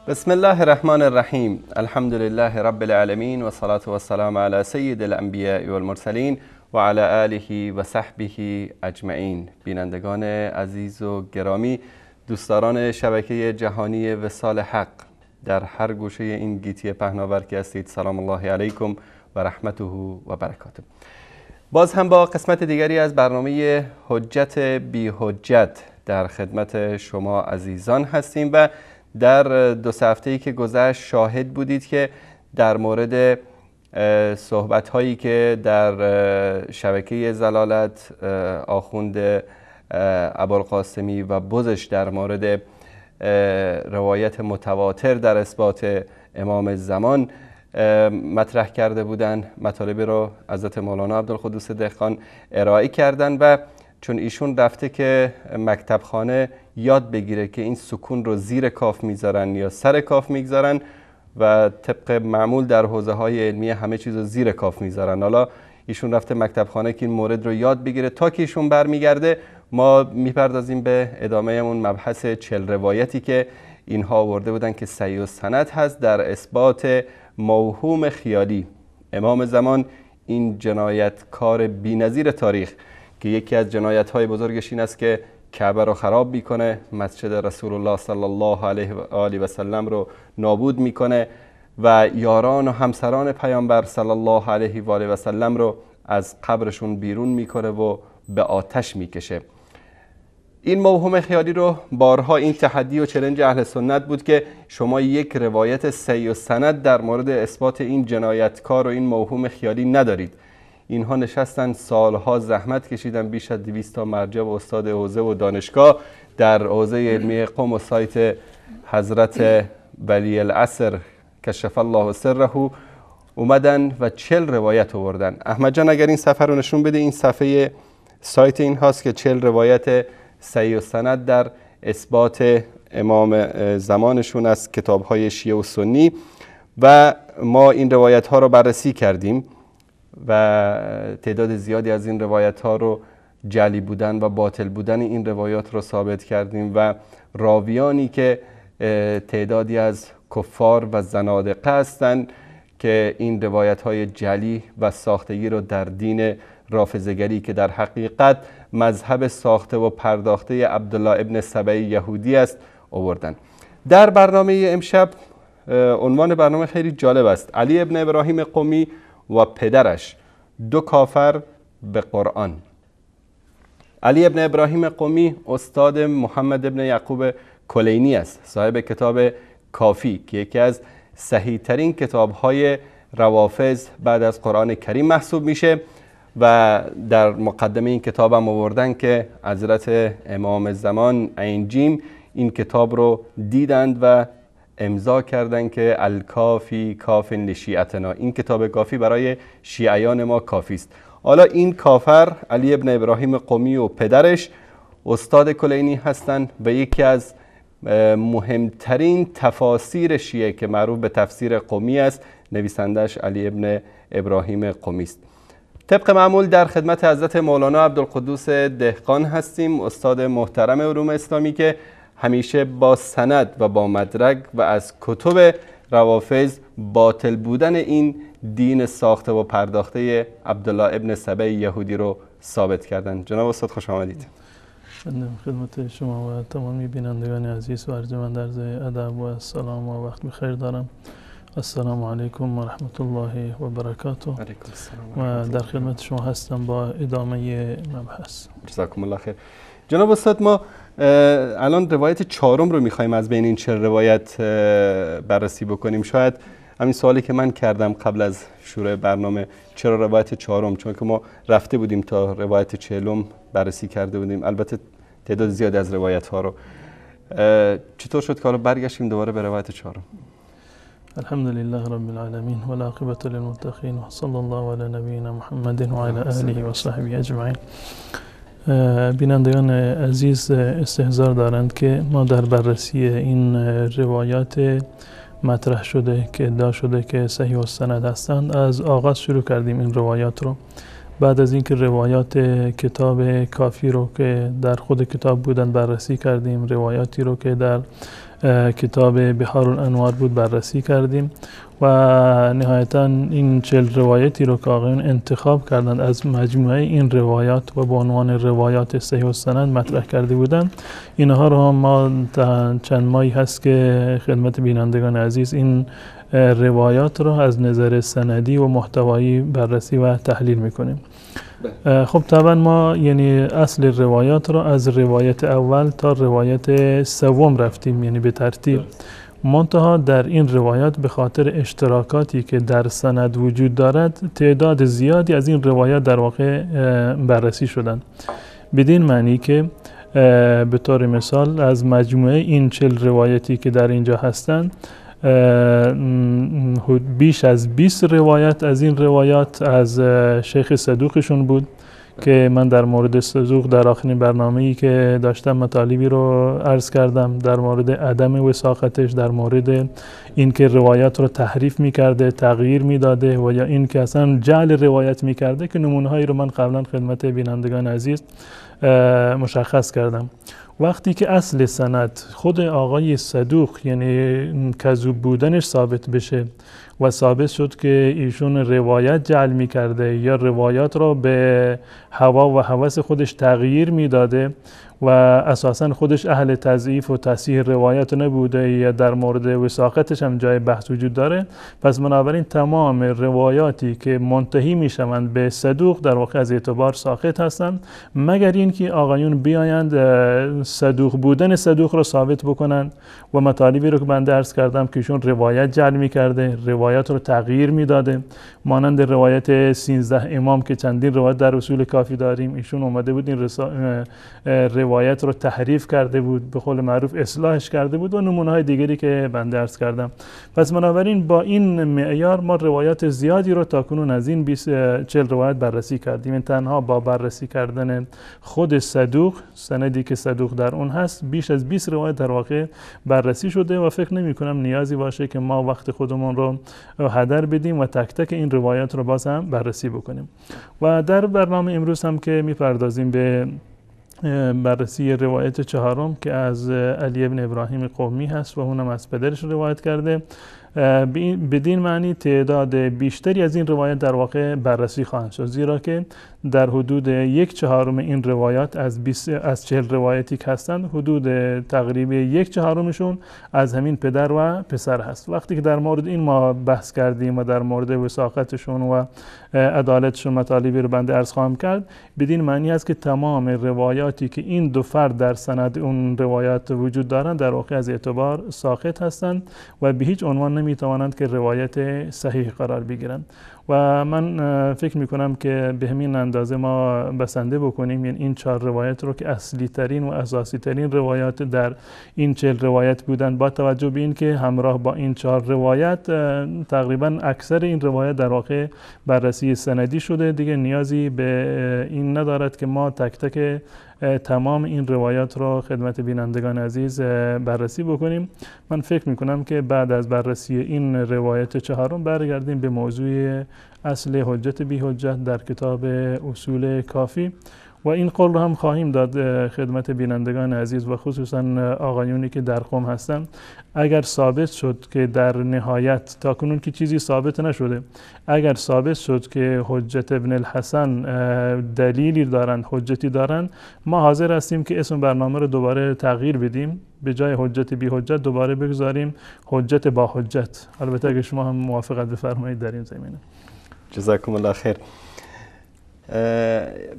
بسم الله الرحمن الرحیم. الحمد لله رب العالمین و صلاة و السلام علی سید الانبیاء و المرسلین و علی آله و صحبه اجمعین. بینندگان عزیز و گرامی، دوستداران شبکه جهانی وصال حق در هر گوشه این گیتی پهناور که هستید، سلام الله علیکم و رحمته و برکاته. باز هم با قسمت دیگری از برنامه حجت بی حجت در خدمت شما عزیزان هستیم و در دو هفته‌ای که گذشت شاهد بودید که در مورد صحبت‌هایی که در شبکه زلالت آخوند ابوالقاسمی و بزش در مورد روایت متواتر در اثبات امام زمان مطرح کرده بودند، مطالبی رو حضرت مولانا عبدالقدوس دهقان ارائه کردن و چون ایشون رفته که مکتب خانه یاد بگیره که این سکون رو زیر کاف میذارن یا سر کاف میگذارن و طبق معمول در حوزه های علمی همه چیز رو زیر کاف میذارن. حالا ایشون رفته مکتب خانه که این مورد رو یاد بگیره. تا که ایشون برمیگرده ما میپردازیم به ادامه اون مبحث 40 روایتی که اینها آورده بودن که صحیح السند هست در اثبات موهوم خیالی امام زمان، این جنایتکار بی‌نظیر تاریخ که یکی از جنایت‌های بزرگش این است که کعبه رو خراب میکنه، مسجد رسول الله صلی الله علیه و آله و سلم رو نابود میکنه و یاران و همسران پیامبر صلی الله علیه و آله و سلم رو از قبرشون بیرون میکنه و به آتش میکشه. این موهوم خیالی رو بارها این تحدی و چالش اهل سنت بود که شما یک روایت صحیح السند در مورد اثبات این جنایتکار و این موهوم خیالی ندارید. اینها نشستن سالها زحمت کشیدن، بیش از 200 تا مرجع و استاد حوزه و دانشگاه در حوزه علمی قم و سایت حضرت ولی العصر کشف الله سره اومدن و 40 روایت آوردن. احمد جان اگر این صفحه رو نشون بده، این صفحه سایت این هاست که 40 روایت صحیح السند در اثبات امام زمانشون از کتاب‌های شیعه و سنی و ما این روایت ها رو بررسی کردیم و تعداد زیادی از این روایت ها رو جعلی بودن و باطل بودن این روایات رو ثابت کردیم و راویانی که تعدادی از کفار و زنادقه هستند که این روایت های جعلی و ساختگی رو در دین رافضه‌گری که در حقیقت مذهب ساخته و پرداخته عبدالله ابن سبع یهودی است آوردن. در برنامه امشب عنوان برنامه خیلی جالب است: علی ابن ابراهیم قمی و پدرش، دو کافر به قرآن. علی ابن ابراهیم قمی استاد محمد ابن یعقوب کلینی است، صاحب کتاب کافی که یکی از صحیح ترین کتاب های روافض بعد از قرآن کریم محسوب میشه و در مقدمه این کتاب هم آوردن که حضرت امام زمان عین جیم این کتاب رو دیدند و امضا کردن که الکافی کافن لشیعتنا، این کتاب کافی برای شیعیان ما کافی است. حالا این کافر علی ابن ابراهیم قمی و پدرش استاد کلینی هستند و یکی از مهمترین تفاسیر شیعه که معروف به تفسیر قمی است، نویسندش علی ابن ابراهیم قمی است. طبق معمول در خدمت حضرت مولانا عبدالقدوس دهقان هستیم، استاد محترم علوم اسلامی که همیشه با سند و با مدرک و از کتب روافض باطل بودن این دین ساخته و پرداخته عبدالله ابن سبع یهودی رو ثابت کردن. جناب استاد خوش آمدید. خدمت شما و تمامی بینندگان عزیز و ارجمند عرض ادب و سلام و وقت بخیر دارم. السلام علیکم و رحمت الله و برکاته. علیکم السلام و در خدمت شما هستم با ادامه مبحث. جزاکم الله خیر. جناب استاد ما الان روایت چهارم رو میخوایم از بین این 40 روایت بررسی بکنیم. شاید همین سوالی که من کردم قبل از شروع برنامه، چرا روایت چهارم؟ چون که ما رفته بودیم تا روایت 40 بررسی کرده بودیم، البته تعداد زیادی از روایت ها رو. چطور شد که حالا برگشتیم دوباره به روایت چهارم؟ الحمد لله رب العالمین و العاقبة للمتقین و صلی الله علی نبینا محمد و علی آله و صحبه اجمعین. بینندگان عزیز استحضار دارند که ما در بررسی این روایات مطرح شده که ادعا شده که صحیح السند هستند از آغاز شروع کردیم این روایات رو. بعد از اینکه روایات کتاب کافی رو که در خود کتاب بودن بررسی کردیم، روایاتی رو که در کتاب بحار الانوار بود بررسی کردیم و نهایتا این 40 روایتی رو که آقایون انتخاب کردند از مجموعه این روایات و به عنوان روایات صحیح السند مطرح کرده بودند، اینها رو هم ما چند ماهی هست که خدمت بینندگان عزیز این روایات رو از نظر سندی و محتوایی بررسی و تحلیل میکنیم. خب طبعا ما یعنی اصل روایات رو از روایت اول تا روایت سوم رفتیم، یعنی به ترتیب. منتها در این روایات به خاطر اشتراکاتی که در سند وجود دارد تعداد زیادی از این روایات در واقع بررسی شدند، بدین معنی که به طور مثال از مجموعه این 40 روایتی که در اینجا هستند بیش از 20 روایت از این روایات از شیخ صدوقشون بود که من در مورد صدوق در آخرین برنامه‌ای که داشتم مطالبی رو عرض کردم در مورد عدم وثاقتش، در مورد اینکه روایات رو تحریف می‌کرده، تغییر می‌داده و یا اینکه اصلا جعل روایت می‌کرده، که نمونه‌هایی رو من قبلا خدمت بینندگان عزیز مشخص کردم. وقتی که اصل سند خود آقای صدوق یعنی کذوب بودنش ثابت بشه و ثابت شد که ایشون روایت جعل می کرده یا روایات را به هوا و هوس خودش تغییر می داده و اساساً خودش اهل تضعیف و تصحیح روایت نبوده یا در مورد وثاقتش هم جای بحث وجود داره، پس بنابراین تمام روایاتی که منتهی می شوند به صدوق در واقع از اعتبار ساقط هستند، مگر اینکه آقایون بیایند صدوق بودن صدوق رو ثابت بکنند و مطالبی رو که بنده عرض کردم که ایشون روایت جعل می کرده، روایات رو تغییر می داده، مانند روایت 13 امام که چندین روایت در اصول کافی داریم، ایشون اومده بود این روایت رو تحریف کرده بود، به قول معروف اصلاحش کرده بود و نمونه‌های دیگری که بنده عرض کردم. پس بنابراین با این معیار ما روایات زیادی رو تاکنون از این 40 روایت بررسی کردیم. این تنها با بررسی کردن خود صدوق، سندی که صدوق در اون هست، بیش از 20 روایت در واقع بررسی شده و فکر نمی کنم نیازی باشه که ما وقت خودمون رو هدر بدیم و تک تک این روایات رو باز هم بررسی بکنیم. و در برنامه امروز هم که میپردازیم به بررسی روایت چهارم که از علی ابن ابراهیم قمی هست و اونم از پدرش روایت کرده، بدین معنی تعداد بیشتری از این روایت در واقع بررسی خواهند شد، زیرا که در حدود 1/4 این روایات از 40 روایتی که هستند، حدود تقریبا 1/4 از همین پدر و پسر هست. وقتی که در مورد این ما بحث کردیم و در مورد وثاقتشون و عدالتشون مطالبی رو بنده عرض خواهم کرد، بدین معنی است که تمام روایاتی که این دو فرد در سند اون روایات وجود دارند در واقع از اعتبار ساقط هستند و به هیچ عنوان نمیتوانند که روایت صحیح قرار بگیرند. و من فکر میکنم که به همین اندازه ما بسنده بکنیم، یعنی این 4 روایت رو که اصلی ترین و اساسی ترین روایات در این 40 روایت بودن، با توجه به این که همراه با این 4 روایت تقریبا اکثر این روایت در واقع بررسی سندی شده، دیگه نیازی به این ندارد که ما تک تک تمام این روایات رو خدمت بینندگان عزیز بررسی بکنیم. من فکر میکنم که بعد از بررسی این روایت چهارم برگردیم به موضوع اصل حجت بی حجت در کتاب اصول کافی و این قول رو هم خواهیم داد خدمت بینندگان عزیز و خصوصا آقایونی که در قم هستن. اگر ثابت شد که در نهایت، تا کنون که چیزی ثابت نشده، اگر ثابت شد که حجت ابن الحسن دلیلی دارند، حجتی دارند، ما حاضر هستیم که اسم برنامه رو دوباره تغییر بدیم، به جای حجت بی حجت دوباره بگذاریم حجت با حجت. البته اگه شما هم موافقت بفرمایید در این زمینه. جزاکم الله خیر.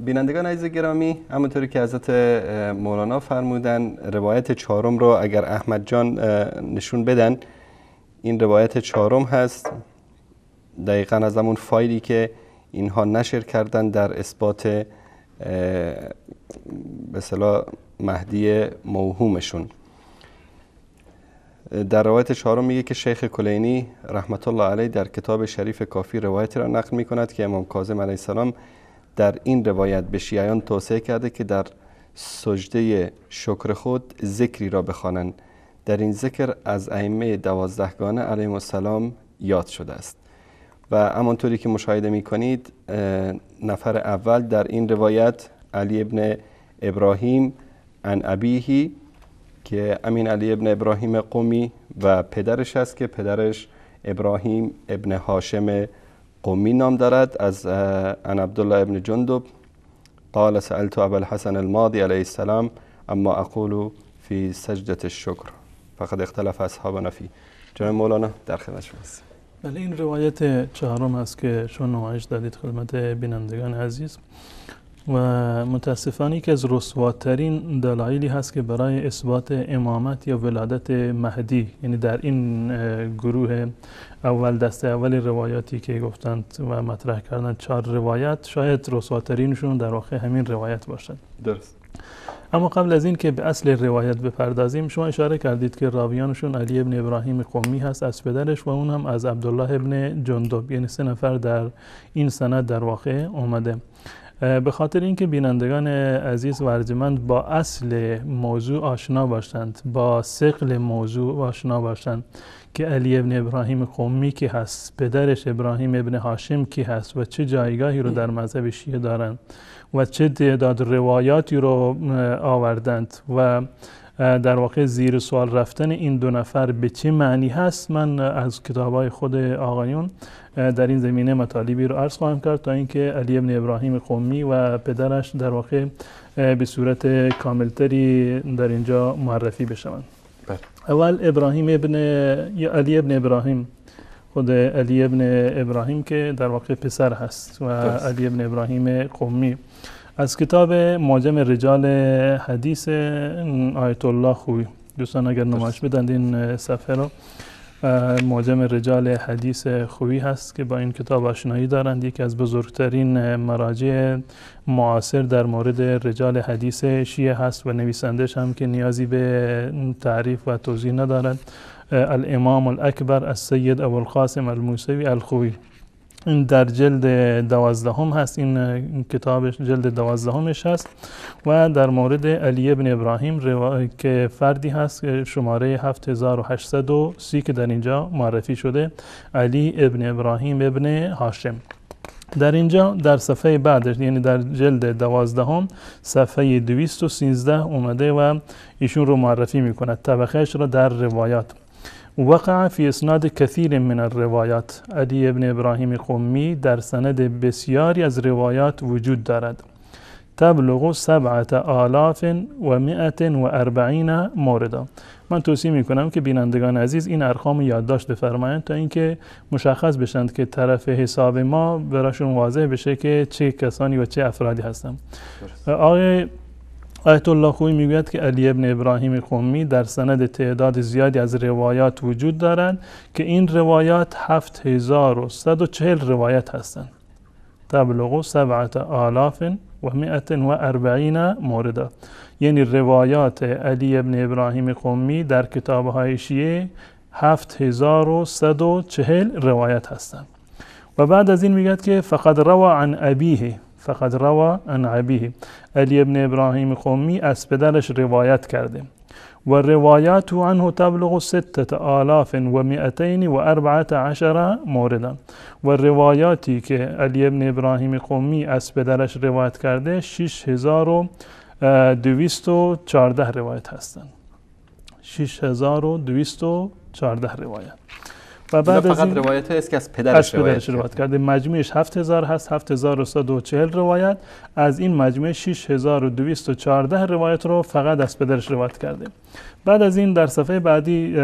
بینندگان عزیز گرامی، همونطوری که حضرت مولانا فرمودن، روایت چهارم رو اگر احمد جان نشون بدن، این روایت چهارم هست، دقیقاً از همون فایلی که اینها نشر کردن در اثبات به اصطلاح مهدی موهومشون. در روایت چهارم میگه که شیخ کلینی رحمت الله علیه در کتاب شریف کافی روایت را نقل میکند که امام کاظم علیه السلام در این روایت به شیعیان توصیه کرده که در سجده شکر خود ذکری را بخوانند. در این ذکر از ائمه 12گانه علیهم السلام یاد شده است و همانطوری که مشاهده میکنید نفر اول در این روایت علی ابن ابراهیم عن ابیه که امین علی ابن ابراهیم قمی و پدرش است که پدرش ابراهیم ابن هاشم قمی نام دارد. از ان عبدالله ابن جندب قال سألت ابا الحسن الماضي علیه السلام اما اقول فی سجدة الشکر فقد اختلف اصحابنا فی. جناب مولانا در خدمت شماست. بله، این روایت چهارم است که شما نمایش دادید خدمت بینندگان عزیز و متاسفانه که از رسواترین دلایلی هست که برای اثبات امامت یا ولادت مهدی، یعنی در این گروه اول دسته اول روایاتی که گفتند و مطرح کردن 4 روایت، شاید رسواترینشون در واقع همین روایت باشد. درست. اما قبل از این که به اصل روایت بپردازیم، شما اشاره کردید که راویانشون علی ابن ابراهیم قمی هست از پدرش و اون هم از عبدالله ابن جندب، یعنی 3 نفر در این سند در واقع اومده. به خاطر اینکه بینندگان عزیز و ارجمند با اصل موضوع آشنا باشند، با ثقل موضوع آشنا باشند که علی ابن ابراهیم قمی کی هست، پدرش ابراهیم ابن هاشم کی هست و چه جایگاهی رو در مذهب شیعه دارند و چه تعداد روایاتی رو آوردند و در واقع زیر سوال رفتن این 2 نفر به چه معنی هست، من از کتاب‌های خود آقایون در این زمینه مطالبی رو عرض خواهم کرد تا اینکه علی ابن ابراهیم قمی و پدرش در واقع به صورت کاملتری در اینجا معرفی بشوند. اول علی ابن ابراهیم، خود علی ابن ابراهیم که در واقع پسر هست و علی ابن ابراهیم قمی، از کتاب معجم رجال حدیث آیت الله خویی، دوستان اگر نمایش بدند این صفحه رو، معجم رجال حدیث خویی هست که با این کتاب آشنایی دارند. یکی از بزرگترین مراجع معاصر در مورد رجال حدیث شیعه هست و نویسندش هم که نیازی به تعریف و توضیح ندارد، الامام الاکبر السید ابوالقاسم الموسوی الخویی. این در جلد 12 هست، این کتابش جلد 12 هست و در مورد علی ابن ابراهیم که فردی هست که شماره 7830 که در اینجا معرفی شده، علی ابن ابراهیم ابن هاشم. در اینجا در صفحه بعدش، یعنی در جلد 12 صفحه 213 اومده و ایشون رو معرفی میکند طبقهش را در روایات. وقع فی اسناد کثیر من الروایات، علی ابن ابراهیم قمی در سند بسیاری از روایات وجود دارد. تبلغ 7140 موردا. من توصیه میکنم که بینندگان عزیز این ارقام یادداشت بفرمایند تا اینکه مشخص بشند که طرف حساب ما براشون واضح بشه که چه کسانی و چه افرادی هستند. آقای آیت الله خویی میگوید که علی ابن ابراهیم قمی در سند تعداد زیادی از روایات وجود دارند که این روایات 7140 روایت هستند. تبلغ 7140 مورد، یعنی روایات علی ابن ابراهیم قمی در کتاب‌های شیعه 7140 روایت هستند. و بعد از این میگوید که فقد روى عن ابیه، علی ابن ابراهیم قمی از پدرش روایت کرده و روایات عنه تبلغ 6214 موردا، و روایاتی که علی ابن ابراهیم قمی از پدرش روایت کرده 6214 روایت هستند. 6214 روایت. و بعد از این روایت است که از پدرش روایت کرده. مجموعش 7000 هست، 7140 روایت. از این مجموعه 6214 روایت رو فقط از پدرش روایت کرده. بعد از این در صفحه بعدی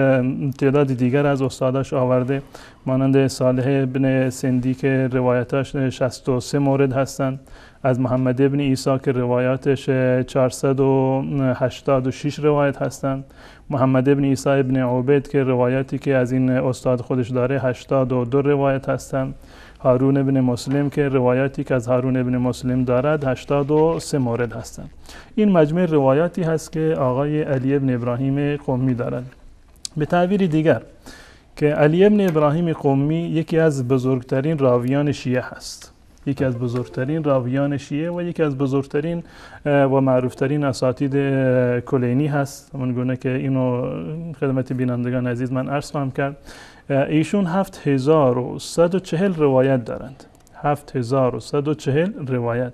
تعداد دیگر از استاداش آورده، مانند صالح ابن سندی که روایتاش 63 مورد هستند، از محمد ابن عیسی که روایاتش 486 روایت هستند، محمد ابن عیسی ابن عبید که روایاتی که از این استاد خودش داره 82 روایت هستند، هارون ابن مسلم که روایاتی که از هارون ابن مسلم دارد 83 مورد هستند. این مجموع روایاتی هست که آقای علی ابن ابراهیم قمی دارد. به تعبیر دیگر که علی ابن ابراهیم قمی یکی از بزرگترین راویان شیعه هست، یکی از بزرگترین راویان شیعه و یکی از بزرگترین و معروفترین اساتید کلینی هست. همون گونه که اینو خدمت بینندگان عزیز من عرض خواهم کرد. ایشون 7140 روایت دارند. 7140 روایت.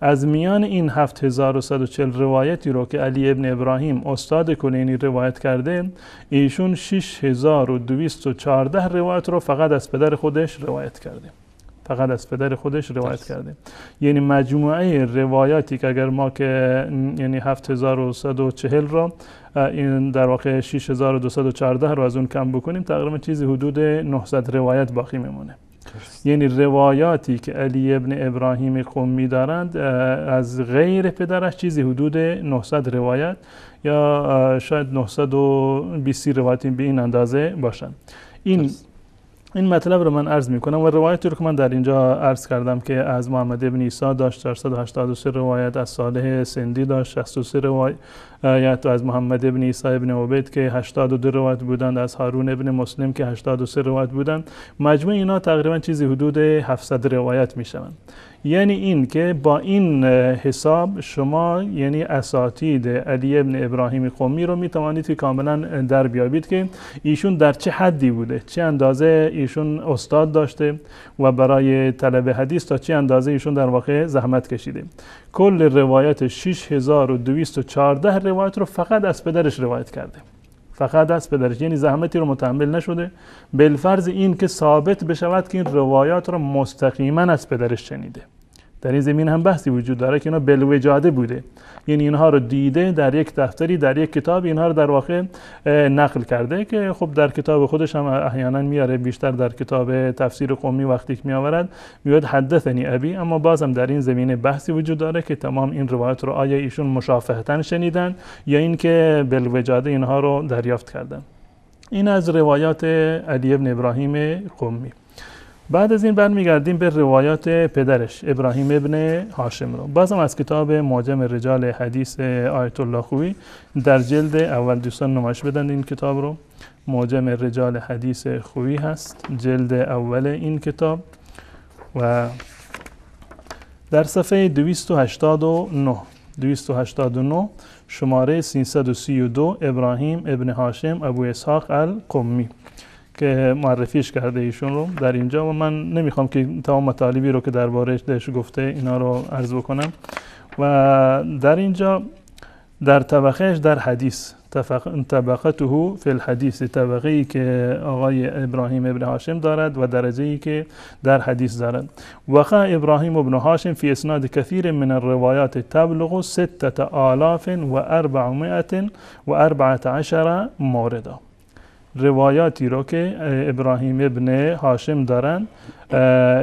از میان این 7140 روایتی رو که علی ابن ابراهیم استاد کلینی روایت کرده، ایشون 6214 روایت رو فقط از پدر خودش روایت کرده. فقط از پدر خودش روایت کرده. یعنی مجموعه روایاتی که اگر ما که یعنی 7140 رو این در واقع 6214 رو از اون کم بکنیم، تقریبا چیزی حدود 900 روایت باقی میمونه. یعنی روایاتی که علی ابن ابراهیم قمی دارند از غیر پدرش چیزی حدود 900 روایت یا شاید 920 روایت به این اندازه باشند. این مطلب رو من عرض میکنم و روایتی رو که من در اینجا عرض کردم که از محمد ابن عیسی داشت 483 روایت، از صالح سندی داشت 63 روایت، از محمد ابن عیسی ابن عبید که 82 روایت بودند، از هارون ابن مسلم که 83 روایت بودند. مجموع اینا تقریبا چیزی حدود 700 روایت میشوند. یعنی این که با این حساب شما یعنی اساتید علی ابن ابراهیم قمی رو میتوانید که کاملا در بیابید که ایشون در چه حدی بوده، چه اندازه ایشون استاد داشته و برای طلب حدیث تا چه اندازه ایشون در واقع زحمت کشیده. کل روایت 6214 روایت رو فقط از پدرش روایت کرده. فقط از پدرش، یعنی زحمتی رو متحمل نشده، بالفرض این که ثابت بشود که این روایات رو مستقیما از پدرش شنیده. در این زمین هم بحثی وجود داره که اینا بالوجاده بوده، یعنی اینها رو دیده در یک دفتری، در یک کتاب اینها رو در واقع نقل کرده که خب در کتاب خودش هم احیانا میاره، بیشتر در کتاب تفسیر قمی وقتی که میآورد میگه حدثنی ابی، اما بازم در این زمینه بحثی وجود داره که تمام این روایت رو آیا ایشون مشافهتاً شنیدن یا اینکه بالوجاده اینها رو دریافت کردن. این از روایات علی ابن ابراهیم قمی. بعد از این برمیگردیم به روایات پدرش ابراهیم ابن هاشم رو. بازم از کتاب معجم رجال حدیث آیت الله خویی در جلد اول، دوستان نمایش بدن این کتاب رو. معجم رجال حدیث خویی هست، جلد اول این کتاب و در صفحه 289 شماره 332 ابراهیم ابن هاشم ابو اسحاق القمی که معرفیش کرده ایشون رو در اینجا و من نمیخوام که تمام مطالبی رو که درباره‌اش گفته اینا رو عرض بکنم. و در اینجا در طبقهش در حدیث طبقته فی الحدیث، طبقه‌ای که آقای ابراهیم ابن هاشم دارد و درجه‌ای که در حدیث دارد. وقع ابراهیم ابن هاشم فی اسناد کثیر من الروایات تبلغ 6414 موردا. روایاتی رو که ابراهیم ابن هاشم دارن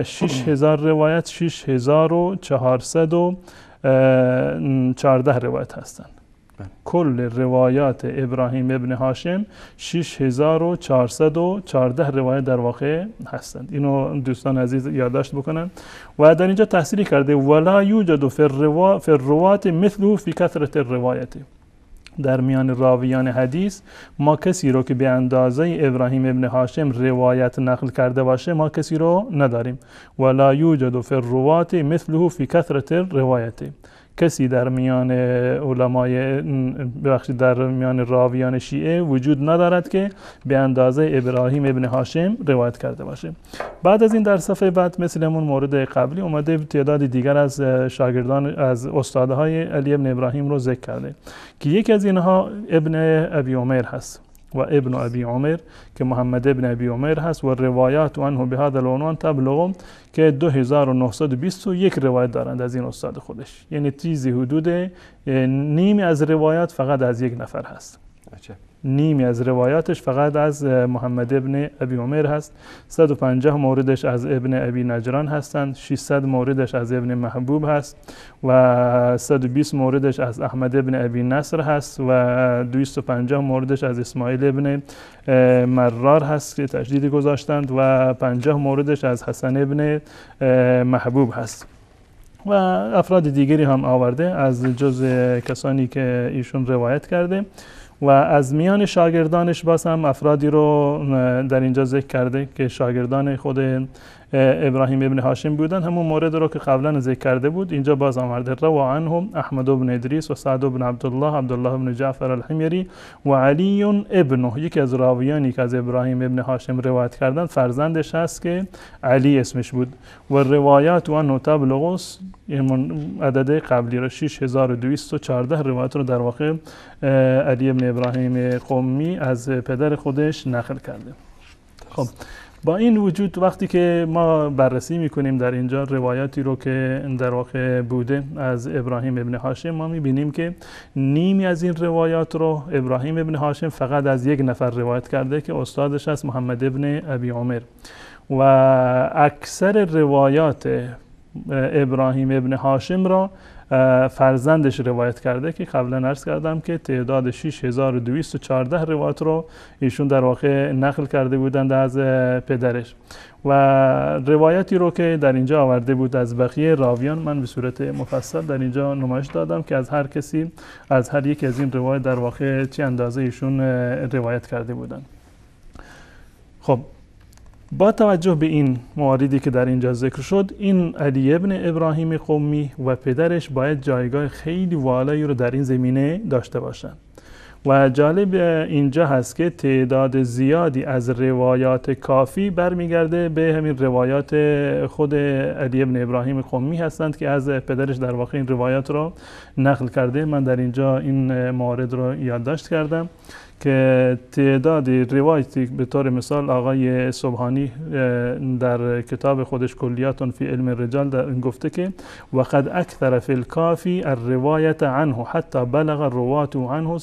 6000 روایت، 6414 روایت هستند. کل روایات ابراهیم ابن هاشم 6414 روایت در واقع هستند. اینو دوستان عزیز یادداشت بکنن. و در اینجا تحصیلی کرده ولا یوجد فی الروات مثله فی کثرت الروایت. در میان راویان حدیث ما کسی رو که به اندازه ابراهیم ابن هاشم روایت نقل کرده باشه ما کسی رو نداریم. ولا یوجد فی الروات مثله فی کثرت الروایت. کسی در میان علمای در میان راویان شیعه وجود ندارد که به اندازه ابراهیم ابن هاشم روایت کرده باشه. بعد از این در صفحه بعد مثل همون مورد قبلی اومده تعداد دیگر از شاگردان از استادهای علی ابن ابراهیم رو ذکر کرده که یکی از اینها ابن ابی عمر هست و ابن ابی عمر که محمد ابن ابی عمر هست و روایات عنه به هذا العنوان تبلغ که 2921 روایت دارند از این استاد خودش. یعنی چیزی حدود نیمی از روایات فقط از یک نفر هست. نیمی از روایاتش فقط از محمد ابن ابی عمر هست. 150 موردش از ابن ابی نجران هستند، 600 موردش از ابن محبوب هست و 120 موردش از احمد ابن ابی نصر هست و 250 موردش از اسماعیل ابن مرار هست که تشدید گذاشتند و 50 موردش از حسن ابن محبوب هست و افراد دیگری هم آورده از جز کسانی که ایشون روایت کرده. و از میان شاگردانش باز هم افرادی رو در اینجا ذکر کرده که شاگردان خود ابراهیم ابن هاشم بودن، همون مورد رو که قبلا ذکر کرده بود اینجا باز آورده. روا عنهم احمد بن ادریس و سعد بن عبدالله بن جعفر الحميري و علی ابنه. یکی از راویانی که از ابراهیم ابن هاشم روایت کردن فرزندش هست که علی اسمش بود. و روایات عنه تبلغ عدد قبلی رو 6214 روایت رو در واقع علی ابن ابراهیم قمی از پدر خودش نقل کرده. خب با این وجود وقتی که ما بررسی میکنیم در اینجا روایاتی رو که در واقع بوده از ابراهیم ابن هاشم، ما میبینیم که نیمی از این روایات رو ابراهیم ابن هاشم فقط از یک نفر روایت کرده که استادش است محمد ابن ابی عمر، و اکثر روایات ابراهیم ابن هاشم را فرزندش روایت کرده که قبلا عرض کردم که تعداد 6214 روایت رو ایشون در واقع نقل کرده بودند از پدرش. و روایتی رو که در اینجا آورده بود از بقیه راویان من به صورت مفصل در اینجا نمایش دادم که از هر کسی از هر یک از این روایت در واقع چه اندازه ایشون روایت کرده بودند. خب با توجه به این مواردی که در اینجا ذکر شد، این علی ابن ابراهیم قمی و پدرش باید جایگاه خیلی والایی رو در این زمینه داشته باشند. و جالب اینجا هست که تعداد زیادی از روایات کافی برمیگرده به همین روایات خود علی ابن ابراهیم قمی هستند که از پدرش در واقع این روایات رو نقل کرده. من در اینجا این موارد رو یادداشت کردم که تعداد روایتی به طور مثال آقای سبحانی در کتاب خودش کلیات فی علم الرجال گفته که وقد اکثر فی الکافی الروایت عنه حتی بلغ الروات عنه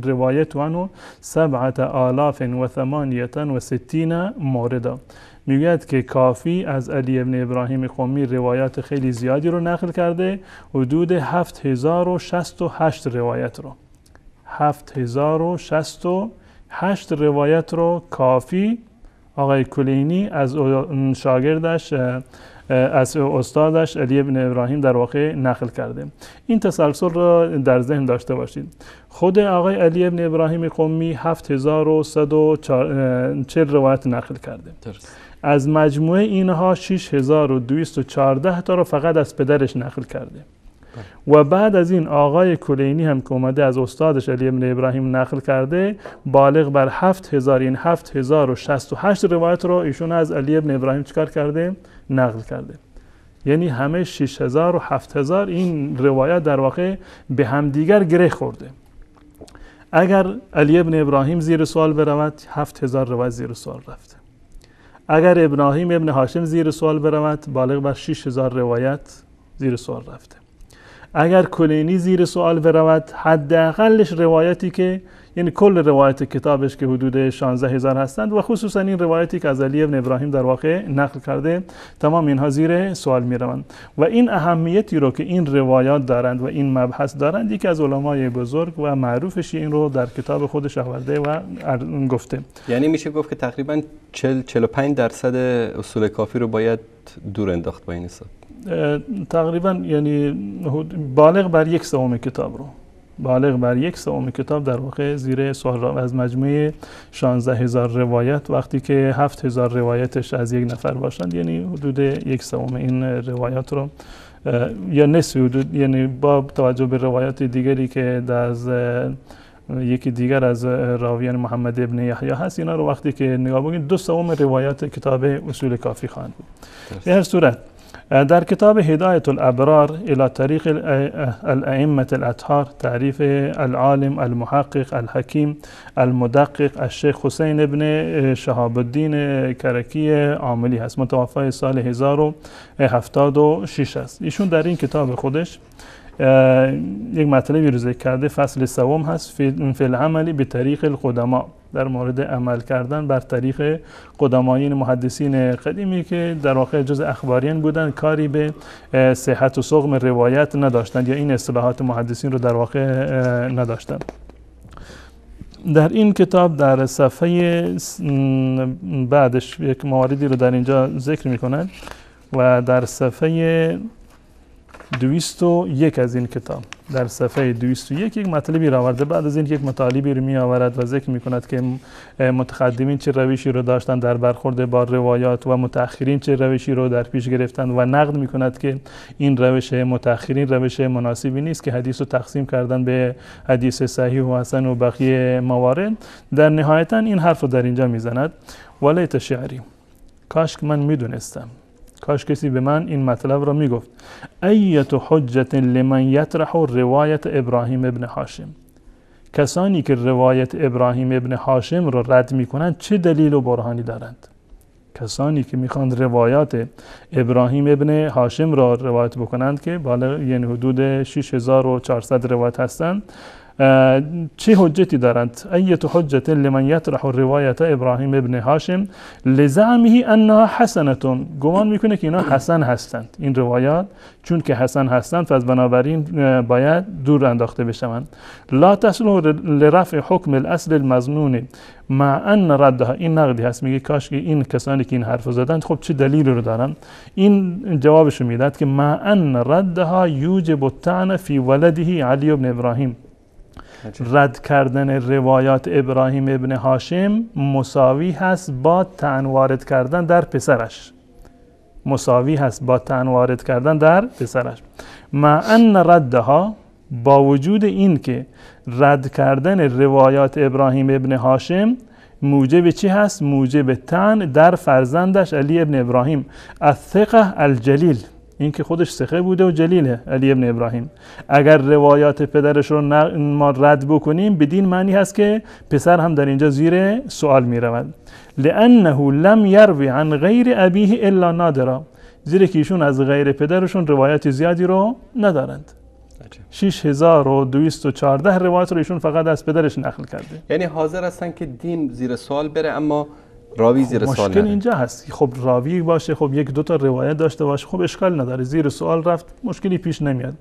روایت عنه 7068 موردا. میگوید که کافی از علی ابن ابراهیم قمی روایات خیلی زیادی رو نقل کرده، حدود 7068 روایت رو 7068 روایت رو کافی آقای کلینی از شاگردش از استادش علی ابن ابراهیم در واقع نقل کرده. این تسلسل رو در ذهن داشته باشید. خود آقای علی ابن ابراهیم قمی 7140 روایت نقل کرده. از مجموعه اینها 6214 تا رو فقط از پدرش نقل کرده. و بعد از این آقای کلینی هم که اومده از استادش علی ابن ابراهیم نقل کرده بالغ بر 7000 این 7068 روایت رو ایشون از علی ابن ابراهیم چکار کرده؟ نقل کرده. یعنی همه 6000 و 7000 این روایت در واقع به همدیگر گره خورده. اگر علی ابن ابراهیم زیر سوال برود 7000 روایت زیر سوال رفته. اگر ابراهیم ابن هاشم زیر سوال برود بالغ بر 6000 روایت زیر سوال رفته. اگر کلینی زیر سوال برود حداقلش روایتی که یعنی کل روایت کتابش که حدود 16000 هستند و خصوصا این روایتی که از علی ابن ابراهیم در واقع نقل کرده تمام اینها زیر سوال می روند. و این اهمیتی رو که این روایات دارند و این مبحث دارند یکی از علمای بزرگ و معروفش این رو در کتاب خودش آورده و گفته. یعنی میشه گفت که تقریبا 40-45% اصول کافی رو باید دور انداخت با این حساب. تقریبا یعنی بالغ بر 1/3 کتاب رو کتاب در واقع زیر سوال را از مجموعه 16000 روایت وقتی که 7000 روایتش از یک نفر باشند یعنی حدود 1/3 این روایات رو یا نصف حدود، یعنی با توجه به روایات دیگری که از یکی دیگر از راویان محمد ابن یحیی هست اینا رو وقتی که نگاه بکنید 2/3 روایات کتاب اصول کافی خواهند بود. به هر صورت در کتاب هدایت الابرار الى طریق الائمه الاطهار تعریف العالم المحقق الحکیم المدقق الشیخ حسین ابن شهاب الدین کرکی عاملی هست، متوفی سال 1076 است. ایشون در این کتاب خودش یک مطلبی رو ذکر کرده، فصل سوم هست فی العمل به طریق القدما، در مورد عمل کردن بر طریق قدمایین محدثین قدیمی که در واقع جز اخباریان بودن، کاری به صحت و سقم روایت نداشتند یا این اصطلاحات محدثین رو در واقع نداشتند. در این کتاب در صفحه بعدش یک مواردی رو در اینجا ذکر میکنند و در صفحه 201 از این کتاب در صفحه 201 یک مطلبی را آورده. بعد از این یک مطالبی رو می آورد و ذکر می کند که متقدمین چه روشی رو داشتن در برخورد با روایات و متأخرین چه روشی رو در پیش گرفتن و نقد می کند که این روش متأخرین روش مناسبی نیست که حدیث رو تقسیم کردن به حدیث صحیح و حسن و بقیه موارد. در نهایتا این حرف رو در اینجا می زند: ولیت شعری، کاش که من می دونستم، کاش کسی به من این مطلب را می گفت: ایت حجت لمن یطرح روایت ابراهیم ابن هاشم، کسانی که روایت ابراهیم ابن هاشم را رد می کنند چه دلیل و برهانی دارند؟ کسانی که میخواند روایات ابراهیم ابن هاشم را روایت بکنند که بالغ یعنی حدود 6400 روایت هستند، چه حجتی دارند؟ ایت حجت لمن یطرح روایت ابراهیم ابن هاشم لزعمه انها حسنتون، گمان میکنه که اینا حسن هستند این روایات، چون که حسن هستند پس بنابراین باید دور انداخته بشوند. لا تصلح لرفع حکم الاصل المظنون مع ان ردها، این نقدی هست، میگه کاش که این کسانی که این حرف زدند خب چه دلیلی رو دارن. این جوابش رو میداد که مع ان ردها یوجب الطعن فی ولده علی ابن ابراهیم، رد کردن روایات ابراهیم ابن هاشم مساوی هست با طعن وارد کردن در پسرش، مساوی هست با طعن وارد کردن در پسرش. مع ان ردها، با وجود این که رد کردن روایات ابراهیم ابن هاشم موجب چی هست؟ موجب طعن در فرزندش علی ابن ابراهیم الثقه الجلیل، این که خودش ثقه بوده و جلیله علی ابن ابراهیم. اگر روایات پدرش رو ما رد بکنیم بدین معنی هست که پسر هم در اینجا زیر سوال می رود. لانه لم یروی عن غیر ابیه الا نادرا، زیرا که ایشون از غیر پدرشون روایت زیادی رو ندارند. 6214 روایت رو ایشون فقط از پدرش نقل کرده. یعنی حاضر هستن که دین زیر سوال بره اما راوی زیر سوال مشکل اینجا هست. خب راوی باشه، خب یک دو تا روایت داشته باشه، خب اشکال نداره، زیر سوال رفت مشکلی پیش نمیاد.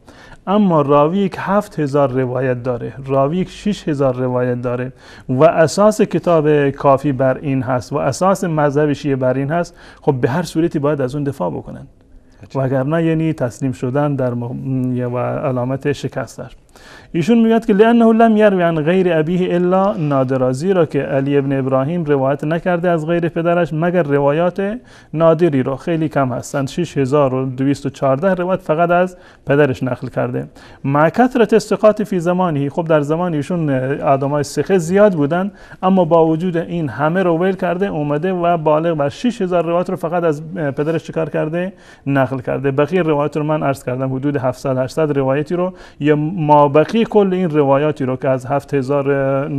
اما راوی که 7000 روایت داره، راوی که 6000 روایت داره و اساس کتاب کافی بر این هست و اساس مذهب شیعه بر این هست، خب به هر صورتی باید از اون دفاع بکنن، وگرنه یعنی تسلیم شدن در و علامت شکست است. ایشون میگه که لانه لم یروی عن غیر ابیه الا نادرا، زیرا که علی ابن ابراهیم روایت نکرده از غیر پدرش مگر روایات نادری رو، خیلی کم هستند، 6214 روایت فقط از پدرش نقل کرده. مع کثرت استقاط فی زمانه، خب در زمان ایشون آدمای ثقه زیاد بودن، اما با وجود این همه رو ویل کرده اومده و بالغ بر 6000 روایت رو فقط از پدرش چکار کرده؟ نقل کرده. بقیه روایت رو من عرض کردم حدود 700 800 روایتی رو یا ما بقیه کل این روایاتی رو که از 7000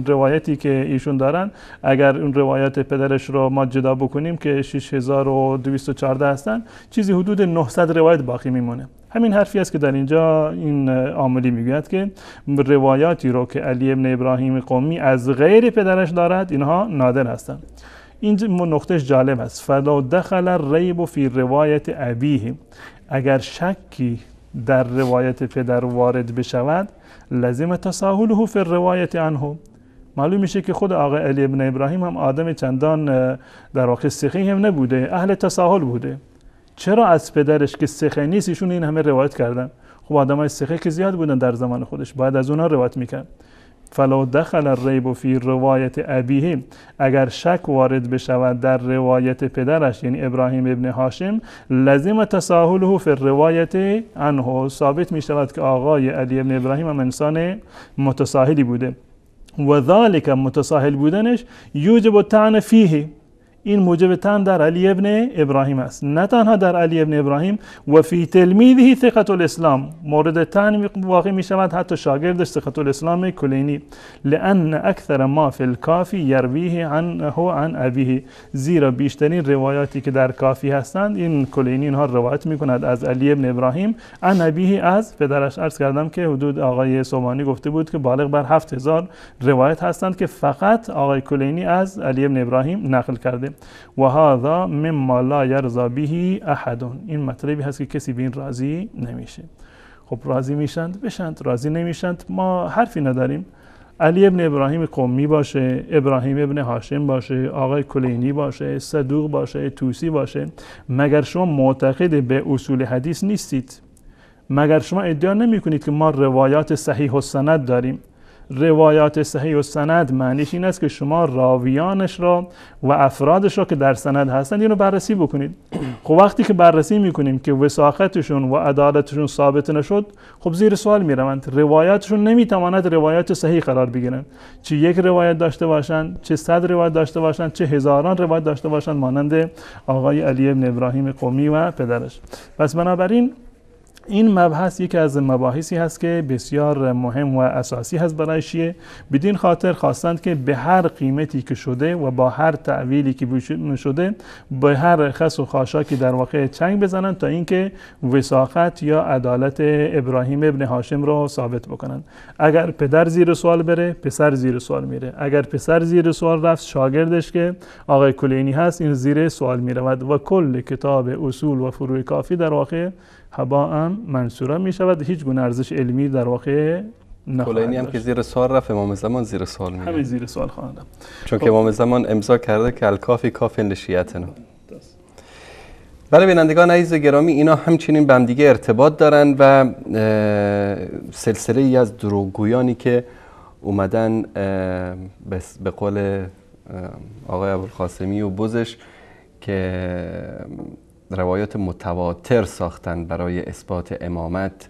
روایتی که ایشون دارن، اگر اون روایات پدرش رو ما جدا بکنیم که 6214 هستن، چیزی حدود 900 روایت باقی میمونه. همین حرفی است که در اینجا این عاملی میگوید که روایاتی رو که علی ابن ابراهیم قمی از غیر پدرش دارد اینها نادر هستند. این نقطهش جالب است. فلا دخل الریب فی روایت ابیه، اگر شکی در روایت پدر وارد بشود لازم تساهله فی الروایت عنه، معلوم میشه که خود آقای علی ابن ابراهیم هم آدم چندان در واقع ثقی هم نبوده، اهل تساهل بوده. چرا از پدرش که ثقی نیست ایشون این همه روایت کردن؟ خب آدمای ثقی که زیاد بودن در زمان خودش، باید از اونها روایت میکرد. فلو دخل الریب فی روایت ابیه، اگر شک وارد بشود در روایت پدرش یعنی ابراهیم ابن هاشم، لازم تساهله فی الروایت عنه، ثابت می شود که آقای علی ابن ابراهیم هم انسان متساهلی بوده و ذالک، متساهل بودنش یوجب الطعن فیه، این موجب طعن در علی ابن ابراهیم است، نه تنها در علی ابن ابراهیم و فی تلمیذه ثقة الاسلام، مورد طعن واقع می شود حتی شاگردش ثقة الاسلام کلینی، لان اکثر ما فی الکافی یرویه عنه عن ابیه، زیرا بیشترین روایاتی که در کافی هستند این کلینی اینها روایت می کند از علی ابن ابراهیم عن ابیه، از پدرش. عرض کردم که حدود آقای سومانی گفته بود که بالغ بر 7000 روایت هستند که فقط آقای کلینی از علی ابن ابراهیم نقل کرده. و هذا مما لا یرضی به احد، این مطلبی هست که کسی به این راضی نمیشه. خب راضی میشند بشند، راضی نمیشند ما حرفی نداریم. علی ابن ابراهیم قمی باشه، ابراهیم ابن هاشم باشه، آقای کلینی باشه، صدوق باشه، توسی باشه، مگر شما معتقد به اصول حدیث نیستید؟ مگر شما ادعا نمی کنید که ما روایات صحیح السند داریم؟ روایات صحیح السند معنیش این است که شما راویانش را و افرادش را که در سند هستند اینو بررسی بکنید. خب وقتی که بررسی میکنیم که وثاقتشون و عدالتشون ثابت نشد، خب زیر سوال میروند. روایاتشون نمیتواند روایات صحیح قرار بگیرند، چه یک روایت داشته باشند، چه 100 روایت داشته باشند، چه هزاران روایت داشته باشند، مانند آقای علی ابن ابراهیم قمی و پدرش. پس بنابراین این مبحث یکی از مباحثی هست که بسیار مهم و اساسی هست برای شیعه. بدین خاطر خواستند که به هر قیمتی که شده و با هر تعویلی که شده به هر خس و خاشاکی در واقع چنگ بزنند تا اینکه وثاقت یا عدالت ابراهیم ابن هاشم رو ثابت بکنند. اگر پدر زیر سوال بره، پسر زیر سوال میره. اگر پسر زیر سوال رفت، شاگردش که آقای کلینی هست این زیر سوال میرود و کل کتاب اصول و فروع کافی در واقع هباء منصورا می شود، هیچ گونه ارزش علمی در واقع نخواهد کلینی هم که زیر سوال رفت، امام زمان زیر سوال میره. همه زیر سوال خواهند رفت، چون که امام زمان امضا کرده که الکافی کافی لشیعتنا. برای بینندگان عزیز و گرامی، اینا همچنین به هم دیگه ارتباط دارن و سلسله ای از دروغگویانی که اومدن به قول آقای ابوالقاسمی و بزش که روایات متواتر ساختن برای اثبات امامت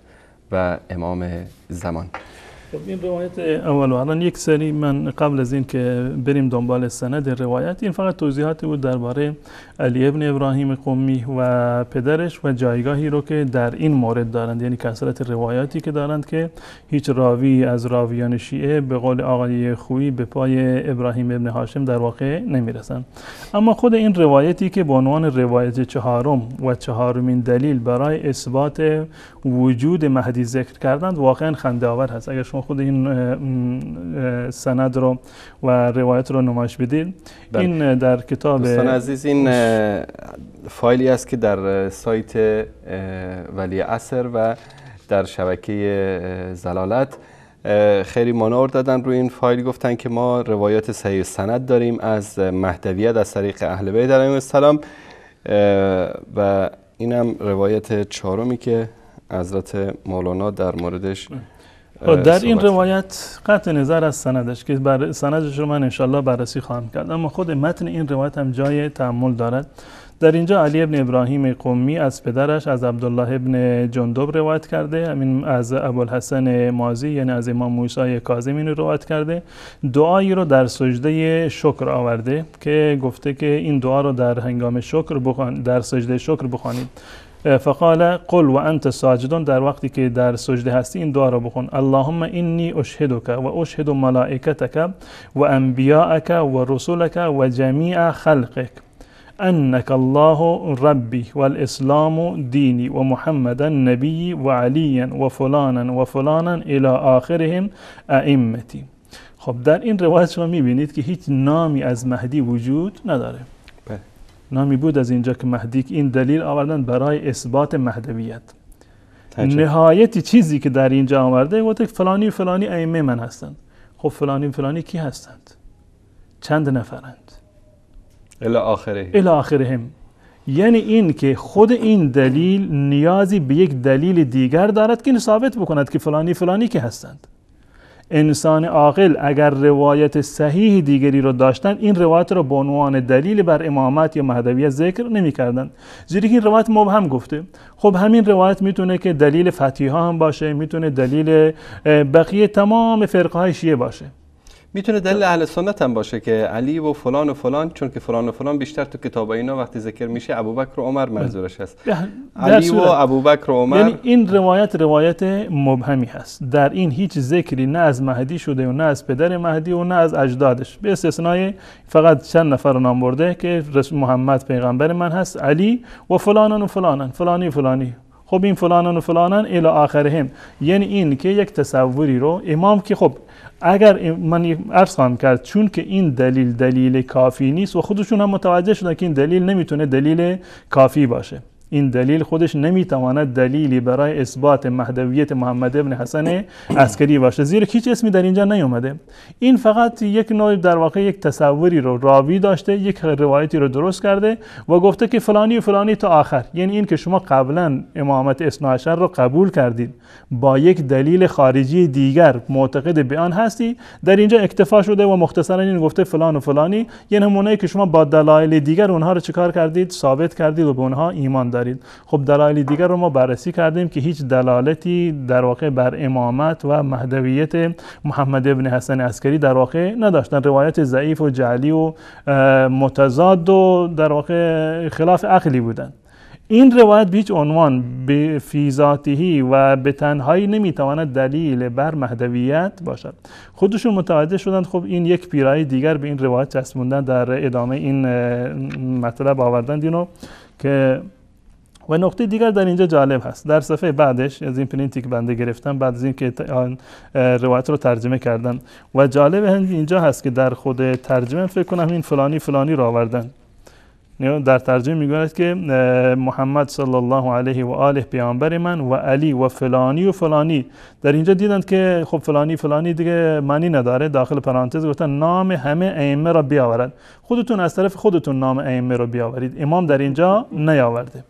و امام زمان. خب این روایت اول و الان یک سری من قبل از این که بریم دنبال سند روایت، این فقط توضیحاتی بود درباره علی ابن ابراهیم قمی و پدرش و جایگاهی رو که در این مورد دارند، یعنی کثرت روایاتی که دارند که هیچ راوی از راویان شیعه به قول آقای خویی به پای ابراهیم ابن هاشم در واقع نمیرسند. اما خود این روایتی که به عنوان روایت چهارم و چهارمین دلیل برای اثبات وجود مهدی ذکر کردند واقعا خنده آور هست. اگر شما خود این سند رو و روایت رو نمایش بدید، این در کتاب دوستان عزیز این فایلی است که در سایت ولی عصر و در شبکه زلالت خیلی مانور دادن روی این فایل، گفتن که ما روایات صحیح سند داریم از مهدویت از طریق اهل بیت علیهم السلام و اینم روایت چهارمی که حضرت مولانا در موردش در این روایت قطع نظر از سندش که سندش رو من انشالله بررسی خواهم کرد، اما خود متن این روایت هم جای تأمل دارد. در اینجا علی ابن ابراهیم قمی از پدرش از عبدالله ابن جندب روایت کرده، همین از ابوالحسن مازی یعنی از امام موسی کاظمی روایت کرده. دعایی رو در سجده شکر آورده که گفته که این دعا رو در هنگام شکر در سجده شکر بخوانید. فقال قل و انت ساجدون، در وقتی که در سجده هستی این دعا رو بخون: اللهم انی اشهدک و اشهد ملائکتک و انبیاءک و رسولک و جمیع خلقک انك الله ربی و الاسلام دینی و محمدا نبی و علی و فلانا و فلانا الى آخرهم ائمتی. خب در این روایت شما میبینید که هیچ نامی از مهدی وجود نداره. نامی بود از اینجا که مهدی، این دلیل آوردن برای اثبات مهدویت. نهایت چیزی که در اینجا آورده گفته فلانی فلانی ائمه من هستند. خب فلانی فلانی کی هستند؟ چند نفرند؟ الی آخرهم. یعنی این که خود این دلیل نیازی به یک دلیل دیگر دارد که ثابت بکند که فلانی فلانی کی هستند. انسان عاقل اگر روایت صحیح دیگری رو داشتن، این روایت رو به عنوان دلیل بر امامت یا مهدویت ذکر نمی کردن، زیرا که این روایت مبهم گفته. خب همین روایت میتونه که دلیل فتیها هم باشه، میتونه دلیل بقیه تمام فرقه های شیعه باشه، میتونه دلیل اهل سنت هم باشه که علی و فلان و فلان، چون که فلان و فلان بیشتر تو کتاب اینا وقتی ذکر میشه ابوبکر و عمر منظورش هست. علی و ابوبکر و عمر. یعنی این روایت مبهمی هست، در این هیچ ذکری نه از مهدی شده و نه از پدر مهدی و نه از اجدادش، به استثنای فقط چند نفر رو نام برده که محمد پیغمبر من هست، علی و فلانان و فلانان، فلانی فلانی. خب این فلانان و فلانان الی آخرهم، یعنی این که یک تصوری رو امام که خب اگر من عرض خواهم کرد چون که این دلیل کافی نیست و خودشون هم متوجه شدن که این دلیل نمیتونه دلیل کافی باشه، این دلیل خودش نمیتواند دلیلی برای اثبات مهدویت محمد ابن حسن عسکری باشه، زیرا هیچ اسمی در اینجا نیومده. این فقط یک نوع در واقع یک تصوری رو راوی داشته، یک روایتی رو درست کرده و گفته که فلانی و فلانی تا آخر. یعنی این که شما قبلا امامت اثنا عشر رو قبول کردید، با یک دلیل خارجی دیگر معتقد به آن هستی، در اینجا اکتفا شده و مختصرا این گفته فلان و فلانی، یعنی همونایی که شما با دلایل دیگر اونها رو چیکار کردید؟ ثابت کردید و به اونها ایمان دارید. خب دلایل دیگر رو ما بررسی کردیم که هیچ دلالتی در واقع بر امامت و مهدویت محمد ابن حسن عسکری در واقع نداشتن. روایت ضعیف و جعلی و متضاد و در واقع خلاف عقلی بودن. این روایت به هیچ عنوان به فی ذاته و به تنهایی نمیتواند دلیل بر مهدویت باشد. خودشون متوجه شدند خب این یک پیرایه دیگر به این روایت چسبوندن، در ادامه این مطلب آوردند اینو که و نقطه دیگر در اینجا جالب هست. در صفحه بعدش از این پرینتی که بنده گرفتم بعد از این که روایت رو ترجمه کردن و جالب اینجا هست که در خود ترجمه فکر کنم این فلانی فلانی رو آوردن. در ترجمه میگوید که محمد صلی الله علیه و آله پیامبر من و علی و فلانی و فلانی. در اینجا دیدند که خب فلانی فلانی دیگه معنی نداره، داخل پرانتز گفتن نام همه ائمه را بیاورد. خودتون از طرف خودتون نام ائمه را بیاورید. امام در اینجا نیاورده.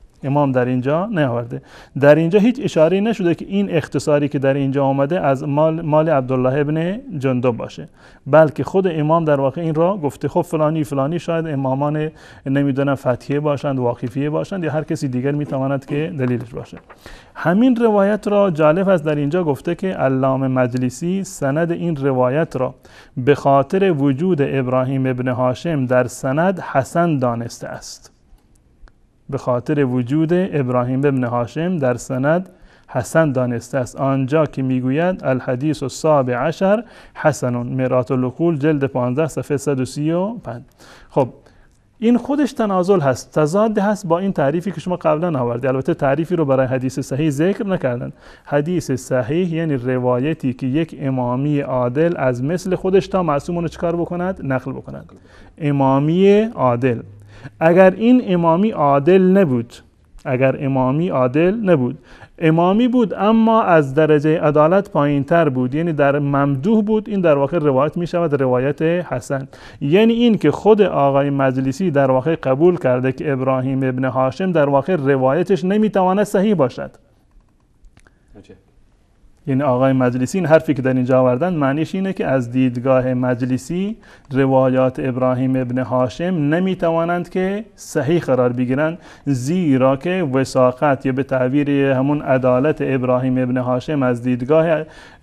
در اینجا هیچ اشاره نشده که این اختصاری که در اینجا آمده از مال عبدالله ابن جندب باشه، بلکه خود امام در واقع این را گفته. خب فلانی فلانی شاید امامان نمیدونم فتحیه باشند، واقفیه باشند یا هر کسی دیگر میتواند که دلیلش باشه. همین روایت را جالب است در اینجا گفته که علامه مجلسی سند این روایت را به خاطر وجود ابراهیم ابن هاشم در سند حسن دانسته است. به خاطر وجود ابراهیم ابن هاشم در سند حسن دانسته است. آنجا که میگوید الحدیث السابع عشر حسن، مرآة العقول جلد 15 صفحه 135. خب این خودش تنازل هست، تضاد هست با این تعریفی که شما قبلا آوردید. البته تعریفی رو برای حدیث صحیح ذکر نکردن. حدیث صحیح یعنی روایتی که یک امامی عادل از مثل خودش تا معصوم رو چکار بکند؟ نقل بکند. امامی عادل. اگر این امامی عادل نبود، امامی بود اما از درجه عدالت پایین تر بود، یعنی در ممدوح بود، این در واقع روایت می شود روایت حسن. یعنی این که خود آقای مجلسی در واقع قبول کرده که ابراهیم ابن هاشم در واقع روایتش نمی تواند صحیح باشد. یعنی آقای مجلسی این حرفی که در اینجا آوردن معنیش اینه که از دیدگاه مجلسی روایات ابراهیم ابن هاشم نمیتوانند که صحیح قرار بگیرند، زیرا که وثاقت یا به تعبیر همون عدالت ابراهیم ابن هاشم از دیدگاه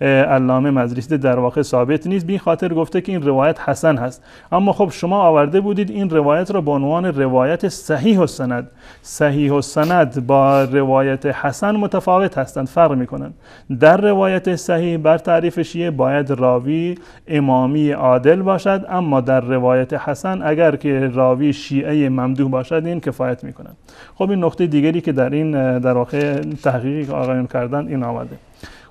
علامه مجلسی در واقع ثابت نیست. به این خاطر گفته که این روایت حسن هست. اما خب شما آورده بودید این روایت را به عنوان روایت صحیح السند. صحیح السند با روایت حسن متفاوت هستند، فرق میکنند. در روایت صحیح بر تعریف شیعه باید راوی امامی عادل باشد، اما در روایت حسن اگر که راوی شیعه ممدوح باشد این کفایت میکنند. خب این نقطه دیگری که در این در واقع تحقیقی که آقایون کردن این آمده.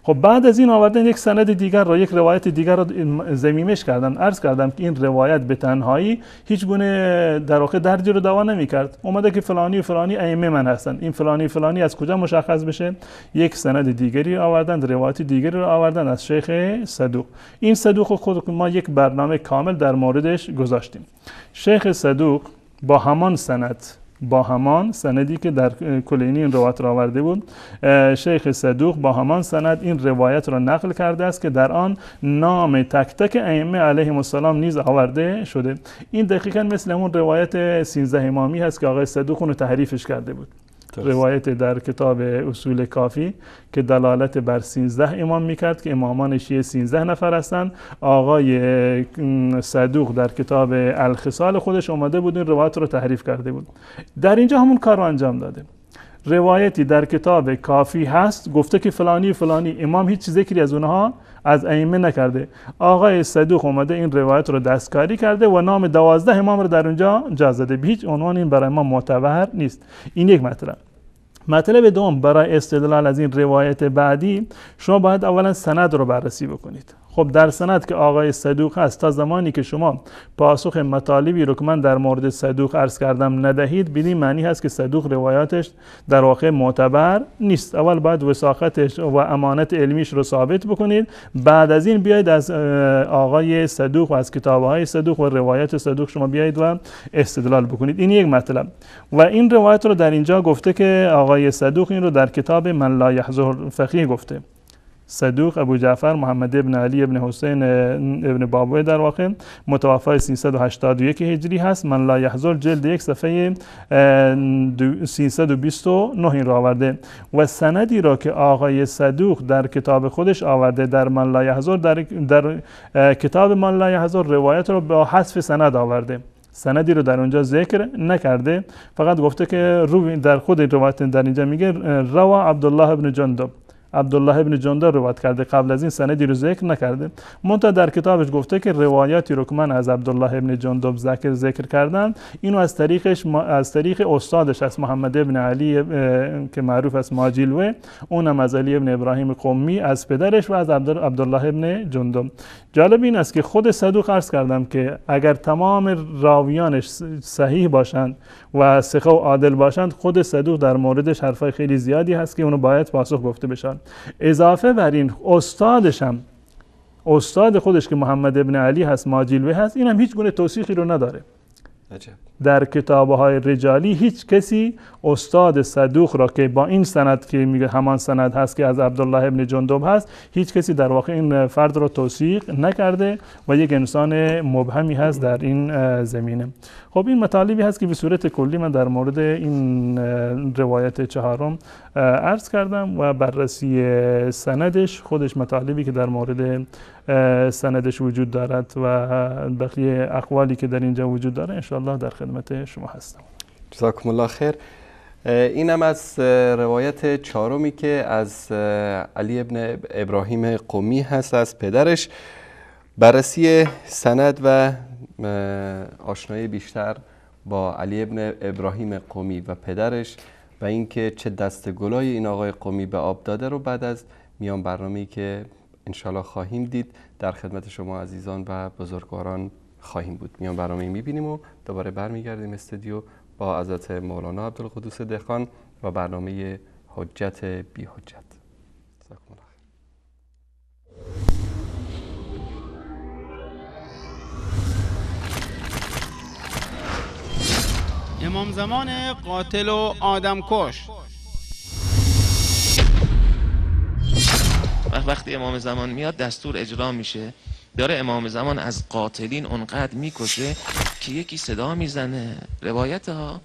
خب بعد از این آوردن یک سند دیگر را، یک روایت دیگر را ضمیمش کردن. عرض کردم که این روایت به تنهایی هیچ گونه در واقع درجی رو دوا نمی‌کرد. اومده که فلانی و فلانی ائمه من هستن. این فلانی فلانی از کجا مشخص بشه؟ یک سند دیگری آوردن، روایت دیگری رو آوردن از شیخ صدوق. این صدوق خود ما یک برنامه کامل در موردش گذاشتیم. شیخ صدوق با همان سندی که در کلینی این روایت را آورده بود، شیخ صدوق با همان سند این روایت را نقل کرده است که در آن نام تک تک ائمه علیهم السلام نیز آورده شده. این دقیقاً مثل همون روایت 13 امامی هست که آقای صدوق اون تحریفش کرده بود. روایت در کتاب اصول کافی که دلالت بر 13 امام میکرد که امامان شیعه 13 نفر هستند. آقای صدوق در کتاب الخصال خودش اومده بود این روایت رو تحریف کرده بود. در اینجا همون کار رو انجام داده. روایتی در کتاب کافی هست گفته که فلانی فلانی امام، هیچ ذکری از اونها از ائمه نکرده. آقای صدوق اومده این روایت رو دستکاری کرده و نام 12 امام رو در اونجا جا زده. به هیچ عنوان این برای ما معتبر نیست. این یک مطلب. مطلب دوم، برای استدلال از این روایت بعدی شما باید اولا سند رو بررسی بکنید. خب در سند که آقای صدوق هست، تا زمانی که شما پاسخ مطالبی رو که من در مورد صدوق عرض کردم ندهید، بدین معنی هست که صدوق روایاتش در واقع معتبر نیست. اول باید وثاقتش و امانت علمیش رو ثابت بکنید، بعد از این بیاید از آقای صدوق و از کتاب‌های صدوق و روایات صدوق شما بیاید و استدلال بکنید. این یک مطلب. و این روایت رو در اینجا گفته که آقای صدوق این رو در کتاب من لا یحضر فقیه گفته. صدوق ابو جعفر محمد ابن علی ابن حسین ابن بابوی در واقع متوفی 381 هجری هست. من لا یحضر جلد 1 صفحه 329 این را آورده و سندی را که آقای صدوق در کتاب خودش آورده در من لا یحضر، در کتاب من لا یحضر روایت را با حذف سند آورده، سندی رو در اونجا ذکر نکرده، فقط گفته که در خود روایت در اینجا میگه روا عبدالله ابن جندب، عبدالله ابن جندب روایت کرده، قبل از این سندی رو ذکر نکرده. منتها در کتابش گفته که روایاتی رو که من از عبدالله ابن جندب ذکر کردم اینو از طریق استادش از محمد ابن علی که معروف است ماجیلوه، اونم از علی ابن ابراهیم قمی از پدرش و از عبدالله ابن جندب. جالب این است که خود صدوق عرض کردم که اگر تمام راویانش صحیح باشند و ثقه و عادل باشند، خود صدوق در موردش حرفای خیلی زیادی هست که اونو باید پاسخ گفته بشن. اضافه بر این استادش هم، استاد خودش که محمد ابن علی هست ماجیلوی هست، این هم هیچ گونه توثیقی رو نداره. عجب. در کتاب‌های رجالی هیچ کسی استاد صدوق را که با این سند که میگه همان سند هست که از عبدالله ابن جندب هست، هیچ کسی در واقع این فرد را توثیق نکرده و یک انسان مبهمی هست در این زمینه. خب این مطالبی هست که به صورت کلی من در مورد این روایت چهارم عرض کردم و بررسی سندش، خودش مطالبی که در مورد سندش وجود دارد و بقیه اقوالی که در اینجا وجود داره انشاءالله در خدمت شما هستم. جزاکم الله خیر. اینم از روایت چهارمی که از علی ابن ابراهیم قمی هست از پدرش. بررسی سند و آشنایی بیشتر با علی ابن ابراهیم قمی و پدرش و اینکه چه دستگلای این آقای قمی به آب داده رو بعد از میان برنامه‌ای که انشالله خواهیم دید در خدمت شما عزیزان و بزرگواران خواهیم بود. میان برنامه میبینیم و دوباره برمیگردیم استودیو با حضرت مولانا عبدالقدوس دهقان و برنامه حجت بی حجت. امام زمان قاتل و آدم کش. وقتی امام زمان میاد دستور اجرا میشه، داره امام زمان از قاتلین اونقدر میکشه که یکی صدا میزنه، روایت ها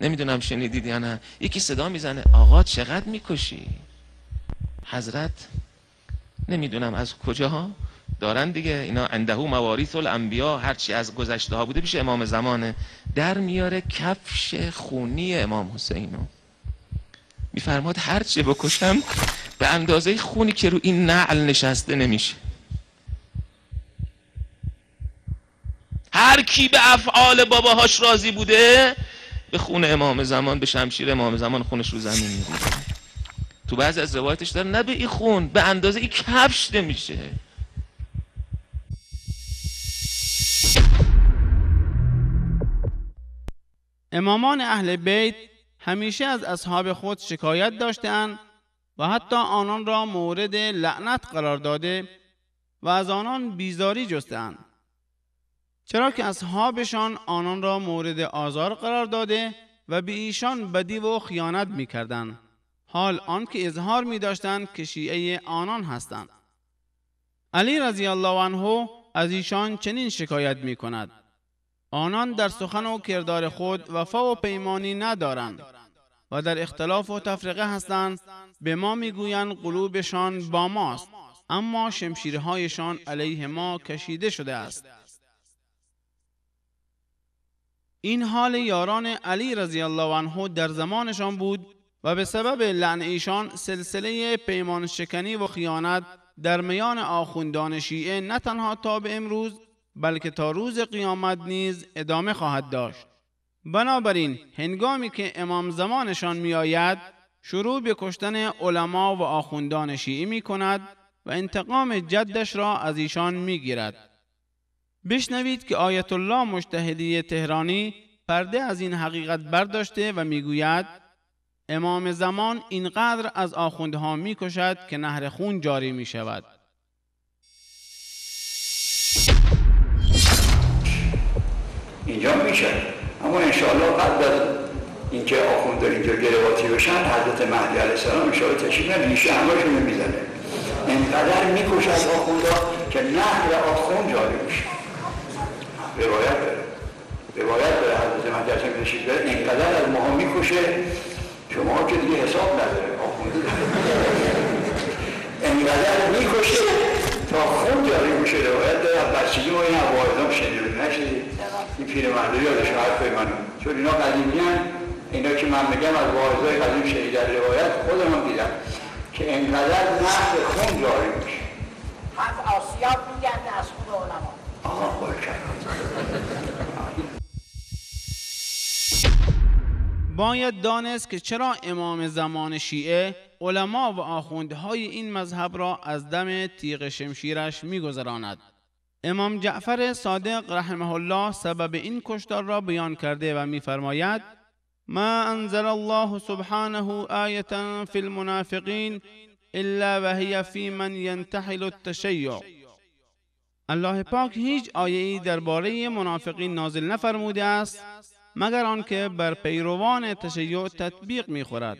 نمیدونم شنیدید یا نه، یکی صدا میزنه آقا چقدر میکشی؟ حضرت نمیدونم از کجاها دارن دیگه، اینا عنده مواریث الانبیا، هرچی از گذشته ها بوده پیش امام زمانه، در میاره کفش خونی امام حسینو، میفرماد هرچی بکشم به اندازه خونی که رو این نعل نشسته نمیشه. هر کی به افعال باباهاش راضی بوده به خون امام زمان، به شمشیر امام زمان خونش رو زمین میریزه. تو بعضی از روایتش داره نه به این خون، به اندازه این کفش نمیشه. امامان اهل بیت همیشه از اصحاب خود شکایت داشتند و حتی آنان را مورد لعنت قرار داده و از آنان بیزاری جستند، چرا که اصحابشان آنان را مورد آزار قرار داده و به ایشان بدی و خیانت می‌کردند، حال آنکه اظهار می‌داشتند که شیعه آنان هستند. علی رضی الله عنه از ایشان چنین شکایت می‌کند: آنان در سخن و کردار خود وفا و پیمانی ندارند و در اختلاف و تفرقه هستند. به ما میگویند قلوبشان با ماست، اما شمشیرهایشان علیه ما کشیده شده است. این حال یاران علی رضی الله عنه در زمانشان بود و به سبب لعن ایشان سلسله پیمان شکنی و خیانت در میان آخوندان شیعه نه تنها تا به امروز بلکه تا روز قیامت نیز ادامه خواهد داشت. بنابراین هنگامی که امام زمانشان می آید شروع به کشتن علما و آخوندان شیعه می کند و انتقام جدش را از ایشان میگیرد. بشنوید که آیت الله مجتهدی تهرانی پرده از این حقیقت برداشته و میگوید امام زمان اینقدر از آخوندها میکشد که نهر خون جاری میشود. اینجا میشه، اما انشاءالله قبل از اینکه آخوندها اینجا گرواتی بشن حضرت مهدی علیه السلام انشاءالله تشریف میاره ریشه همه‌شون میزنه. اینقدر میکشه از آخوندها که نهر آخوند جاری میشه. روایت داره حضرت مهدی علیه السلام تشریف بیاره اینقدر از ماها میکشه شما که دیگه حساب نداره آخونده اینقدر میکشه تا خون جاری میشه. روایت داره بچگی ما این واعظام شنیدیم نشدید این پیرمردا یادش حرفای منو، چون اینا قدیمیان، اینا که من میگم از واعظای قدیم شنیدن روایت خودم دیدم که اینقدر نهر خون جاری میشه. هم آسیاب میگرده از خون علما. آها باشه. باید دانست که چرا امام زمان شیعه علما و آخوندهای این مذهب را از دم تیغ شمشیرش میگذراند. امام جعفر صادق رحمه الله سبب این کشتار را بیان کرده و میفرماید ما انزل الله سبحانه آیة فی المنافقین الا وهی فی من ینتحل التشیع. الله پاک هیچ آیه‌ای درباره منافقین نازل نفرموده است مگر آنکه بر پیروان تشیع تطبیق می‌خورد.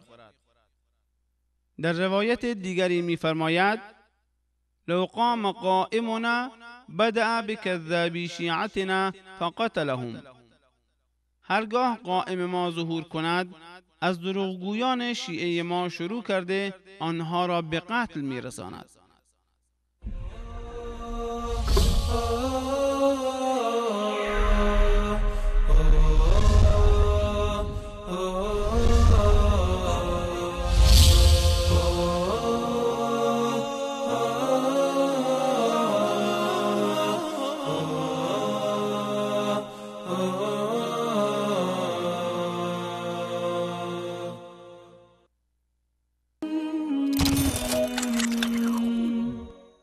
در روایت دیگری می‌فرماید لو قام قائمنا بدأ بكذابی شیعتنا فقتلهم. هرگاه قائم ما ظهور کند از دروغگویان شیعه ما شروع کرده آنها را به قتل می‌رساند.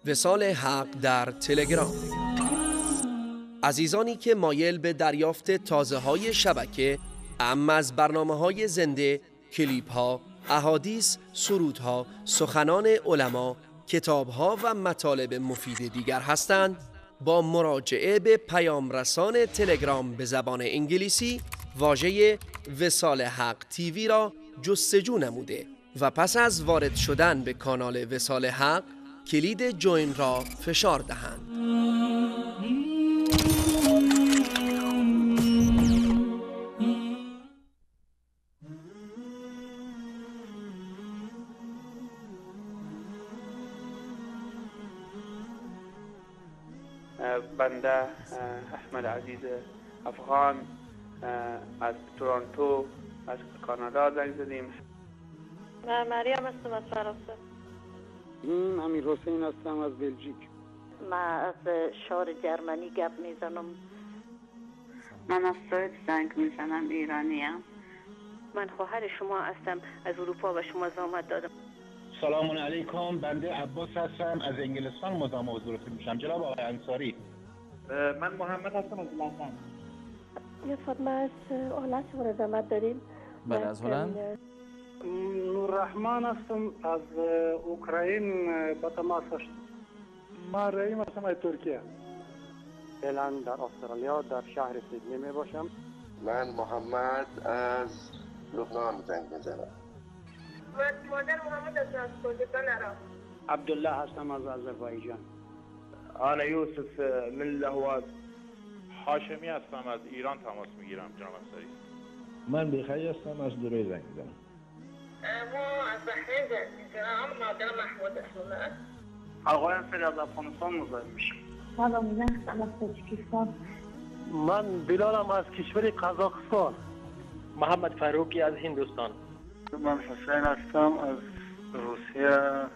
وصال حق در تلگرام. عزیزانی که مایل به دریافت تازه‌های شبکه اما از برنامه‌های زنده، کلیپ‌ها، احادیث، سرودها، سخنان علما، کتاب‌ها و مطالب مفید دیگر هستند، با مراجعه به پیام رسان تلگرام به زبان انگلیسی واژه وصال حق تیوی را جستجو نموده و پس از وارد شدن به کانال وصال حق کلید جوین را فشار دهند. بنده احمد عزیز افغان از تورنتو از کانادا زنگ زدیم. من مریم هستم از فرانسه. امیر حسین هستم از بلژیک. من از شهر جرمنی گپ میزنم. من از سوئد زنگ میزنم، ایرانیم. من خواهر شما هستم، از اروپا و شما زحمت دادم. سلام علیکم، بنده عباس هستم از انگلستان مزاحم حضورتون میشم. جناب آقای انصاری. من محمد هستم از لندن. یه فاطمه از آلت وارد زحمت داریم. بله از هلند. نوررحمن هستم از اوکراین با تماس هستم. من رحیم هستم از ترکیه. فعلا در استرالیا در شهر سیدنی می باشم. من محمد از لبنان زنگ میزنم. من مادر محمد هستم از کردستان عراق. عبدالله هستم از آذربایجان. انا یوسف من لهواز. هاشمی هستم از ایران تماس میگیرم جناب انصاری. من بیخی هستم از دبی زنگ میزنم. ما از بحرین زنگ میزنم. مادر محمود اسمه. آقای انصاری از افغانستان مزاحم میشم. سلام هستم از تاجیکستان. من بلالم از کشور قزاقستان. محمد فاروقی از هندوستان. من حسین هستم از روسیه.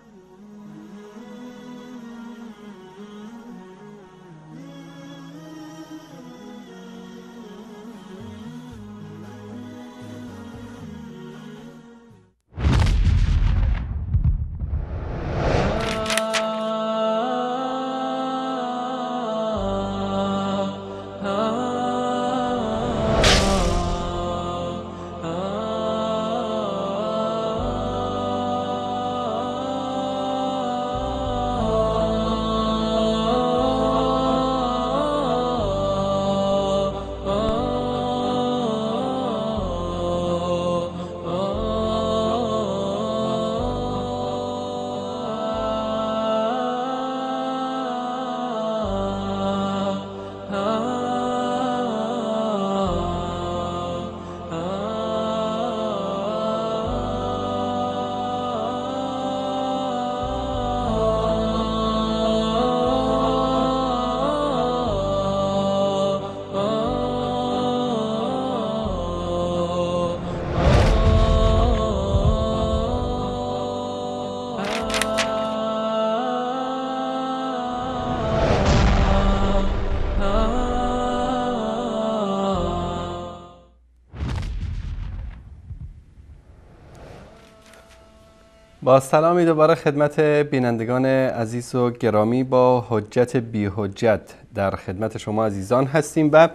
با سلامی دوباره خدمت بینندگان عزیز و گرامی، با حجت بی حجت در خدمت شما عزیزان هستیم و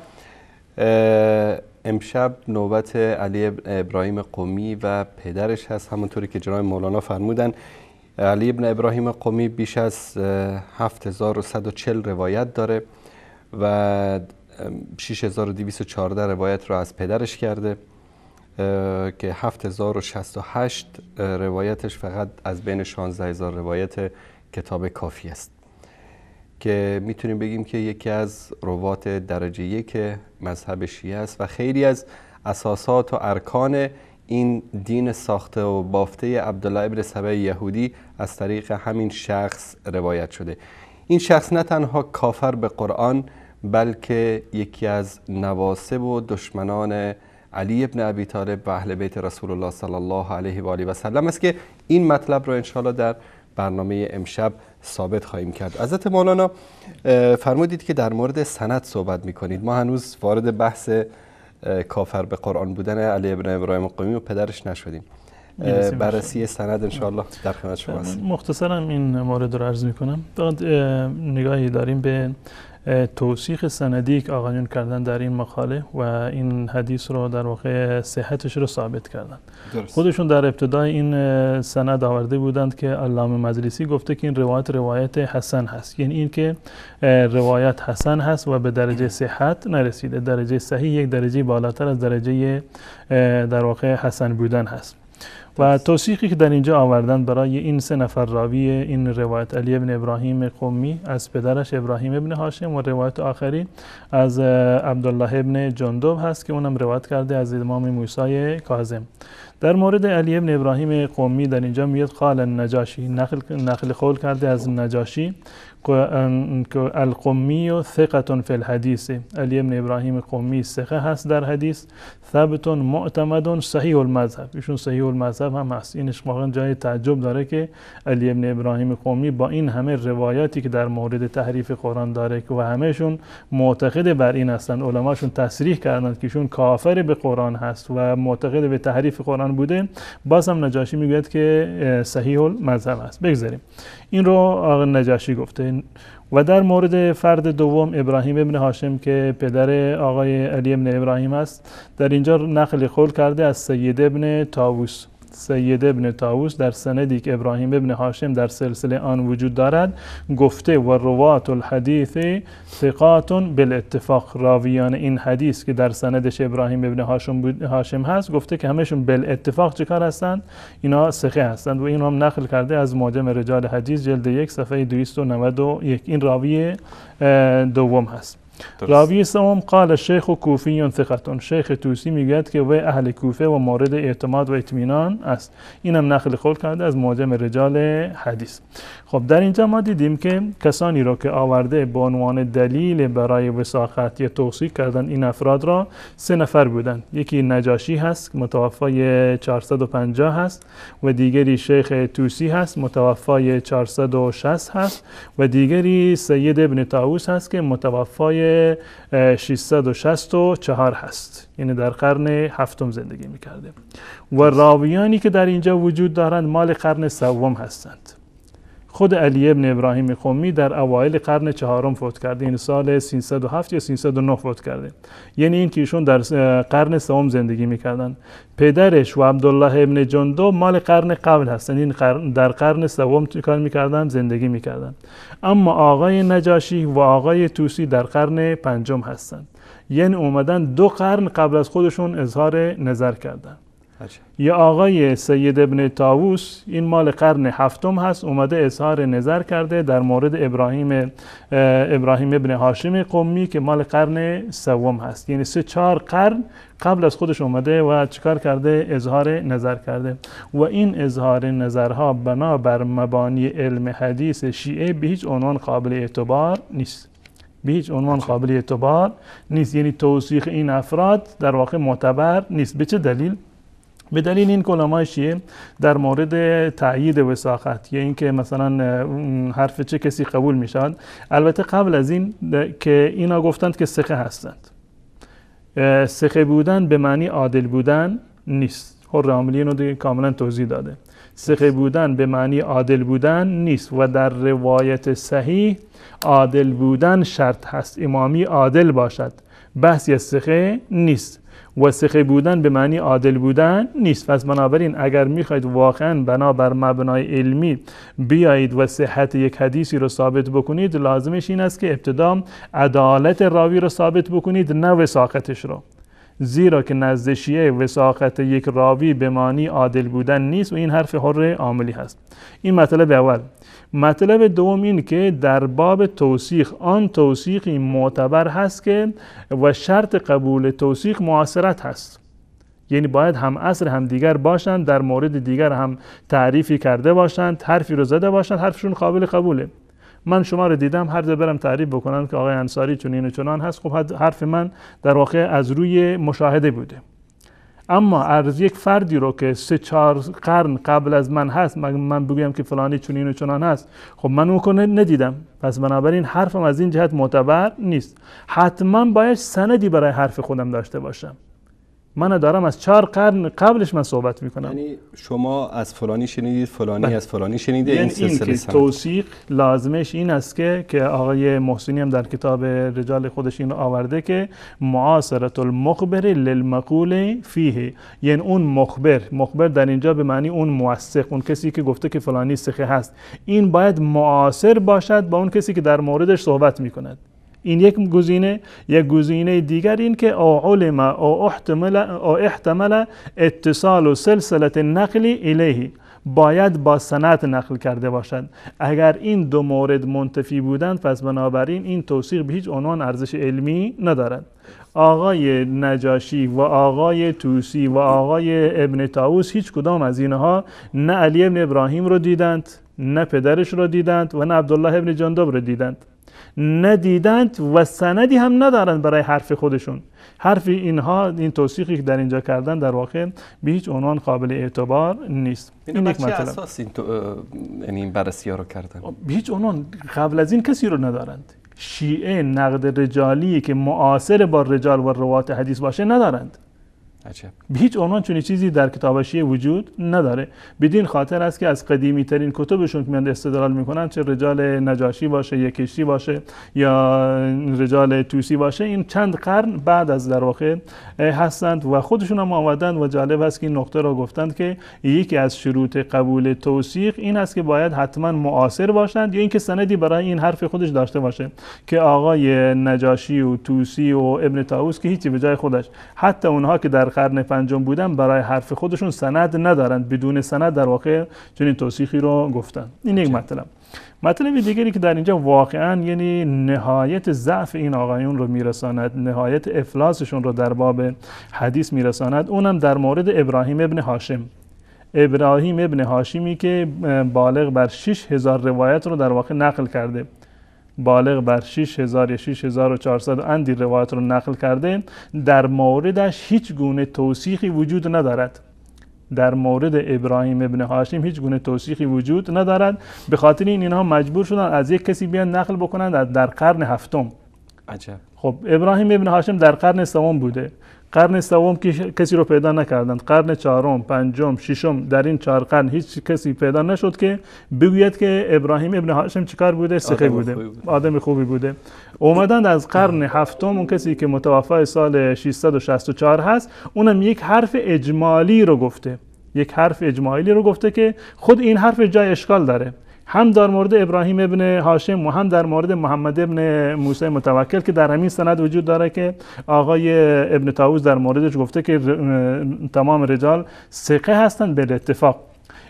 امشب نوبت علی ابراهیم قمی و پدرش هست. همونطوری که جناب مولانا فرمودن، علی ابن ابراهیم قمی بیش از 7140 روایت داره و 6214 روایت رو از پدرش کرده که 7068 روایتش فقط از بین 16000 روایت کتاب کافی است، که میتونیم بگیم که یکی از روات درجه یک مذهب شیعه است و خیلی از اساسات و ارکان این دین ساخته و بافته عبدالله ابن سبع یهودی از طریق همین شخص روایت شده. این شخص نه تنها کافر به قرآن، بلکه یکی از نواصب و دشمنان علی ابن ابی طالب و اهل بیت رسول الله صلی الله علیه و آله و سلم است که این مطلب رو انشاءالله در برنامه امشب ثابت خواهیم کرد. حضرت مولانا فرمودید که در مورد سند صحبت میکنید. ما هنوز وارد بحث کافر به قرآن بودن علی ابن ابراهیم قمی و پدرش نشدیم. بررسی سند انشاءالله در خدمت شما هستیم. مختصرا این مورد رو عرض میکنم. فقط نگاهی داریم به توثیق سندی که آقایون کردن در این مقاله و این حدیث رو در واقع صحتش رو ثابت کردن. درست. خودشون در ابتدای این سند آورده بودند که علامه مجلسی گفته که این روایت حسن هست، یعنی این که روایت حسن هست و به درجه صحت نرسیده، درجه صحیح یک درجه بالاتر از درجه در واقع حسن بودن هست. و توثیقی که در اینجا آوردن برای این 3 نفر راوی این روایت، علی ابن ابراهیم قمی از پدرش ابراهیم ابن هاشم و روایت آخری از عبدالله ابن جندب هست که اونم روایت کرده از امام موسی کاظم. در مورد علی ابن ابراهیم قمی در اینجا میاد قال النجاشی، نقل قول کرده از نجاشی القمی ثقة فی الحدیث، علی ابن ابراهیم قمی ثقه هست در حدیث، ثابت معتمد صحیح المذهب، ایشون صحیح المذهب هم هست. اینش واقعا جای تعجب داره که علی ابن ابراهیم قمی با این همه روایاتی که در مورد تحریف قرآن داره و همهشون معتقد بر این هستن، علماشون تصریح کردند که ایشون کافر به قرآن هست و معتقد به تحریف قرآن بوده، باز هم نجاشی میگوید که صحیح المذهب است. بگذاریم این رو آقا نجاشی گفته. و در مورد فرد دوم ابراهیم ابن هاشم که پدر آقای علی ابن ابراهیم است، در اینجا نقل قول کرده از سید ابن طاووس. سید ابن طاووس در سندی که ابراهیم ابن هاشم در سلسله آن وجود دارد گفته و روات الحدیث ثقات بالاتفاق، راویان این حدیث که در سندش ابراهیم ابن هاشم هست گفته که همشون بالاتفاق چیکار هستند؟ اینا ثقه هستند و این هم نقل کرده از معجم رجال حدیث جلد 1 صفحه 291. این راوی دوم هست. راوی سوم قال الشیخ کوفی ثقة، شیخ توسی میگوید که وی اهل کوفه و مورد اعتماد و اطمینان است. اینم نقل قول کرده از معجم رجال حدیث. خب در اینجا ما دیدیم که کسانی رو که آورده به عنوان دلیل برای وثاقت یا توثیق کردن این افراد را 3 نفر بودند. یکی نجاشی هست متوفای 450 هست و دیگری شیخ توسی هست متوفای 460 هست و دیگری سید ابن طاووس هست که متوفای 664 هست، یعنی در قرن 7 زندگی میکرده. و راویانی که در اینجا وجود دارند مال قرن 3 هستند. خود علی ابن ابراهیم قمی در اوایل قرن 4 فوت کرده، این سال 307 یا 309 فوت کرده، یعنی این که ایشون در قرن 3 زندگی میکردن. پدرش و عبدالله ابن جندب مال قرن قبل هستند، این در قرن 3 کار میکردن، زندگی میکردن. اما آقای نجاشی و آقای توسی در قرن 5 هستند، یعنی اومدن 2 قرن قبل از خودشون اظهار نظر کردن. یا آقای سید ابن طاووس این مال قرن 7 هست، اومده اظهار نظر کرده در مورد ابراهیم ابن هاشم قمی که مال قرن 3 هست، یعنی 3-4 قرن قبل از خودش اومده و چیکار کرده؟ اظهار نظر کرده. و این اظهار نظرها بنابر مبانی علم حدیث شیعه به هیچ عنوان قابل اعتبار نیست، به هیچ عنوان قابل اعتبار نیست، یعنی توثیق این افراد در واقع معتبر نیست. به چه دلیل؟ به دلیل این که علمای شیعه در مورد تأیید وثاقت یا اینکه مثلا حرف چه کسی قبول می شود، البته قبل از این که اینا گفتند که ثقه هستند، ثقه بودن به معنی عادل بودن نیست. حر عاملی اینو دیگه کاملا توضیح داده. ثقه بودن به معنی عادل بودن نیست و در روایت صحیح عادل بودن شرط هست، امامی عادل باشد، بحثی از ثقه نیست و ثقه بودن به معنی عادل بودن نیست. پس بنابراین اگر میخواید واقعا بنابر مبنای علمی بیایید و صحت یک حدیثی رو ثابت بکنید، لازمش این است که ابتدا عدالت راوی رو ثابت بکنید، نه وثاقتش رو، زیرا که نزد شیعه وثاقت یک راوی به معنی عادل بودن نیست و این حرف حر عاملی هست. این مطلب اول. مطلب دوم این که در باب توثیق آن توثیقی معتبر هست که و شرط قبول توثیق معاصرت هست، یعنی باید هم عصر هم دیگر باشند، در مورد دیگر هم تعریفی کرده باشند، حرفی رو زده باشند، حرفشون قابل قبوله. من شما رو دیدم هر جا برم تعریف بکنن که آقای انصاری چنین و چنان هست، خب حرف من در واقع از روی مشاهده بوده. اما از یک فردی رو که 3-4 قرن قبل از من هست من بگویم که فلانی چنین و چنان هست، خب من اون ندیدم، پس بنابراین حرفم از این جهت معتبر نیست. حتما باید سندی برای حرف خودم داشته باشم. من دارم از 4 قرن قبلش من صحبت میکنم. یعنی شما از فلانی شنیدید، فلانی از فلانی شنیده، یعنی این سلسله سند. توثیق لازمش این است که آقای محسنی هم در کتاب رجال خودش اینو آورده که معاصرة المخبر للمقول فیه، یعنی اون مخبر در اینجا به معنی اون موثق، اون کسی که گفته که فلانی ثقه هست، این باید معاصر باشد با اون کسی که در موردش صحبت میکند. این یک گزینه. یک گزینه دیگر این که او علم او احتمل اتصال و سلسله نقلی الیه، باید با سند نقل کرده باشد. اگر این دو مورد منتفی بودند پس بنابراین این توثیق به هیچ عنوان ارزش علمی ندارد. آقای نجاشی و آقای طوسی و آقای ابن طاووس هیچ کدام از اینها نه علی ابن ابراهیم رو دیدند، نه پدرش رو دیدند و نه عبدالله ابن جندب رو دیدند، ندیدند و سندی هم ندارند برای حرف خودشون. حرف اینها، این توثیقی که در اینجا کردن در واقع به هیچ عنوان قابل اعتبار نیست. این یک مطلب. اساس این بررسی‌ها رو کردن؟ به هیچ عنوان قبل از این کسی رو ندارند. شیعه نقد رجالی که معاصر با رجال و روات حدیث باشه ندارند. عجب. به هیچ عنوان چنین چیزی در کتاب شیعه وجود نداره. بدین خاطر است که از قدیمی ترین کتبشون که میان استدلال میکنن، چه رجال نجاشی باشه یا کشتی باشه یا رجال طوسی باشه، این چند قرن بعد از در واقع هستند و خودشون هم آمدند و جالب است که این نقطه را گفتند که یکی از شروط قبول توثیق این است که باید حتما معاصر باشند یا اینکه سندی برای این حرف خودش داشته باشه، که آقای نجاشی و طوسی و ابن طاووس که هیچی به جای خودش، حتی اونها که در قرن پنجم بودن برای حرف خودشون سند ندارند، بدون سند در واقع چنین توثیقی رو گفتن. این یک مطلب. مطلب دیگری که در اینجا واقعا یعنی نهایت ضعف این آقایون رو میرساند، نهایت افلاسشون رو در باب حدیث میرساند، اونم در مورد ابراهیم ابن هاشم. ابراهیم ابن هاشمی که بالغ بر 6000 روایت رو در واقع نقل کرده، بالغ بر 6000 یا 6400 اندی روایت رو نقل کرده، در موردش هیچ گونه توثیقی وجود ندارد. در مورد ابراهیم ابن هاشم هیچ گونه توثیقی وجود ندارد، به خاطر اینها مجبور شدن از یک کسی بیان نقل بکنند در قرن هفتم. عجب. خب ابراهیم ابن هاشم در قرن سوم بوده، قرن سوم که کسی رو پیدا نکردند، قرن چهارم، پنجم، ششم، در این 4 قرن هیچ کسی پیدا نشد که بگوید که ابراهیم ابن هاشم چیکار بوده، ثقه بوده، آدم خوبی بوده. اومدند از قرن هفتم اون کسی که متوفی سال 664 هست، اونم یک حرف اجمالی رو گفته، یک حرف اجمالی رو گفته که خود این حرف جای اشکال داره، هم در مورد ابراهیم ابن هاشم و هم در مورد محمد ابن موسی متوکل که در همین سند وجود داره که آقای ابن طاووس در موردش گفته که تمام رجال ثقه هستند به اتفاق.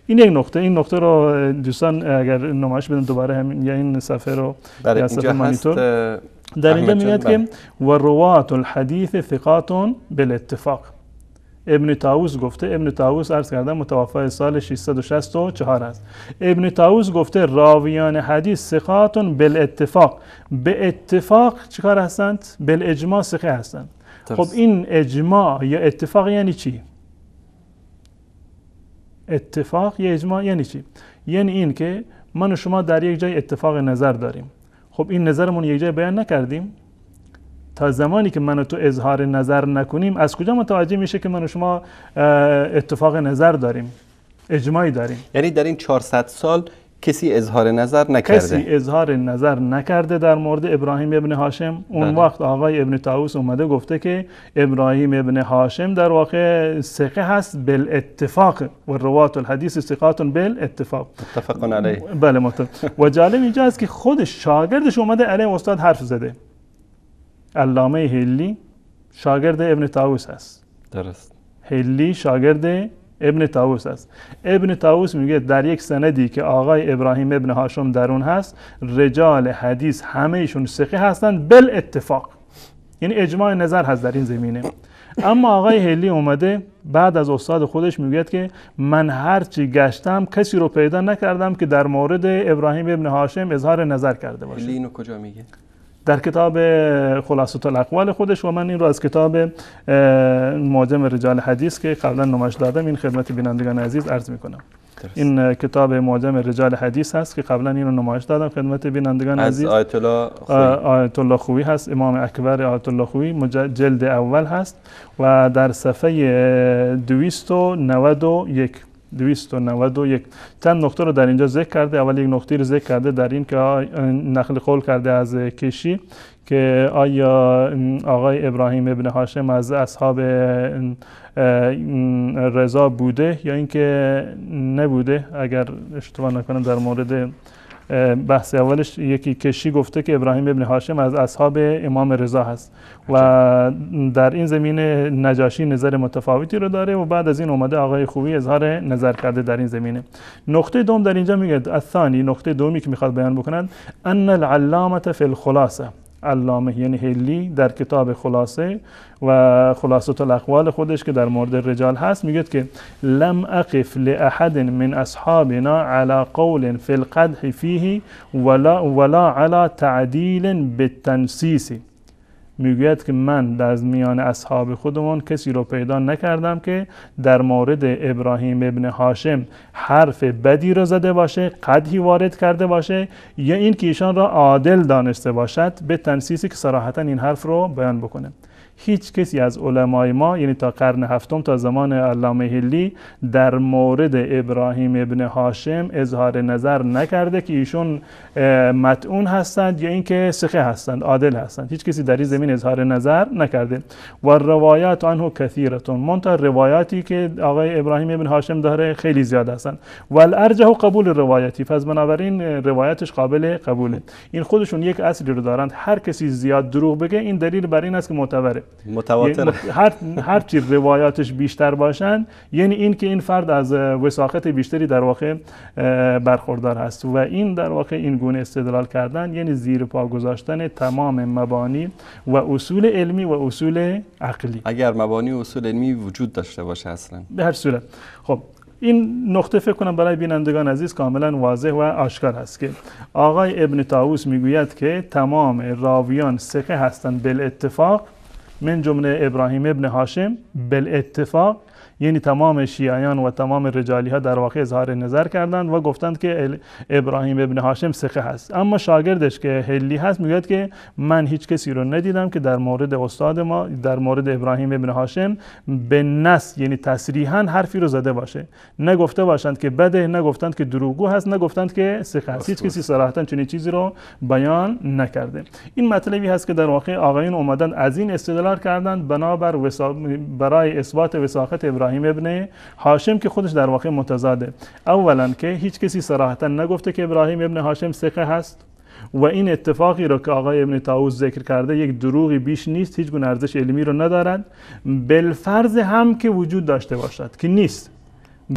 این یک نقطه. این نقطه رو دوستان اگر نمایش بدن دوباره همین یا این صفحه رو یا صفحه مانیتور در اینجا میاد که و روات الحدیث ثقات بالاتفاق. ابن طاووس گفته، ابن طاووس عرض کردم متوفی سال 664 است. ابن طاووس گفته راویان حدیث ثقات بالاتفاق. به اتفاق چیکار هستند؟ بالاجماع ثقه هستند. خب این اجماع یا اتفاق یعنی چی؟ اتفاق یا اجماع یعنی چی؟ یعنی این که من و شما در یک جای اتفاق نظر داریم. خب این نظرمون یک جای بیان نکردیم، تا زمانی که من و تو اظهار نظر نکنیم از کجا متوجه میشه که من و شما اتفاق نظر داریم؟ اجماعی داریم. یعنی در این 400 سال کسی اظهار نظر نکرده؟ کسی اظهار نظر نکرده در مورد ابراهیم ابن هاشم. اون وقت آقای ابن طاووس اومده گفته که ابراهیم ابن هاشم در واقع ثقه هست بالاتفاق و روات الحدیث ثقات بالاتفاق. متفق علیه. بله متفق. و جالب اینجا است که خود شاگردش اومده علیه استاد حرف زده. علامه هلی شاگرد ابن طاووس هست. درست. هلی شاگرد ابن طاووس است. ابن طاووس میگه در یک سندی که آقای ابراهیم ابن هاشم در اون هست، رجال حدیث همه ایشون ثقه هستند بالاتفاق، یعنی اجماع نظر هست در این زمینه. اما آقای هلی اومده بعد از استاد خودش میگه که من هرچی گشتم کسی رو پیدا نکردم که در مورد ابراهیم ابن هاشم اظهار نظر کرده باشه. هلی اینو کجا میگه؟ در کتاب خلاصه الاقوال خودش، و من این رو از کتاب معجم رجال حدیث که قبلا نمایش دادم این خدمت بینندگان عزیز عرض میکنم. این کتاب معجم رجال حدیث هست که قبلا این رو نمایش دادم خدمت بینندگان عزیز. از آیت الله خویی هست، امام اکبر آیت الله خویی، جلد اول هست و در صفحه 291 چند نقطه رو در اینجا ذکر کرده. اول یک نقطه رو ذکر کرده در این که نقل قول کرده از کشی که آیا آقای ابراهیم ابن هاشم از اصحاب رضا بوده یا اینکه نبوده. اگر اشتباه نکنم در مورد بحث اولش یکی کشی گفته که ابراهیم ابن هاشم از اصحاب امام رضا هست و در این زمینه نجاشی نظر متفاوتی رو داره و بعد از این اومده آقای خویی اظهار نظر کرده در این زمینه. نقطه دوم در اینجا میگه الثانی، نقطه دومی که میخواد بیان بکنند، ان العلامه فی الخلاصه، علامه یعنی هلی در کتاب خلاصه و خلاصه الاقوال خودش که در مورد رجال هست میگه که لم اقف لاحد من اصحابنا على قول فی القدح فیه ولا على تعدیل بالتنسیس. میگوید که من از میان اصحاب خودمون کسی رو پیدا نکردم که در مورد ابراهیم ابن هاشم حرف بدی رو زده باشه، قدحی وارد کرده باشه، یا این که ایشان را عادل دانسته باشد به تنسیسی که صراحتا این حرف رو بیان بکنه. هیچ کسی از علمای ما یعنی تا قرن هفتم تا زمان علامه هلی در مورد ابراهیم ابن هاشم اظهار نظر نکرده که ایشون مطعون هستند یا اینکه ثقه هستند، عادل هستند. هیچ کسی در این زمین اظهار نظر نکرده. و روایات عنه کثیرتون، منتها روایاتی که آقای ابراهیم ابن هاشم داره خیلی زیاد هستند. و الارجح قبول روایاتی، پس بنابراین روایتش قابل قبوله. این خودشون یک اصلی رو دارند، هر کسی زیاد دروغ بگه این دلیل بر این است که معتبره، متواتر. هر چی روایاتش بیشتر باشن یعنی این که این فرد از وثاقت بیشتری در واقع برخوردار هست و این در واقع این گونه استدلال کردن یعنی زیر پا گذاشتن تمام مبانی و اصول علمی و اصول عقلی، اگر مبانی و اصول علمی وجود داشته باشه اصلا. به هر صورت خب این نقطه فکر کنم برای بینندگان عزیز کاملا واضح و آشکار است که آقای ابن طاووس میگوید که تمام راویان ثقه هستند بالاتفاق، من جمله ابراهیم ابن هاشم بالاتفاق، یعنی تمام شیعیان و تمام رجالی ها در واقع اظهار نظر کردند و گفتند که ابراهیم ابن هاشم ثقه هست. اما شاگردش که هلی هست میگه که من هیچ کسی رو ندیدم که در مورد استاد ما در مورد ابراهیم ابن هاشم به نص یعنی تصریحاً حرفی رو زده باشه، نگفته باشند که بده، نگفتند که دروغگو هست، نگفتند که ثقه است. هیچ کسی صراحتاً چنین چیزی رو بیان نکرده. این مطلبی هست که در واقع آقایون اومدن از این استدلال کردند بنابر برای اثبات وثاقت ابراهیم ابن هاشم که خودش در واقع متضاده. اولا که هیچ کسی صراحتا نگفته که ابراهیم ابن هاشم ثقه هست و این اتفاقی رو که آقای ابن طاووس ذکر کرده یک دروغی بیش نیست، هیچ گونه ارزش علمی رو ندارد. بالفرض هم که وجود داشته باشد که نیست،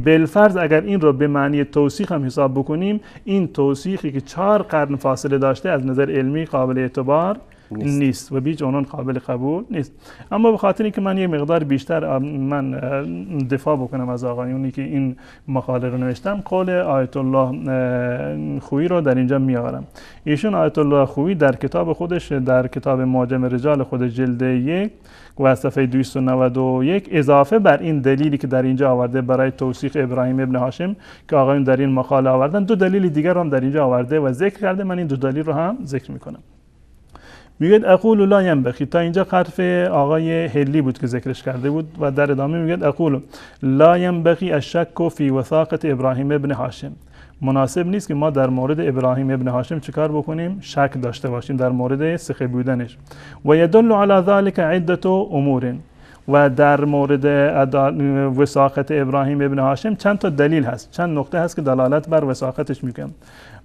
بالفرض اگر این رو به معنی توثیق هم حساب بکنیم، این توثیقی که 4 قرن فاصله داشته از نظر علمی قابل اعتبار نیست و بیچ اونان قابل قبول نیست. اما به خاطر اینکه من یه مقدار بیشتر من دفاع بکنم از آقایونی که این مقاله رو نوشتم، قول آیت الله خویی رو در اینجا میآورم. ایشون آیت الله خویی در کتاب خودش، در کتاب معجم رجال خودش جلد 1 و صفحه 291 اضافه بر این دلیلی که در اینجا آورده برای توثیق ابراهیم ابن هاشم که آقایون در این مقاله آوردن، 2 دلیل دیگر هم در اینجا آورده و ذکر کرده. من این 2 دلیل رو هم ذکر میکنم. میگه اقول لا ینبغی. تا اینجا حرف آقای هلی بود که ذکرش کرده بود و در ادامه میگه اقول لا ینبغی الشک فی وثاقة ابراهیم ابن هاشم. مناسب نیست که ما در مورد ابراهیم ابن هاشم چیکار بکنیم؟ شک داشته باشیم در مورد ثقه بودنش. و یدل علی ذلك عده امور. و در مورد وثاقت ابراهیم ابن هاشم چند تا دلیل هست، چند نقطه هست که دلالت بر وثاقتش میکنه.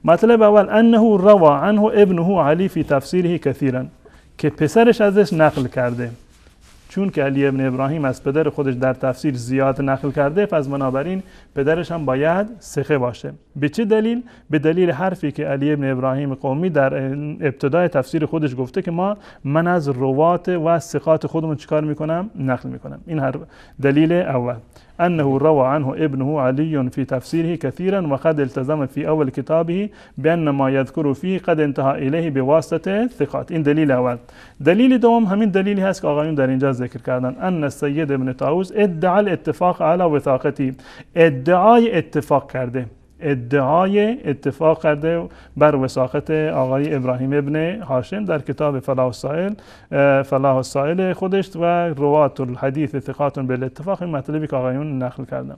مطلب اول انه روى عنه ابنه علی فی تفسیره کثیرا، که پسرش ازش نقل کرده. چون که علی ابن ابراهیم از پدر خودش در تفسیر زیاد نقل کرده، پس بنابراین پدرش هم باید ثقه باشه. به چه دلیل؟ به دلیل حرفی که علی ابن ابراهیم قمی در ابتدای تفسیر خودش گفته که من از روات و ثقات خودمون چیکار میکنم؟ نقل میکنم. این هر دلیل اول. انه روى عنه ابنه علی في تفسیره كثيرا وقد التزم في اول كتابه بان ما يذكر فيه قد انتهى اليه بواسطه ثقات. این دلیل اول. دلیل دوم همین دلیلی هست که آقایون در اینجا ذکر کردن. ان السید ابن طاووس ادعى الاتفاق على وثاقته، ادعای اتفاق کرده، ادعای اتفاق کرده بر وثاقت آقای ابراهیم ابن هاشم در کتاب فلاح السائل خودش و روات الحدیث ثقات بالاتفاق. این مطلبی که آقایون نقل کردن.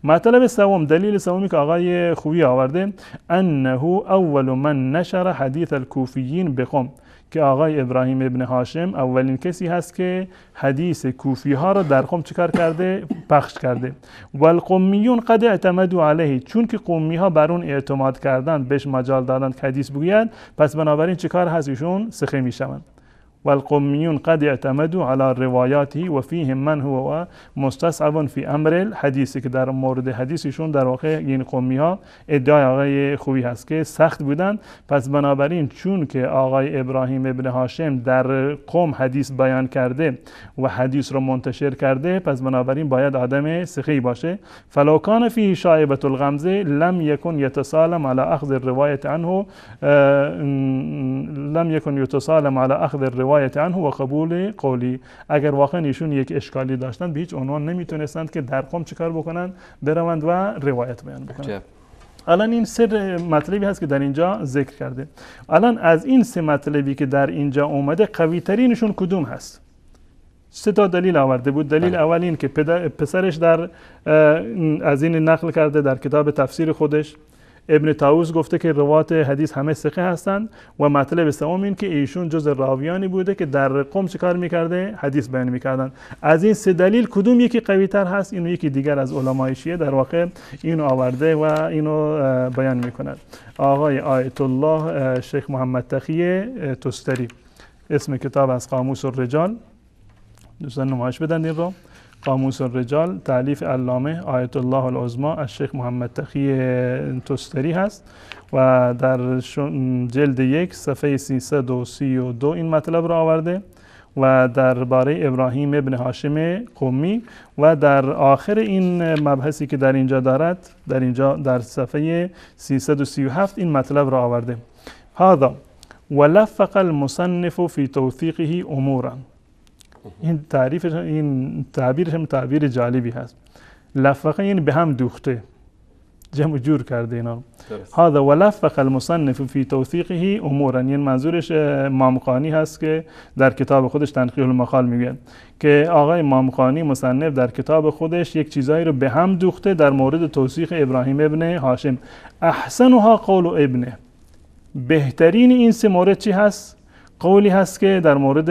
مطلب سوم، دلیل سومی که آقای خویی آورده، انه اول من نشر حدیث الکوفیین بقم، که آقای ابراهیم ابن هاشم اولین کسی هست که حدیث کوفی ها را در قم چکار کرده؟ پخش کرده. و القمیون قد اعتمدوا علیه، چون که قمی ها بر اون اعتماد کردن، بهش مجال دادن که حدیث بگوید، پس بنابراین چکار هست؟ ایشون ثقه میشوند. والقوميون قد اعتمدوا على روایاته و فیهم من هو مستصعب فی امر الحدیث، که در مورد حدیثشون در واقع این قومی ها ادعای آقای خویی هست که سخت بودن. پس بنابراین چون که آقای ابراهیم ابن هاشم در قوم حدیث بیان کرده و حدیث رو منتشر کرده، پس بنابراین باید آدم ثقه‌ای باشه. فلو کان فیه شایبة الغمزه لم یکن یتسالم على اخذ الروایت عنه، لم یکن یتسالم على اخذ الروایت عنه و قبول قولی. اگر واقعا ایشون یک اشکالی داشتن، به هیچ عنوان نمیتونستند که در قوم چیکار بکنن؟ بروند و روایت بیان بکنن. الان این سه مطلبی هست که در اینجا ذکر کرده. الان از این سه مطلبی که در اینجا اومده، قوی ترینشون کدوم هست؟ سه تا دلیل آورده بود. دلیل اول این که پسرش از این نقل کرده در کتاب تفسیر خودش. ابن طاووس گفته که روات حدیث همه ثقه هستند. و مطلب سوم این که ایشون جز راویانی بوده که در قم چه کار میکرده؟ حدیث بیان میکردن. از این سه دلیل کدوم یکی قوی تر هست؟ اینو یکی دیگر از علمای شیعه در واقع اینو آورده و اینو بیان میکند. آقای آیت الله شیخ محمد تقی تستری، اسم کتاب از قاموس الرجال، دوستان نمایش بدن این رو. قاموس الرجال تالیف علامه آیت الله العظمی از شیخ محمد تقی تستری هست و در جلد 1 صفحه 332 این مطلب را آورده و درباره ابراهیم ابن هاشم قمی و در آخر این مبحثی که در اینجا دارد، در اینجا در صفحه 337 این مطلب را آورده. هذا ولفق المصنف فی توثیقه امورا. این تعبیرش هم تعبیر جالبی هست. لفقه یعنی به هم دوخته، جمع جور کرده اینا. هذا ولفق المصنف فی توثیقه امورا، یعنی منظورش مامقانی هست که در کتاب خودش تنقیح المقال میگه که آقای مامقانی مصنف در کتاب خودش یک چیزایی رو به هم دوخته در مورد توثیق ابراهیم ابن هاشم. احسنها قول ابنه، بهترین این سه مورد چی هست؟ قولی هست که در مورد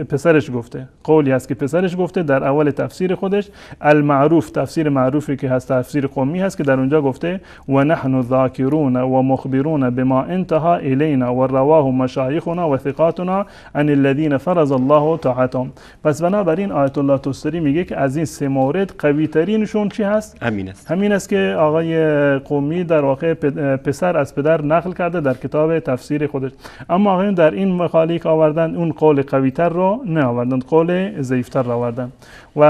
پسرش گفته، قولی هست که پسرش گفته در اول تفسیر خودش. المعروف، تفسیر معروفی که هست تفسیر قمی هست که در اونجا گفته و نحن ذاکرون و مخبرون بما انتهى الینا و رواه مشایخنا و ثقاتنا عن الذین فرض الله طاعتهم. پس بنابراین آیت الله تستری میگه که از این سه مورد قوی ترینشون چی هست؟ همین است که آقای قمی در واقع پسر از پدر نقل کرده در کتاب تفسیر خودش. اما آقایون در این مقاله که آوردن اون قول قوی‌تر رو نه آوردن، قول ضعیف‌تر رو آوردن. و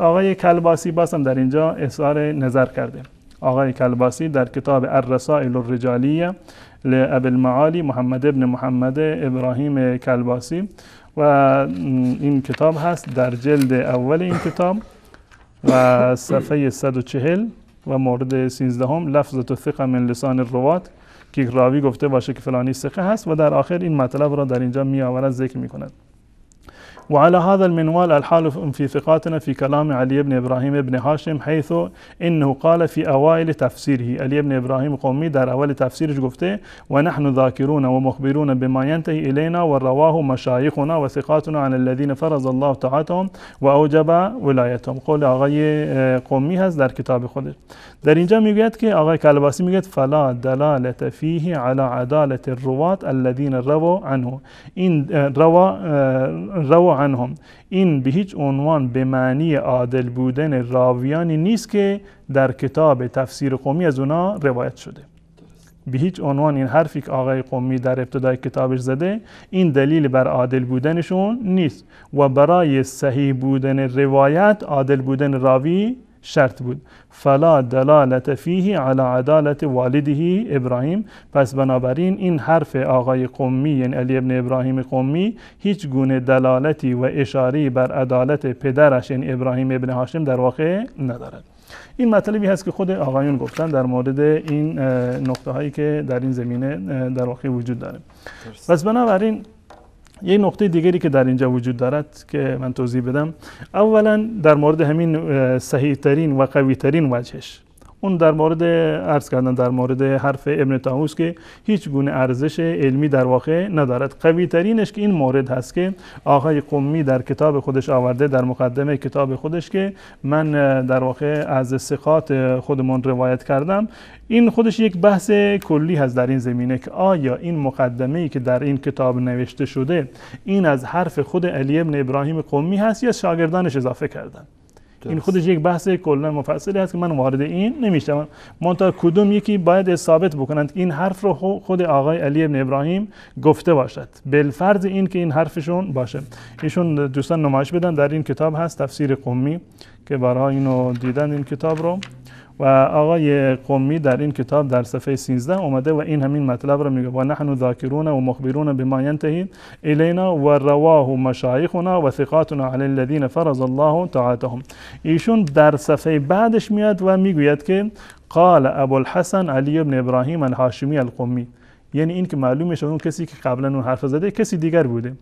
آقای کلباسی باسم در اینجا اظهار نظر کرده. آقای کلباسی در کتاب الرسائل الرجالیه لابی المعالی محمد ابن محمد ابراهیم کلباسی و این کتاب هست در جلد اول این کتاب و صفحه 140 و مورد 13 لفظة الثقة من لسان الروات که راوی گفته باشه که فلانی ثقه هست و در آخر این مطلب را در اینجا می آورد ذکر می کند. وعلى هذا المنوال الحال في ثقاتنا في كلام علي بن إبراهيم بن هاشم حيث إنه قال في أوائل تفسيره. علي بن إبراهيم قومي در أول تفسيرش گفته ونحن ذاكرون ومخبرون بما ينتهي إلينا ورواه مشايخنا وثقاتنا عن الذين فرض الله طاعتهم وأوجب ولايتهم. قول آقای قومی هست در کتاب خودش. در اینجا میگوید که آقای کلباسی میگوید فلا دلالة فيه على عدالة الرواة الذين رووا عنه. این روا عنهم این به هیچ عنوان به معنی عادل بودن راویانی نیست که در کتاب تفسیر قومی از اونا روایت شده. به هیچ عنوان این حرفی که آقای قومی در ابتدای کتابش زده این دلیل بر عادل بودنشون نیست و برای صحیح بودن روایت عادل بودن راوی شرط بود. فلا دلالت فیه علی عدالت والده ابراهیم. پس بنابراین این حرف آقای قمی یعنی علی ابن ابراهیم قمی هیچ گونه دلالتی و اشاری بر عدالت پدرش یعنی ابراهیم ابن هاشم در واقع ندارد. این مطلبی هست که خود آقایون گفتن در مورد این نقطه هایی که در این زمینه در واقع وجود داره. پس بنابراین یک نقطه دیگری که در اینجا وجود دارد که من توضیح بدم، اولا در مورد همین صحیح ترین و قوی ترین وجهش، اون در مورد عرض کردن در مورد حرف ابن طاووس که هیچ گونه ارزش علمی در واقع ندارد. قوی ترینش که این مورد هست که آقای قمی در کتاب خودش آورده در مقدمه کتاب خودش که من در واقع از ثقات خودمون روایت کردم. این خودش یک بحث کلی هست در این زمینه که آیا این مقدمه‌ای که در این کتاب نوشته شده این از حرف خود علی ابن ابراهیم قمی هست یا شاگردانش اضافه کردن. این خودش یک بحث کلا مفصلی هست که من وارد این نمیشم. منتها کدوم یکی باید ثابت بکنند که این حرف رو خود آقای علی ابن ابراهیم گفته باشد، بالفرض این که این حرفشون باشه. ایشون دوستان نمایش بدن در این کتاب هست تفسیر قمی که بارها اینو دیدن این کتاب رو و آقای قمی در این کتاب در صفحه 13 اومده و این همین مطلب رو میگه و نحن ذاکرون و مخبرون بما ينتهي الینا و رواه مشایخنا و ثقاتنا علی الذین فرض الله طاعتهم. ایشون در صفحه بعدش میاد و میگوید که قال ابوالحسن علی بن ابراهیم الهاشمی القمی، یعنی این که معلومه شد اون کسی که قبلا اون حرف زده کسی دیگر بوده.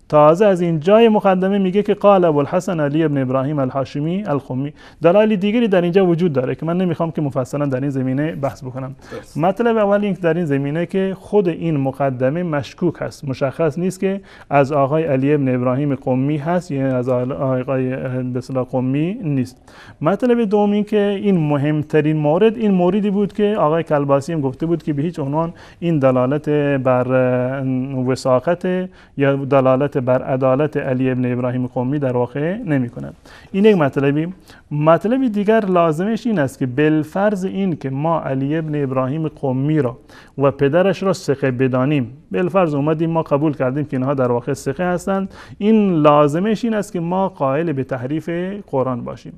تازه از این جای مقدمه میگه که قال ابوالحسن علی ابن ابراهیم الهاشمی القمی. دلایل دیگری در اینجا وجود داره که من نمیخوام که مفصلا در این زمینه بحث بکنم. مطلب اول این که در این زمینه که خود این مقدمه مشکوک هست، مشخص نیست که از آقای علی ابن ابراهیم قمی هست یا از آقای بسلا قمی نیست. مطلب دوم این که این مهمترین مورد این موردی بود که آقای کلباسی هم گفته بود که به هیچ عنوان این دلالت بر وثاقت یا دلالت بر عدالت علی ابن ابراهیم قمی در واقع نمی کند. این یک مطلبی دیگر لازمش این است که بالفرض این که ما علی ابن ابراهیم قمی را و پدرش را ثقه بدانیم، بالفرض اومدیم ما قبول کردیم که اینها در واقع ثقه هستند، این لازمش این است که ما قائل به تحریف قرآن باشیم.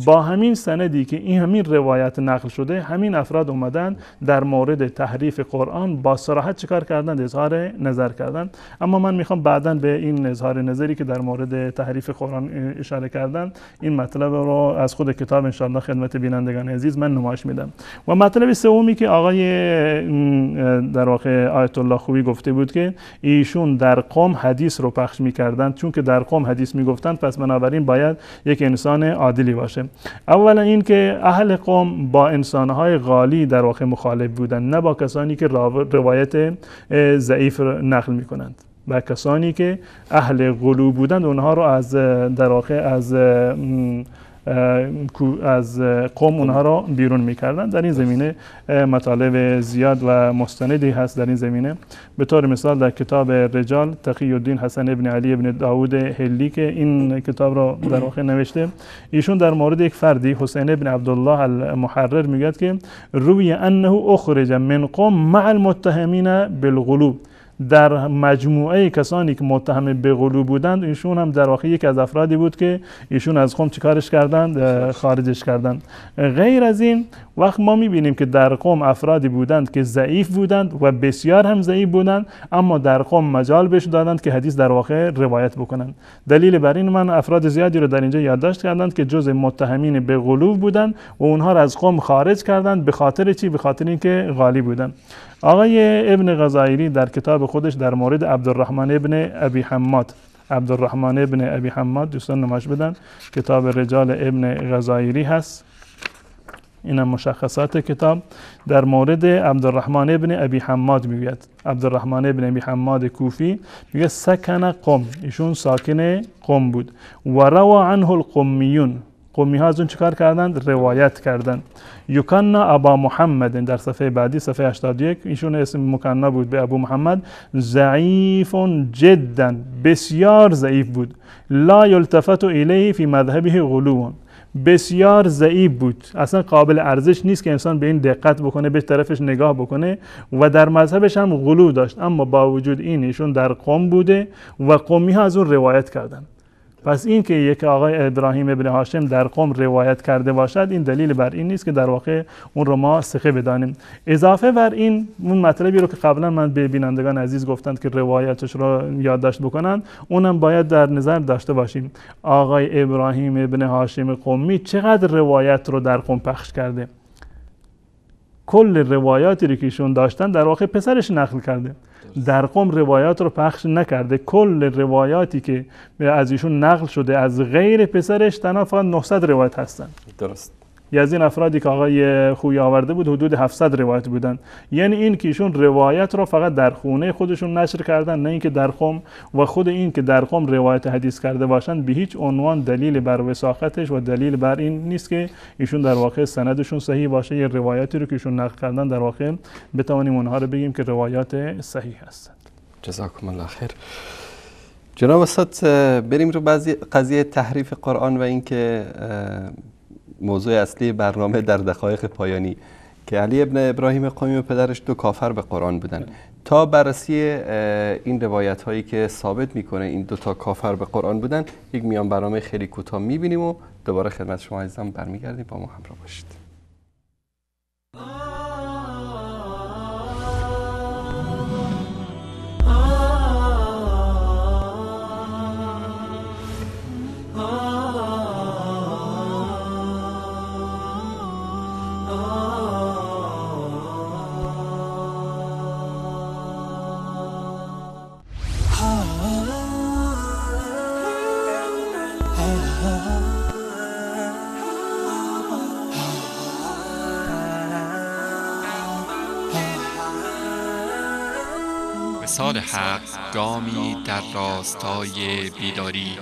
با همین سندی که این همین روایت نقل شده همین افراد اومدن در مورد تحریف قرآن با صراحت چیکار کردن؟ اظهار نظر کردن. اما من میخوام بعداً به این اظهار نظری که در مورد تحریف قرآن اشاره کردن این مطلب رو از خود کتاب انشاءالله خدمت بینندگان عزیز من نمایش میدم. و مطلب سومی که آقای در واقع آیت الله خویی گفته بود که ایشون در قم حدیث رو پخش میکردن، چون که در قم حدیث میگفتن پس بنابراین باید یک انسان عادلی باشه. اولا این که اهل قوم با انسانهای غالی در واقع مخالف بودن، نه با کسانی که روایت ضعیف نقل میکنند. و کسانی که اهل غلو بودند اونها رو از در واقع از قوم اونها را بیرون میکردن. در این زمینه مطالب زیاد و مستندی هست در این زمینه. به طور مثال در کتاب رجال تقی الدین حسن ابن علی ابن داود هلی که این کتاب را در واقع نوشته، ایشون در مورد یک فردی حسین ابن عبدالله المحرر میگه که روی انه اخرج من قوم مع المتهمین بالغلو، در مجموعه کسانی که متهم به غلو بودند ایشون هم در واقع یک از افرادی بود که ایشون از قوم چیکارش کردند؟ خارجش کردند. غیر از این وقت ما میبینیم که در قوم افرادی بودند که ضعیف بودند و بسیار هم ضعیف بودند، اما در قوم مجال بهش دادند که حدیث در واقع روایت بکنند. دلیل بر این من افراد زیادی رو در اینجا یادداشت کردند که جزء متهمین به غلو بودند و اونها را از قوم خارج کردند. به خاطر چی؟ به خاطر اینکه غالی بودند. آقای ابن غزایری در کتاب خودش در مورد عبدالرحمن ابن ابی حماد، عبدالرحمن ابن ابی حماد، دوستان نمایش بدن، کتاب رجال ابن غزایری هست، اینم مشخصات کتاب. در مورد عبدالرحمن ابن ابی حماد میگوید، عبدالرحمن ابن ابی حماد کوفی میگه سکن قم، ایشون ساکن قم بود. و روا عنه القمیون، قمی ها از اون چیکار کردند؟ روایت کردند. یکنا ابا محمد، در صفحه بعدی صفحه 81، ایشون اسم مکنا بود به ابو محمد. ضعیف جدا، بسیار ضعیف بود. لا یلتفت الیه فی مذهبه غلو، بسیار ضعیف بود، اصلا قابل ارزش نیست که انسان به این دقت بکنه، به طرفش نگاه بکنه. و در مذهبش هم غلو داشت، اما با وجود این ایشون در قم بوده و قمی ها از اون روایت کردن. پس این که یک آقای ابراهیم ابن هاشم در قم روایت کرده باشد، این دلیل بر این نیست که در واقع اون رو ما ثقه بدانیم. اضافه بر این، اون مطلبی رو که قبلا من به بینندگان عزیز گفتند که روایتش رو یادداشت بکنن، اونم باید در نظر داشته باشیم. آقای ابراهیم ابن هاشم قمی چقدر روایت رو در قم پخش کرده؟ کل روایاتی رو که ایشون داشتن در واقع پسرش نقل کرده، در قم روایات رو پخش نکرده. کل روایاتی که از ایشون نقل شده از غیر پسرش تنها فقط 900 روایت هستن. درست. از این افرادی که آقای خویی آورده بود حدود 700 روایت بودن. یعنی این که ایشون روایت رو فقط در خونه خودشون نشر کردن، نه اینکه در قم. و خود این که در قم روایت حدیث کرده باشن به هیچ عنوان دلیل بر وثاقتش و دلیل بر این نیست که ایشون در واقع سندشون صحیح باشه. یه روایتی رو که ایشون نقل کردن در واقع بتوانیم اونها رو بگیم که روایات صحیح هستند. جزاکم الله خیر. جناب استاد، بریم رو بعضی قضیه تحریف قرآن و اینکه موضوع اصلی برنامه در دقایق پایانی که علی ابن ابراهیم قمی و پدرش دو کافر به قرآن بودن. تا بررسی این روایت هایی که ثابت میکنه این دو تا کافر به قرآن بودن، یک میان برنامه خیلی کوتاه میبینیم و دوباره خدمت شما عزیزان برمیگردیم. با ما همراه باشید. وصال حق، گامی در راستای بیداری.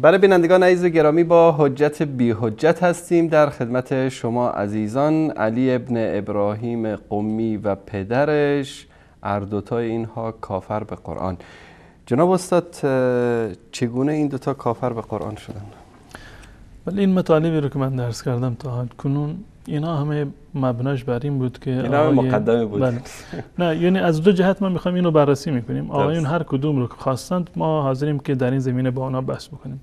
برای بینندگان عزیز و گرامی، با حجت بی حجت هستیم در خدمت شما عزیزان. علی ابن ابراهیم قمی و پدرش، هر دوتای اینها کافر به قرآن. جناب استاد، چگونه این دوتا کافر به قرآن شدن؟ ولی این مطالبی رو که من درس کردم تا حال کنون، اینا همه مبناش بر این بود که اینا مقدمه بود. بله. نه یعنی از دو جهت ما میخوایم اینو بررسی میکنیم. آقایون هر کدوم رو که خواستند ما حاضریم که در این زمینه با اونا بحث بکنیم.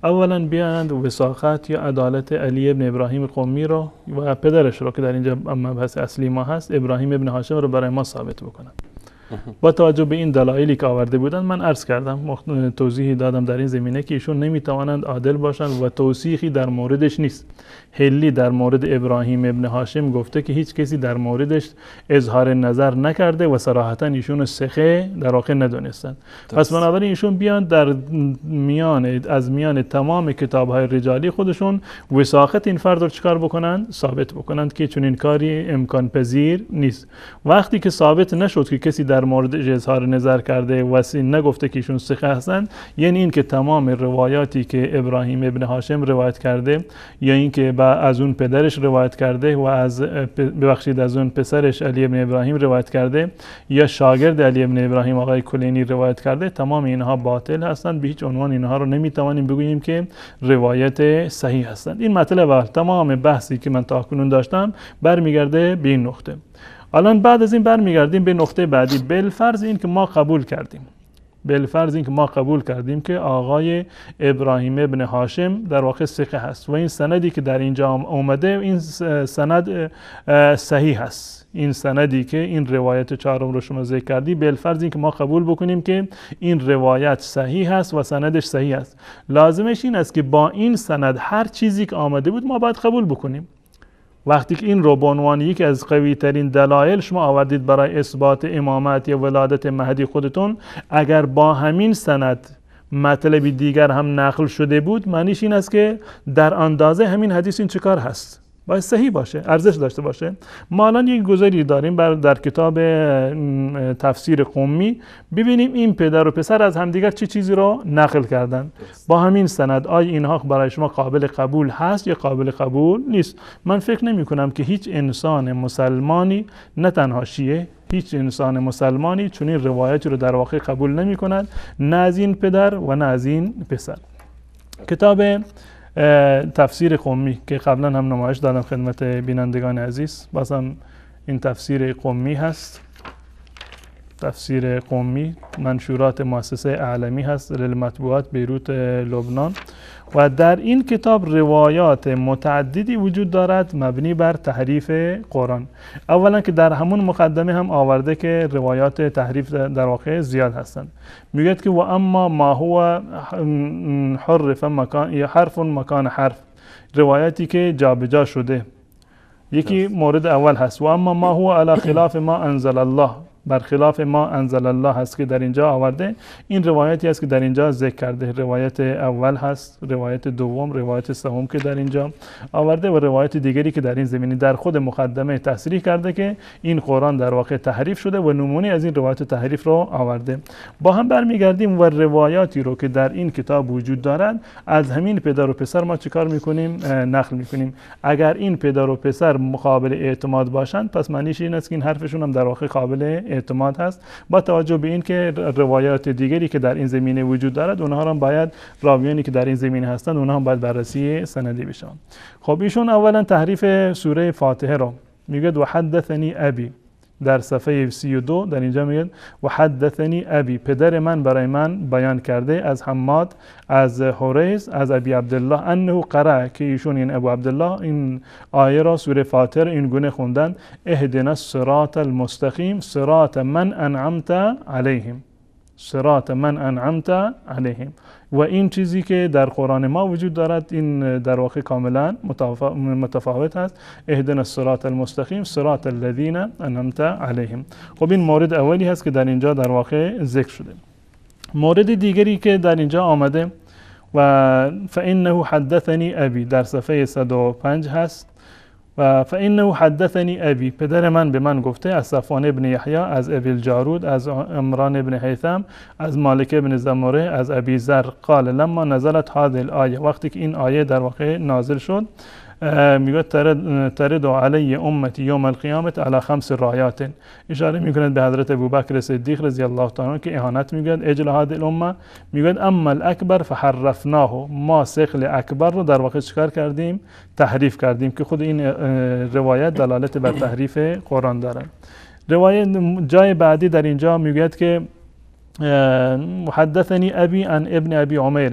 اولا بیاند وثاقت یا عدالت علی ابن ابراهیم قمی رو و پدرش رو که در اینجا مبحث اصلی ما هست، ابراهیم ابن هاشم رو برای ما ثابت بکنن. با توجه به این دلایلی که آورده بودند من عرض کردم، توضیحی دادم در این زمینه که ایشون نمیتوانند عادل باشند و توثیقی در موردش نیست. هلی در مورد ابراهیم ابن هاشم گفته که هیچ کسی در موردش اظهار نظر نکرده و صراحتا ایشون ثقه در واقع ندونستند. پس بنابراین ایشون بیان در از میان تمام کتاب‌های رجالی خودشون وثاقت این فرد رو چیکار بکنند؟ ثابت بکنند که چون این کاری امکان پذیر نیست. وقتی که ثابت نشد که کسی در موردش اظهار نظر کرده و نگفته که ایشون ثقه هستند، یعنی این که تمام روایاتی که ابراهیم ابن هاشم روایت کرده یا این که از اون پدرش روایت کرده و از از اون پسرش علی ابن ابراهیم روایت کرده یا شاگرد علی ابن ابراهیم آقای کلینی روایت کرده، تمام اینها باطل هستند. به هیچ عنوان اینها رو نمیتوانیم بگوییم که روایت صحیح هستند. این مطلب تمام بحثی که من تاکنون داشتم برمیگرده به این نقطه. الان بعد از این برمیگردیم به نقطه بعدی. بالفرض این که ما قبول کردیم که آقای ابراهیم ابن هاشم در واقع ثقه هست و این سندی که در اینجا اومده این سند صحیح هست. این سندی که این روایت چهارم رو شما ذکر کردی، بالفرض این که ما قبول بکنیم که این روایت صحیح هست و سندش صحیح است، لازمش این است که با این سند هر چیزی که آمده بود ما باید قبول بکنیم. وقتی که این رو به عنوان یکی از قوی ترین دلایل شما آوردید برای اثبات امامت یا ولادت مهدی خودتون، اگر با همین سند مطلبی دیگر هم نقل شده بود، معنیش این است که در اندازه همین حدیث این چیکار هست؟ باید صحیح باشه، ارزش داشته باشه. ما الان یک گزاری داریم در کتاب تفسیر قمی، ببینیم این پدر و پسر از همدیگر چه چیزی رو نقل کردن با همین سند. آیا اینها برای شما قابل قبول هست یا قابل قبول نیست؟ من فکر نمی کنم که هیچ انسان مسلمانی، نه تنها شیعه، هیچ انسان مسلمانی چون این روایتی رو در واقع قبول نمی کند، نه از این پدر و نه از این پسر. کتاب تفسیر قمی که قبلا هم نمایش دادم خدمت بینندگان عزیز، بازم این تفسیر قمی هست. تفسیر قمی منشورات مؤسسه اعلمی هست للمطبوعات بیروت لبنان و در این کتاب روایات متعددی وجود دارد مبنی بر تحریف قرآن. اولا که در همون مقدمه هم آورده که روایات تحریف در واقع زیاد هستند. میگه که و اما ما هو حرف مکان یا حرف مکان حرف، روایتی که جابجا شده، یکی مورد اول هست. و اما ما هو علی خلاف ما انزل الله، بر خلاف ما انزل الله هست که در اینجا آورده. این روایتی است که در اینجا ذکر کرده، روایت اول هست، روایت دوم، روایت سوم که در اینجا آورده و روایت دیگری که در این زمینه در خود مقدمه تصریح کرده که این قرآن در واقع تحریف شده و نمونه از این روایت تحریف رو آورده. با هم برمیگردیم و روایاتی رو که در این کتاب وجود دارد از همین پدر و پسر ما چیکار میکنیم؟ نقل میکنیم. اگر این پدر و پسر مقابل اعتماد باشند، پس معنیش این است که این حرفشون هم در واقع قابل اعتماد هست، با توجه به این که روایات دیگری که در این زمینه وجود دارد اونها هم باید، راویانی که در این زمینه هستند اونها هم باید بررسی سندی بشن. خب ایشون اولا تحریف سوره فاتحه رو میگه و حدثنی ابی در صفحه 32 در اینجا میگه و حدثنی ابی، پدر من برای من بیان کرده از حماد از حریث از ابی عبدالله انه قرأ، که ایشون این ابو عبدالله این آیه را سوره فاتحه این گونه خوندن اهدنا الصراط المستقیم صراط من انعمت علیهم، صراط من انعمت علیهم. و این چیزی که در قرآن ما وجود دارد این در واقع کاملا متفاوت هست. اهدنا الصراط المستقیم صراط الذین انعمت علیهم. خب این مورد اولی هست که در اینجا در واقع ذکر شده. مورد دیگری که در اینجا آمده و فانه حدثنی ابی در صفحه 105 هست و فانه حدثنی ابی، پدر من به من گفته از صفوان ابن یحیی از ابی الجارود از عمران ابن حیثم از مالک ابن زمره از ابی ذر قال لما نزلت هذه الآیه، وقتی که این آیه در واقع نازل شد میگه ترد علی امتی یوم القیامت علی 5 رایات. اشاره میکنه به حضرت ابوبکر صدیق رضی الله تعالی عنه که اهانت میگه اجل هذه الامه. میگه اما الاکبر فحرفناه، ما ثقل اکبر رو در واقع چیکار کردیم؟ تحریف کردیم، که خود این روایت دلالت بر تحریف قرآن داره. روایت جای بعدی در اینجا میگه که حدثنی ابی عن ابن ابی عمیر،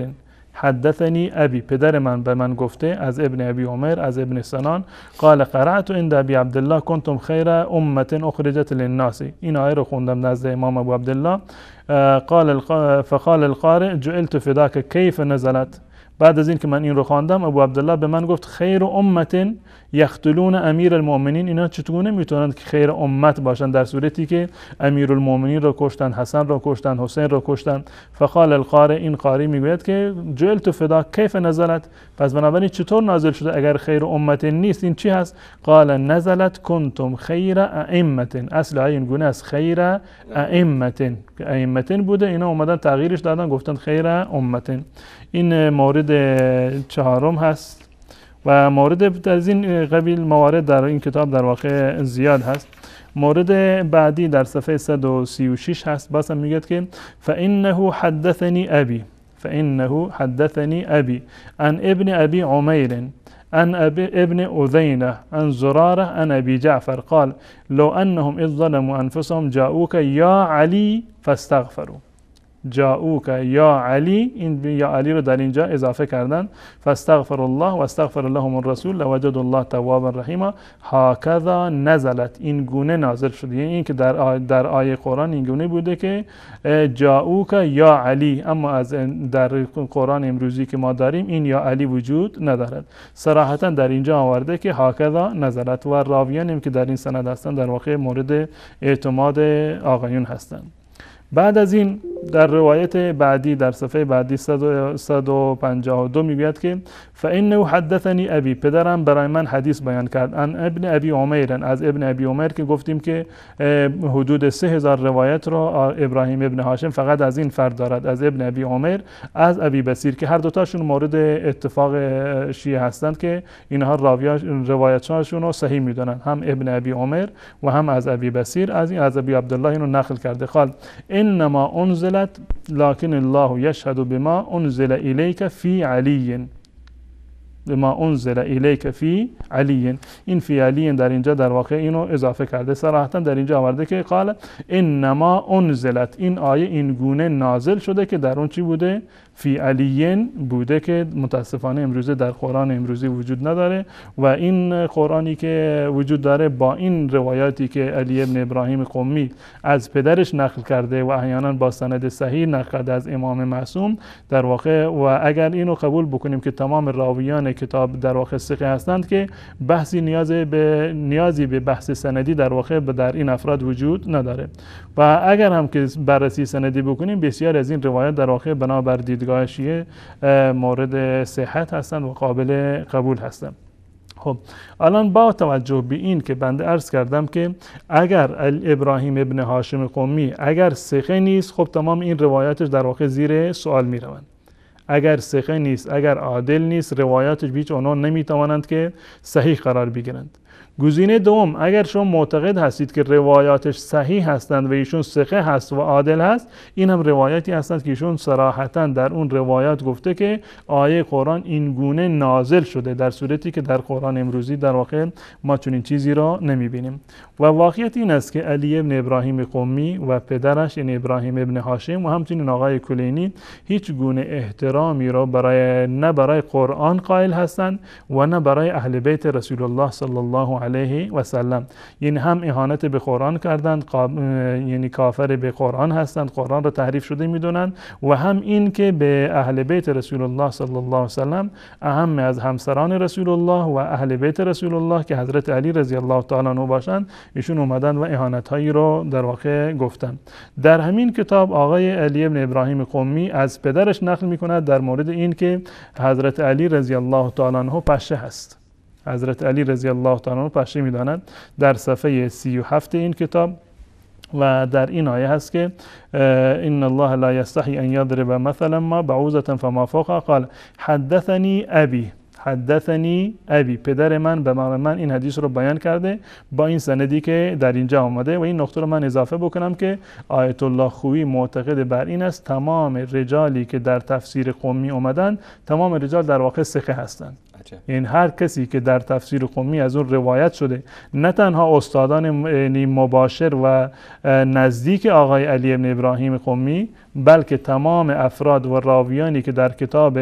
حدثنی ابی، پدر من به من گفته از ابن ابی عمر از ابن سنان، قال قرأت عند ابی عبدالله کنتم خیر امه اخرجت للناس. این آیه رو خوندم نزد امام ابو عبدالله. فقال القارئ جعلت فداک کیف نزلت. بعد از این که من این رو خواندم ابو عبدالله به من گفت خیر امه یقتلون امیر المؤمنین، اینا چطور میتونند که خیر امت باشن در صورتی که امیر المؤمنین رو کشتن، حسن رو کشتن، حسین رو کشتن. فقال القارئ، این قاری میگوید که جعلت فداک کیف نزلت، پس بنابراین چطور نازل شده اگر خیر امت نیست؟ این چی هست؟ قال نزلت کنتم خیر ائمه، اصل این گونه از خیر ائمه، ائمه بوده، اینا اومدن تغییرش دادن گفتن خیر امه. این مورد چهارم هست و مورد از این قبیل موارد در این کتاب در واقع زیاد هست. مورد بعدی در صفحه 136 هست، بازم میگه که فانه حدثنی ابی، فانه حدثنی ابی عن ابن ابی عمیر عن ابن اذینه عن زراره عن ابی جعفر قال لو انهم اذ ظلموا انفسهم جاءوك یا علی فاستغفروا. جاءوک یا علی، این یا علی رو در اینجا اضافه کردن. فاستغفر الله و استغفر لهم الرسول لوجد الله توابا رحیما. هکذا نزلت، این گونه نازل شده. یعنی این که در آیه قرآن این گونه بوده که جاءوک یا علی، اما از در قرآن امروزی که ما داریم این یا علی وجود ندارد. صراحتا در اینجا آورده که هکذا نزلت و راویانیم که در این سند هستند در واقع مورد اعتماد آقایون هستند. بعد از این در روایت بعدی در صفحه بعدی 152 میگوید که فانه حدثنی ابی، پدرم برای من حدیث بیان کرد، ان ابن ابی عمیر، از ابن ابی عمر که گفتیم که حدود 3000 روایت رو ابراهیم ابن هاشم فقط از این فرد دارد، از ابن ابی عمر از ابی بصیر، که هر دوتاشون مورد اتفاق شیعه هستند که اینها روایتشون رو صحیح میدونن، هم ابن ابی عمر و هم از ابی بصیر. از ابی عبدالله اینو نقل کرده، قال انما انزلت لكن الله يشهد بما انزل اليك في علي، بما انزل الیک فی علی. این فی علی در اینجا در واقع اینو اضافه کرده، صراحتا در اینجا آورده که قال انما انزلت، این آیه این گونه نازل شده که در اون چی بوده؟ فی علی بوده، که متاسفانه امروزه در قرآن امروزی وجود نداره. و این قرآنی که وجود داره با این روایاتی که علی ابن ابراهیم قمی از پدرش نقل کرده و احیانا با سند صحیح نقل کرده از امام معصوم در واقع، و اگر اینو قبول بکنیم که تمام راویان کتاب در واقع ثقه هستند که بحثی نیازی به بحث سندی در واقع در این افراد وجود نداره. و اگر هم که بررسی سندی بکنیم بسیار از این روایات در واقع بنابر دیدگاه شیعه مورد صحت هستند و قابل قبول هستند. خب الان با توجه به این که بنده عرض کردم که اگر ابراهیم ابن هاشم قمی اگر ثقه نیست، خب تمام این روایاتش در واقع زیر سوال می روند. اگر ثقه نیست، اگر عادل نیست، روایاتش هیچ عنوان نمیتوانند که صحیح قرار بگیرند. گزینه دوم، اگر شما معتقد هستید که روایاتش صحیح هستند و ایشون ثقه هست و عادل هست، این هم روایاتی هستند که ایشون صراحتا در اون روایات گفته که آیه قرآن این گونه نازل شده، در صورتی که در قرآن امروزی در واقع ما چنین چیزی را نمیبینیم. و واقعیت این است که علی ابن ابراهیم قمی و پدرش یعنی ابراهیم ابن هاشم و همچنین آقای کلینی هیچ گونه احترامی را نه برای قرآن قائل هستند و نه برای اهل بیت رسول الله صلی الله علیه و سلم. یعنی هم اهانت به قرآن کردند، یعنی کافر به قرآن هستند، قرآن را تحریف شده میدونند، و هم این که به اهل بیت رسول الله صلی الله علیه و سلم، اهم از همسران رسول الله و اهل بیت رسول الله که حضرت علی رضی الله تعالی عنه باشند، ایشون اومدن و اهانت هایی رو در واقع گفتند. در همین کتاب آقای علی ابن ابراهیم قمی از پدرش نقل میکند در مورد این که حضرت علی رضی الله تعالی عنه پشه هست. حضرت علی رضی الله تعالی عنه پشه میدانند در صفحه 37 این کتاب، و در این آیه هست که ان الله لا یستحی ان یضرب مثلا ما بعوضة فما فوقها قال حدثنی ابی، حدثنی ابی، پدر من به من این حدیث رو بیان کرده با این سندی که در اینجا آمده. و این نقطه رو من اضافه بکنم که آیت الله خویی معتقد بر این است تمام رجالی که در تفسیر قمی اومدن تمام رجال در واقع ثقه هستند. این هر کسی که در تفسیر قمی از اون روایت شده، نه تنها استادان مباشر و نزدیک آقای علی ابن ابراهیم قمی، بلکه تمام افراد و راویانی که در کتاب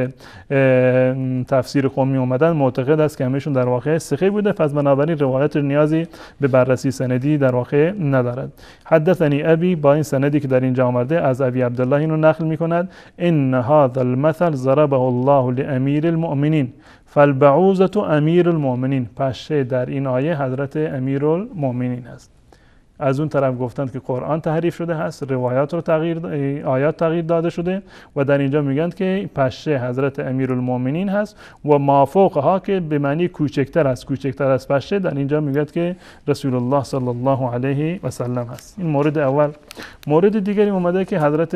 تفسیر قمی اومدن معتقد است که همشون در واقع ثقه بوده. پس بنابراین روایت نیازی به بررسی سندی در واقع ندارد. حدثنی ابی، با این سندی که در اینجا آمده از ابی عبدالله اینو نقل میکند: ان هذا المثل ضربه الله لامیر المؤمنین فالبعوضة امیر المؤمنین. پشه در این آیه حضرت امیر المؤمنین هست. از اون طرف گفتند که قرآن تحریف شده هست، روایات رو آیات تغییر داده شده و در اینجا میگن که پشه حضرت امیرالمومنین هست و مافوقها که به معنی کوچکتر از پشه در اینجا میگن که رسول الله صلی الله علیه و سلم هست. این مورد اول. مورد دیگری اومده که حضرت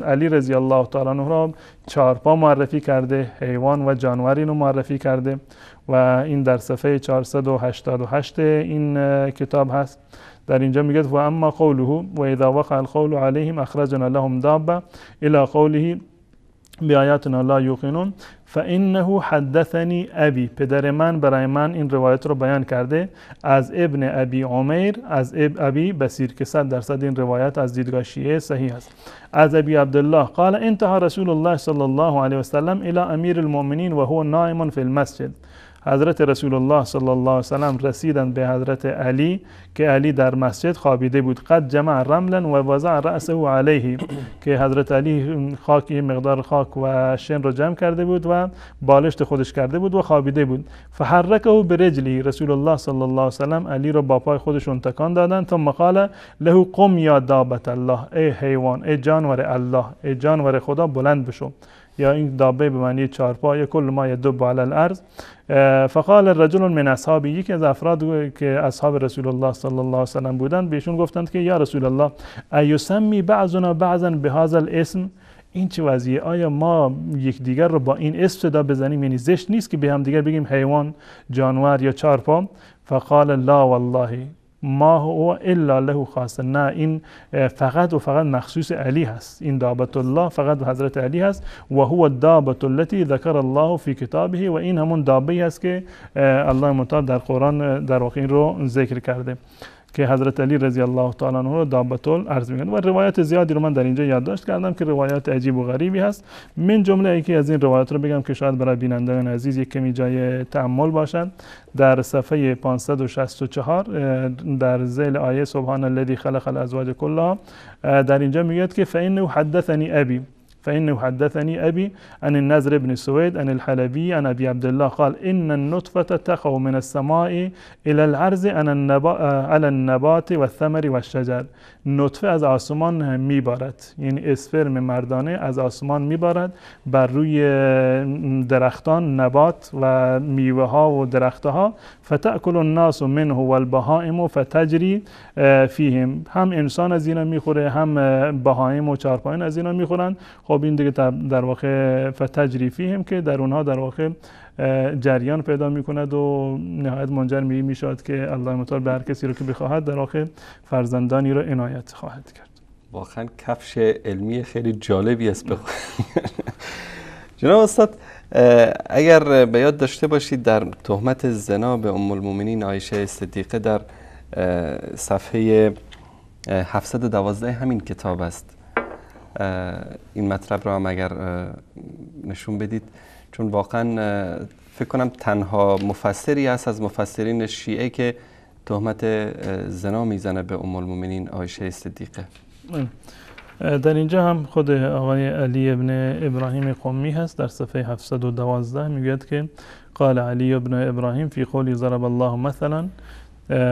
علی رضی الله تعالی عنه را چارپا معرفی کرده، حیوان و جانوری رو معرفی کرده و این در صفحه 488 این کتاب هست. در اینجا میگه و اما قوله و اذا وقع القول عليهم اخرجنا لهم دابه الى قوله بآیاتنا لا یوقنون فانه حدثنی ابی، پدر من برای من این روایت رو بیان کرده از ابن ابی عمیر از ابی بصیر که 100% این روایت از دیدگاه شیعه صحیح است. از ابی عبدالله قال انتهى رسول الله صلی الله علیه و سلم الى امیر المؤمنین و هو نائم فی المسجد. حضرت رسول الله صلی الله علیه و سلم رسیدند به حضرت علی که علی در مسجد خوابیده بود. قد جمع رملا و وضع رأسه علیه، که حضرت علی خاک مقدار خاک و شن رو جمع کرده بود و بالشت خودش کرده بود و خوابیده بود. فحرکه برجلی، رسول الله صلی الله علیه و سلم علی رو با پای خودشون تکان دادند. ثم قال له قم یا دابت الله، ای حیوان، ای جانور الله، ای جانور خدا بلند بشو. یا این دابه به معنی چارپای، کل ما یدب علی الارض. فقال الرجل من اصحابی، یکی از افراد که اصحاب رسول الله صلی الله علیه و سلم بودند بهشون گفتند که یا رسول الله ایسمی بعضنا بعضا بهذا الاسم، این چه وضعیه؟ آیا ما یکدیگر رو با این اسم صدا بزنیم؟ یعنی زشت نیست که به هم دیگر بگیم حیوان، جانور یا چارپا؟ فقال لا والله ما هو الا له خاص، نه این فقط و فقط مخصوص علی هست، این دابت الله فقط حضرت علی هست. و هو الدابت التي ذكر الله في كتابه، و این همون دابه است که الله متعال در قرآن در واقع این رو ذکر کرده که حضرت علی رضی الله تعالی عنه رو دابت الارض میگن. و روایت زیادی رو من در اینجا یادداشت کردم که روایات عجیب و غریبی هست. من جمله یکی از این روایات رو بگم که شاید برای بینندگان عزیز یک کمی جای تأمل باشد. در صفحه 564 در ذیل آیه سبحان الذی خلق الازواج كلها در اینجا میگه که فإنه حدثني ابي عن النضر بن سويد عن الحلبي عن ابي عبد الله قال ان النطفه تقع من السماء الى الارض على النبات والثمر والشجر. نطفه از آسمان میبارد، یعنی اسپرم مردانه از آسمان میبارد بر روی درختان، نبات و میوه ها و درختها. فتأكل الناس منه والبهائم فتجري فيهم، هم انسان از اینا میخوره، هم بهائم و چارپایان از اینا میخورن. خب این دیگه در واقع فتجری فیهم که در اونها در واقع جریان پیدا میکند و نهایت منجر میشود که الله متعال به هر کسی رو که بخواهد در واقع فرزندانی رو عنایت خواهد کرد. واقعا کفش علمی خیلی جالبی است. جناب استاد اگر به یاد داشته باشید در تهمت زنا به ام المؤمنین عایشه صدیقه در صفحه 712 همین کتاب است، این مطلب رو هم اگر نشون بدید، چون واقعا فکر کنم تنها مفسری است از مفسرین شیعه که تهمت زنا میزنه به ام المؤمنین عایشه صدیقه. در اینجا هم خود آقای علی ابن ابراهیم قمی هست، در صفحه 712 میگوید که قال علی ابن ابراهیم فی قولی ضرب الله مثلا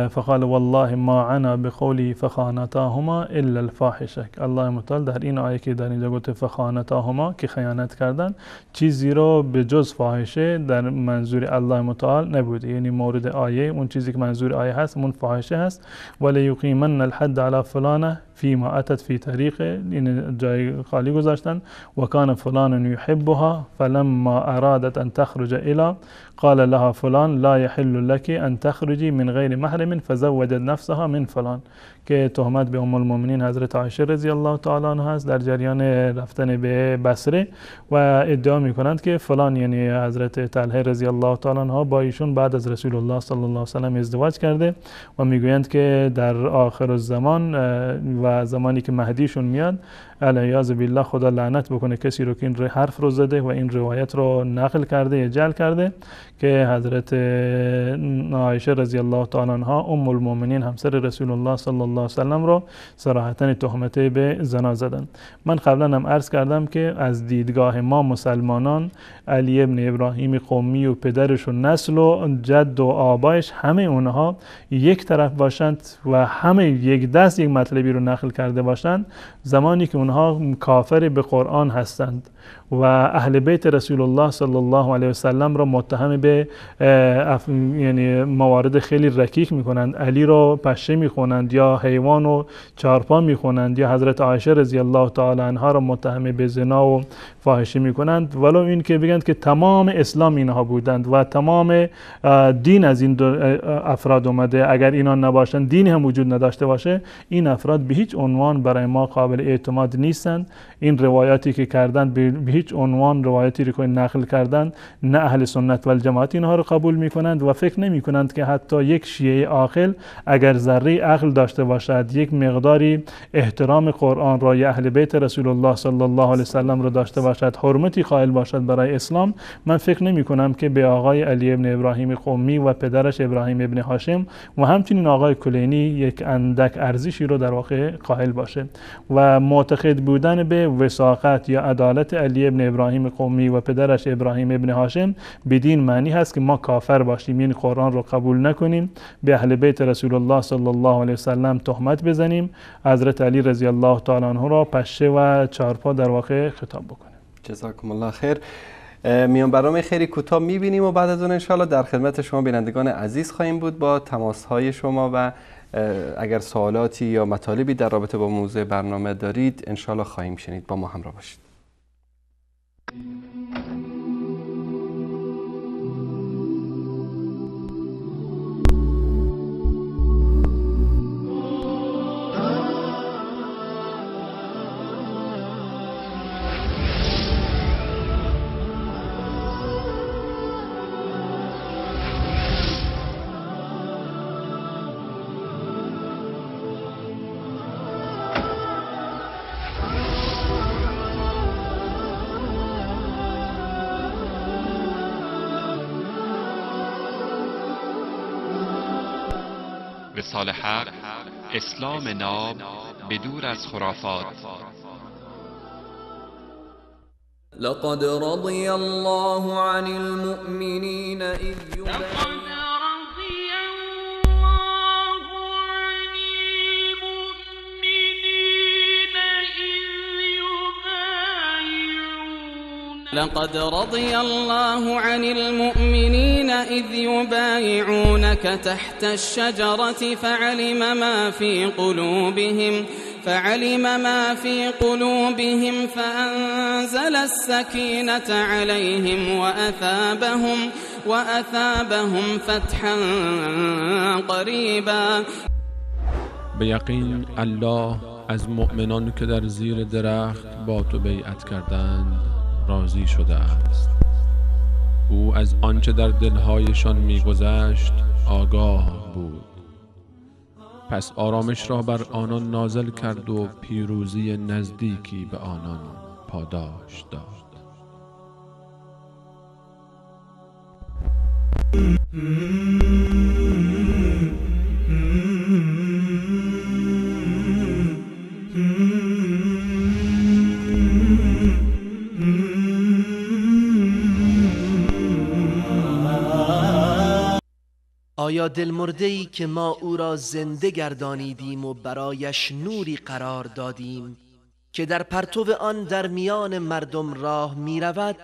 فقال والله ما عنا بقوله فخانتاهما الا الفاحشه. الله متعال در این آیه که در اینجا گفته فخانتاهما که خیانت کردن، چیزی رو به جز فاحشه در منظور الله متعال نبوده، یعنی مورد آیه اون چیزی که منظور آیه هست اون فاحشه هست. ولا یقیمن الحد علی فلانه فیما اتت فی طریق، این جای خالی گذاشتن. و کان فلان یحبها فلما ارادت ان تخرج الی قال لها فلان لا يحل لك ان تخرجی من غیر محرم فزوجت نفسها من فلان، که تهمت به ام المؤمنین حضرت عایشه رضی الله تعالی عنها است در جریان رفتن به بصره و ادعا میکنند که فلان یعنی حضرت طلحه رضی الله تعالی عنها با ایشون بعد از رسول الله صلی الله علیه و سلم ازدواج کرده و میگویند که در آخر الزمان و زمانی که مهدیشون میاد علیاذ بالله خدا لعنت بکنه کسی رو که این حرف رو زده و این روایت رو نقل کرده یا جعل کرده، که حضرت عایشه رضی الله تعالی عنها ام المؤمنین همسر رسول الله صلی الله علیه و سلم رو صراحتاً تهمت به زنا زدن. من قبلا هم عرض کردم که از دیدگاه ما مسلمانان علی ابن ابراهیم قمی و پدرش و نسل و جد و آبایش همه اونها یک طرف باشند و همه یک دست یک مطلبی رو نقل کرده باشند، زمانی که اونها کافر به قرآن هستند و اهل بیت رسول الله صلی الله علیه و سلم را متهم به یعنی موارد خیلی رکیک میکنند، علی را پشه میخونند یا حیوان و چارپا میخونند یا حضرت عایشه رضی الله تعالی عنها را متهم به زنا و فاحشه میکنند، ولو این که بگند که تمام اسلام اینها بودند و تمام دین از این افراد اومده، اگر اینا نباشند دین هم وجود نداشته باشه، این افراد به هیچ عنوان برای ما قابل اعتماد نیستند. این روایاتی که کردند به هیچ عنوان روایاتی رو که نقل کردند نه اهل سنت و الجماعت اینها رو قبول میکنند و فکر نمی کنند که حتی یک شیعه عاقل اگر ذره عقل داشته باشد، یک مقداری احترام قرآن را یا اهل بیت رسول الله صلی الله علیه وسلم را داشته باشد، حرمتی قائل باشد برای اسلام، من فکر نمی کنم که به آقای علی ابن ابراهیم قمی و پدرش ابراهیم ابن هاشم و همچنین آقای کلینی یک اندک ارزشی رو در واقع قائل باشه. و معتقد بودن به وثاقت یا عدالت علی ابن ابراهیم قمی و پدرش ابراهیم ابن هاشم بدین معنی هست که ما کافر باشیم، یعنی قرآن رو قبول نکنیم، به اهل بیت رسول الله صلی الله علیه وسلم تهمت بزنیم، حضرت علی رضی الله تعالی عنه را پشه و چارپا در واقع خطاب بکنیم. جزاکم الله خیر. میان برنامه خیلی کوتاه میبینیم و بعد از اون انشاءالله در خدمت شما بینندگان عزیز خواهیم بود با تماس‌های شما و اگر سوالاتی یا مطالبی در رابطه با موضوع برنامه دارید انشاءالله خواهیم شنید. با ما همراه باشید. وصال حق، اسلام ناب بدور از خرافات. لقد رضي الله عن المؤمنين إذ لقد رضي الله عن المؤمنين إذ يبايعونك تحت الشجرة فعلم ما في قلوبهم فأنزل السكينة عليهم وأثابهم فتحا قريبا. به یقین الله از مؤمنان که در زیر درخت با تو بیعت کردند راضی شده است. او از آنچه در دلهایشان می‌گذشت آگاه بود، پس آرامش را بر آنان نازل کرد و پیروزی نزدیکی به آنان پاداش داد. آیا دلمرده‌ای که ما او را زنده گردانیدیم و برایش نوری قرار دادیم که در پرتو آن در میان مردم راه می رود،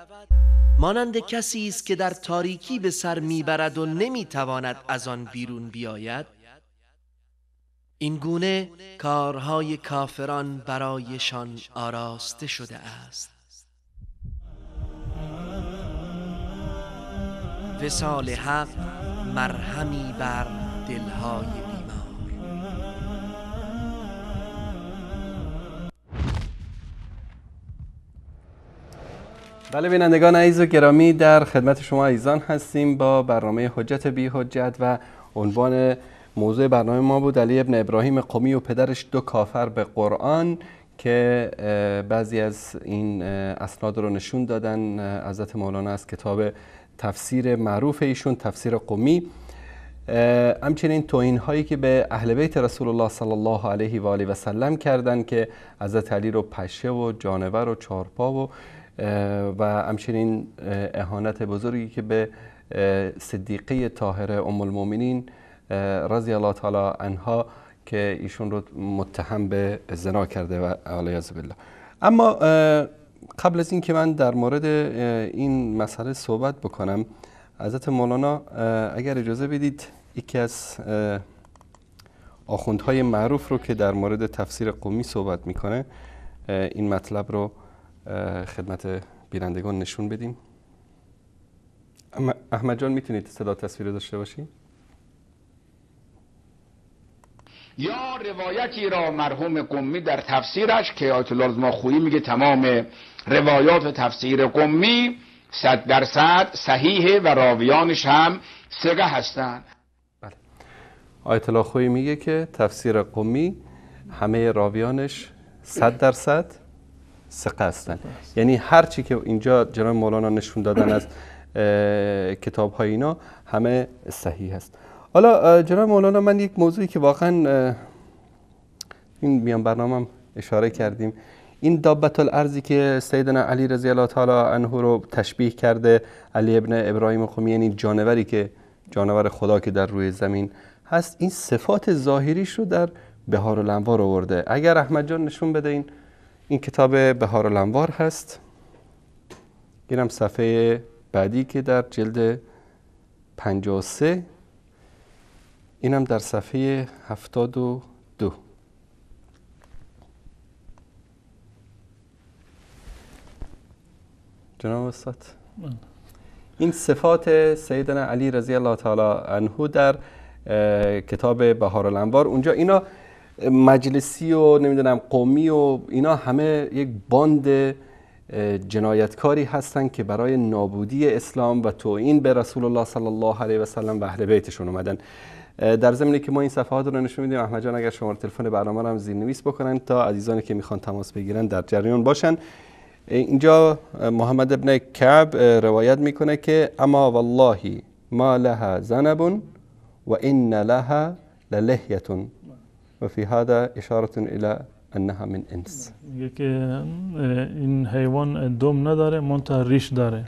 مانند کسی است که در تاریکی به سر می برد و نمی تواند از آن بیرون بیاید؟ این گونه کارهای کافران برایشان آراسته شده است. وصال حق مرهمی بر دلهای بیمار. بله بینندگان عزیز و گرامی، در خدمت شما عزیزان هستیم با برنامه حجت بی حجت و عنوان موضوع برنامه ما بود علی ابن ابراهیم قمی و پدرش دو کافر به قرآن، که بعضی از این اسناد رو نشون دادن حضرت مولانا از کتاب تفسیر معروف ایشون، تفسیر قمی. همچنین توهین هایی که به اهل بیت رسول الله صلی الله علیه و آله و سلم کردن که حضرت علی رو پشه و جانور و چارپا و همچنین اهانت بزرگی که به صدیقه طاهره ام المؤمنین رضی الله تعالی عنها که ایشون رو متهم به زنا کرده و علیاذ بالله. اما قبل از این که من در مورد این مسئله صحبت بکنم، حضرت مولانا اگر اجازه بدید یکی از آخوندهای معروف رو که در مورد تفسیر قمی صحبت میکنه این مطلب رو خدمت بینندگان نشون بدیم. احمد جان میتونید صدا تصویر داشته باشید؟ یا روایتی را مرحوم قمی در تفسیرش که آیت الله الماخویی میگه تمام روایات تفسیر قمی 100% صحیحه و راویانش هم ثقه هستند. بله. آیت الله خویی میگه که تفسیر قمی همه راویانش 100% ثقه هستند. یعنی هر چی که اینجا جناب مولانا نشون دادن از کتاب های اینا همه صحیح هست. حالا جناب مولانا، من یک موضوعی که واقعا این میان برنامه اشاره کردیم، این دابت الارضی که سیدنا علی رضی الله تعالی عنه رو تشبیه کرده علی ابن ابراهیم قمی، یعنی جانوری که جانور خدا که در روی زمین هست، این صفات ظاهریش رو در بهار الانوار آورده. اگر احمد جان نشون بده، این کتاب بهار الانوار هست، اینم صفحه بعدی که در جلد 53، اینم در صفحه 72. جناب استاد، این صفات سیدنا علی رضی الله تعالی عنه در کتاب بهار الانوار، اونجا اینا مجلسی و نمیدونم قومی و اینا همه یک باند جنایتکاری هستن که برای نابودی اسلام و توهین به رسول الله صلی الله علیه و سلم و اهل بیتشون اومدن. در زمینی که ما این صفحات رو نشون میدیم، احمد جان اگر شماره تلفن برنامه رو هم زیرنویس بکنن تا عزیزانی که میخوان تماس بگیرن در جریان باشن. اینجا محمد ابن کعب روایت میکنه که اما والله ما لها ذنب و ان لها للحیه و فی هذا اشاره الى انها من انس. میگه که این حیوان دم نداره، منتها ریش داره.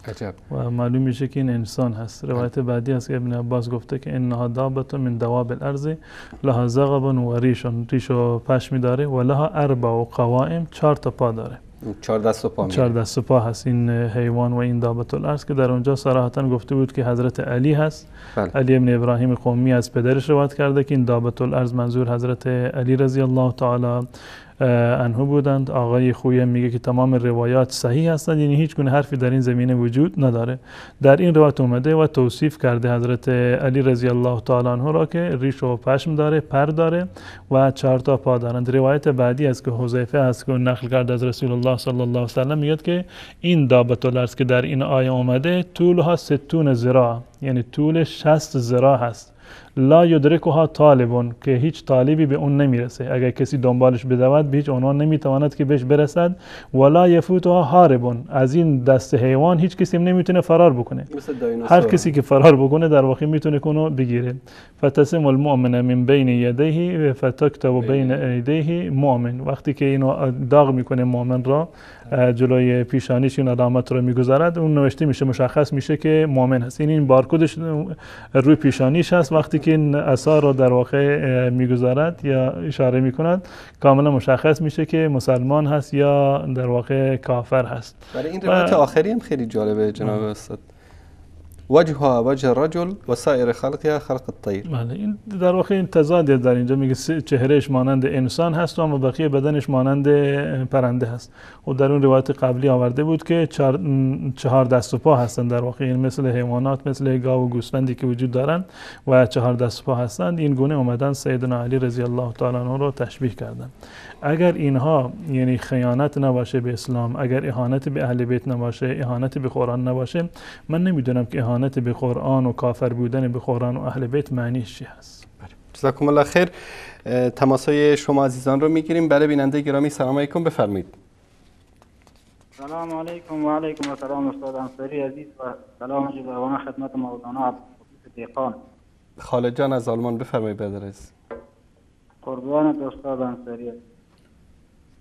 عجب. و معلوم میشه که این انسان هست. روایت بعدی است که ابن عباس گفته که انها دابه من دواب الارض لها زغب و ریش و پشمی داره و لها اربع و قوائم، 4 تا پا داره. 4 دست و پا 4 دست و پا هست این حیوان و این دابت الارض که در اونجا صراحتا گفته بود که حضرت علی هست. بله. علی ابن ابراهیم قمی از پدرش روایت کرده که این دابت الارض منظور حضرت علی رضی الله تعالی عنه بودند. آقای خویی میگه که تمام روایات صحیح هستند، یعنی هیچ گونه حرفی در این زمینه وجود نداره. در این روایت اومده و توصیف کرده حضرت علی رضی الله تعالی عنه را که ریش و پشم داره، پر داره و 4 تا پا دارند. روایت بعدی است که حذیفه است که نقل کرده از رسول الله صلی الله علیه و سلم، میگه که این دابت الارض که در این آیه اومده طولها 60 ذراع، یعنی طول 60 ذراع هست. لا یدرکها طالبون، که هیچ طالبی به اون نمیرسه. اگر کسی دنبالش بدود به هیچ عنوان نمیتواند که بهش برسد. ولا یفوتها هاربون، از این دست حیوان هیچ کسی نمیتونه فرار بکنه. هر کسی که فرار بکنه در واقع میتونه کنو بگیره. فتسم المؤمن من بین یدیه فتکتب بین ایدیه مؤمن، وقتی که اینو داغ میکنه مؤمن را جلوی پیشانیش این علامت رو میگذارد، اون نوشته میشه، مشخص میشه که مؤمن هست. این بارکدش روی پیشانیش هست. وقتی که این عصا رو در واقع میگذارد یا اشاره میکند، کاملا مشخص میشه که مسلمان هست یا در واقع کافر هست. برای این روایت آخری هم خیلی جالبه جناب استاد. وجهها وجه الرجل و سایر خلقها خلق الطیر. بله، این در واقع این تضادی در اینجا میگه چهرهش مانند انسان هست و اما بقیه بدنش مانند پرنده هست. و در اون روایت قبلی آورده بود که 4 دست و پا هستند در واقع، این مثل حیوانات، مثل گاو و گوسفندی که وجود دارند و 4 دست و پا هستند. این گونه اومدن سیدنا علی رضی الله تعالی عنه رو تشبیه کردن. اگر اینها یعنی خیانت نباشه به اسلام، اگر اهانت به اهل بیت نباشه، اهانت به قرآن نباشه، من نمیدونم که اهانت به قرآن و کافر بودن به قرآن و اهل بیت معنیش چی هست. جزاکم الله خیر. تماسای شما عزیزان رو میگیریم. بله بیننده گرامی سلام علیکم، بفرمایید. سلام علیکم و علیکم السلام استاد انصاری عزیز و سلام جزاوانه خدمت مولانا عبدالحفیظ دیقان. خالد جان از آلمان، بفرمایید برادر عزیز. قربان استاد انصاری.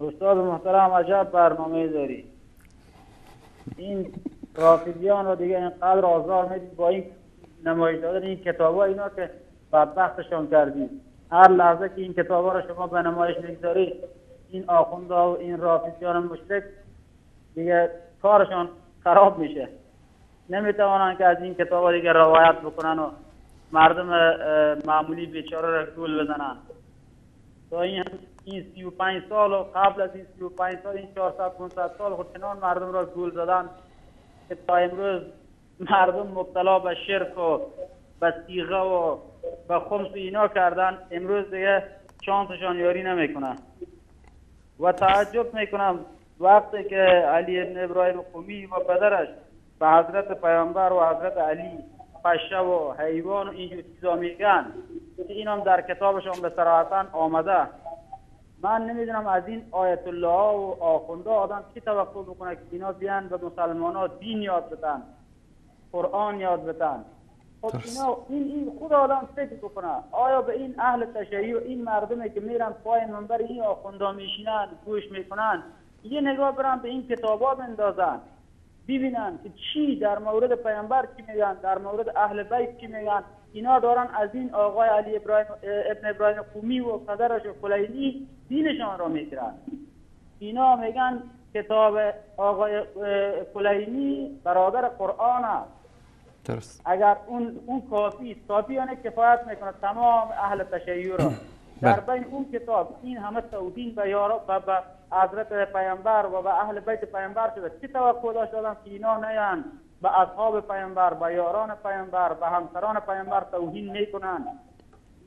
استاد محترم عجب برنامه داری. این رافضیان رو دیگه اینقدر آزار میدید با این نمایش دادن این کتابا، اینا که بدبختشان کردید. هر لحظه که این کتابا رو شما به نمایش میگذارید، این آخوندا و این رافضیان مشرک دیگه کارشان خراب میشه. نمیتوانن که از این کتابا دیگه روایت بکنن و مردم معمولی بیچاره را گول بزنن. تا این 35 سال و قبل از این 35 سال، این 400-500 سال خود چنان مردم را گول زدن که تا امروز مردم مبتلا به شرک و به صیغه و به خمس و اینا کردن. امروز دیگه شانسشان یاری نمیکنن و تعجب میکنم وقتی که علی ابن ابراهیم قمی و پدرش به حضرت پیامبر و حضرت علی پشه و حیوان و اینجور چیزا میگن که این هم در کتابشان به صراحتاً آمده. من نمیدونم از این آیت الله و آخونده آدم کی توقع بکنه که اینا بیان به مسلمان ها دین یاد بدن، قرآن یاد بدن. خب اینا این خود آدم فکر بکنه آیا به این اهل تشیع و این مردمی که میرن پای منبر این آخونده میشینن گوش میکنن، یه نگاه برن به این کتابا بندازن ببینن که چی در مورد پیامبر چی میگن، در مورد اهل بیت چی میگن. اینا دارن از این آقای علی ابن ابراهیم قمی و پدرش و کلینی دینشان را میگیرن. اینا میگن کتاب آقای کلینی برادر قرآن است. درست. اگر اون کافی یعنی کفایت میکنه تمام اهل تشیع را. در بین اون کتاب این همه توهین به یارا به حضرت پیامبر و به اهل بیت پیامبر شده. چی توقع داشت دادم که اینا نیان به اصحاب پیامبر، به یاران پیامبر، به همسران پیامبر توهین میکنن،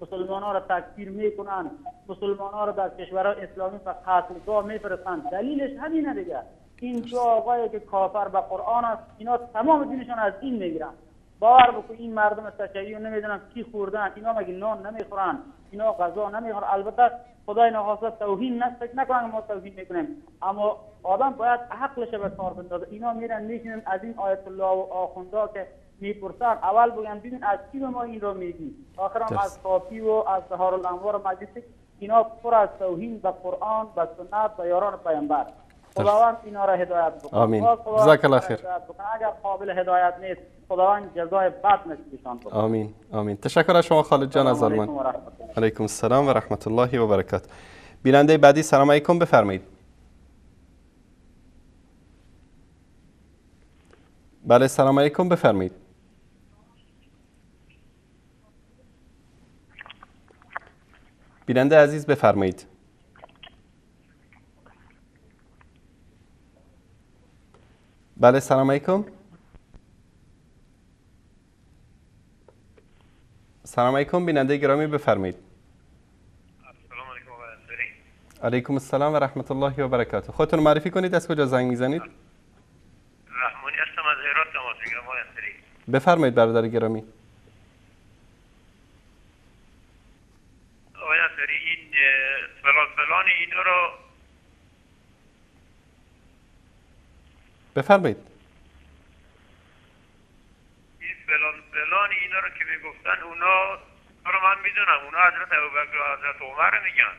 مسلمان ها را تکفیر میکنن، مسلمان ها را در کشورهای اسلامی به قتلگاه میفرستن. دلیلش همینه دیگه. این دو آقایی که کافر به قرآن است، اینا تمام دینشان از این میگیرن. باور بکن این مردم تشیع نمیدونن کی خوردن، اینا مگه نان نمیخورن، اینا غذا نمیخورن. البته خدای نخواسته توهین فکر نکنن ما توهین میکنیم، اما آدم باید عقلش به کار بندازه. اینا میرن میشینن از این آیت الله و آخوندا که میپرسن اول بگن ببین از کی به ما این رو میگی، آخر هم از کافی و از بهار الانوار مجلس. اینا پر از توهین به قرآن، به سنت، به یاران پیامبر. خداوند اینا را هدایت بکنه. آمین. جزاک الله خیر. اگر قابل هدایت نیست خداوند جزای بد نصیبشان کنه. آمین آمین. تشکر از شما خالد جان از آلمان. علیکم السلام و رحمت الله و برکاته. بیننده بعدی سلام علیکم، بفرمایید. بله سلام علیکم، بفرمایید. بیننده عزیز بفرمایید. بله سلام علیکم. سلام علیکم بیننده گرامی بفرمایید. سلام علیکم آقای انصاری. علیکم السلام و رحمت الله و برکاته. خودتون معرفی کنید، از کجا زنگ میزنید؟ رحمانی هستم از هرات تماس میگیرم آقای انصاری. بفرمایید برادر گرامی. آقای انصاری این فلان اینا رو بفرمایید. این فلان اینا رو که میگفتن اونا رو من میدونم، اونا حضرت ابوبکر و حضرت عمر میگن.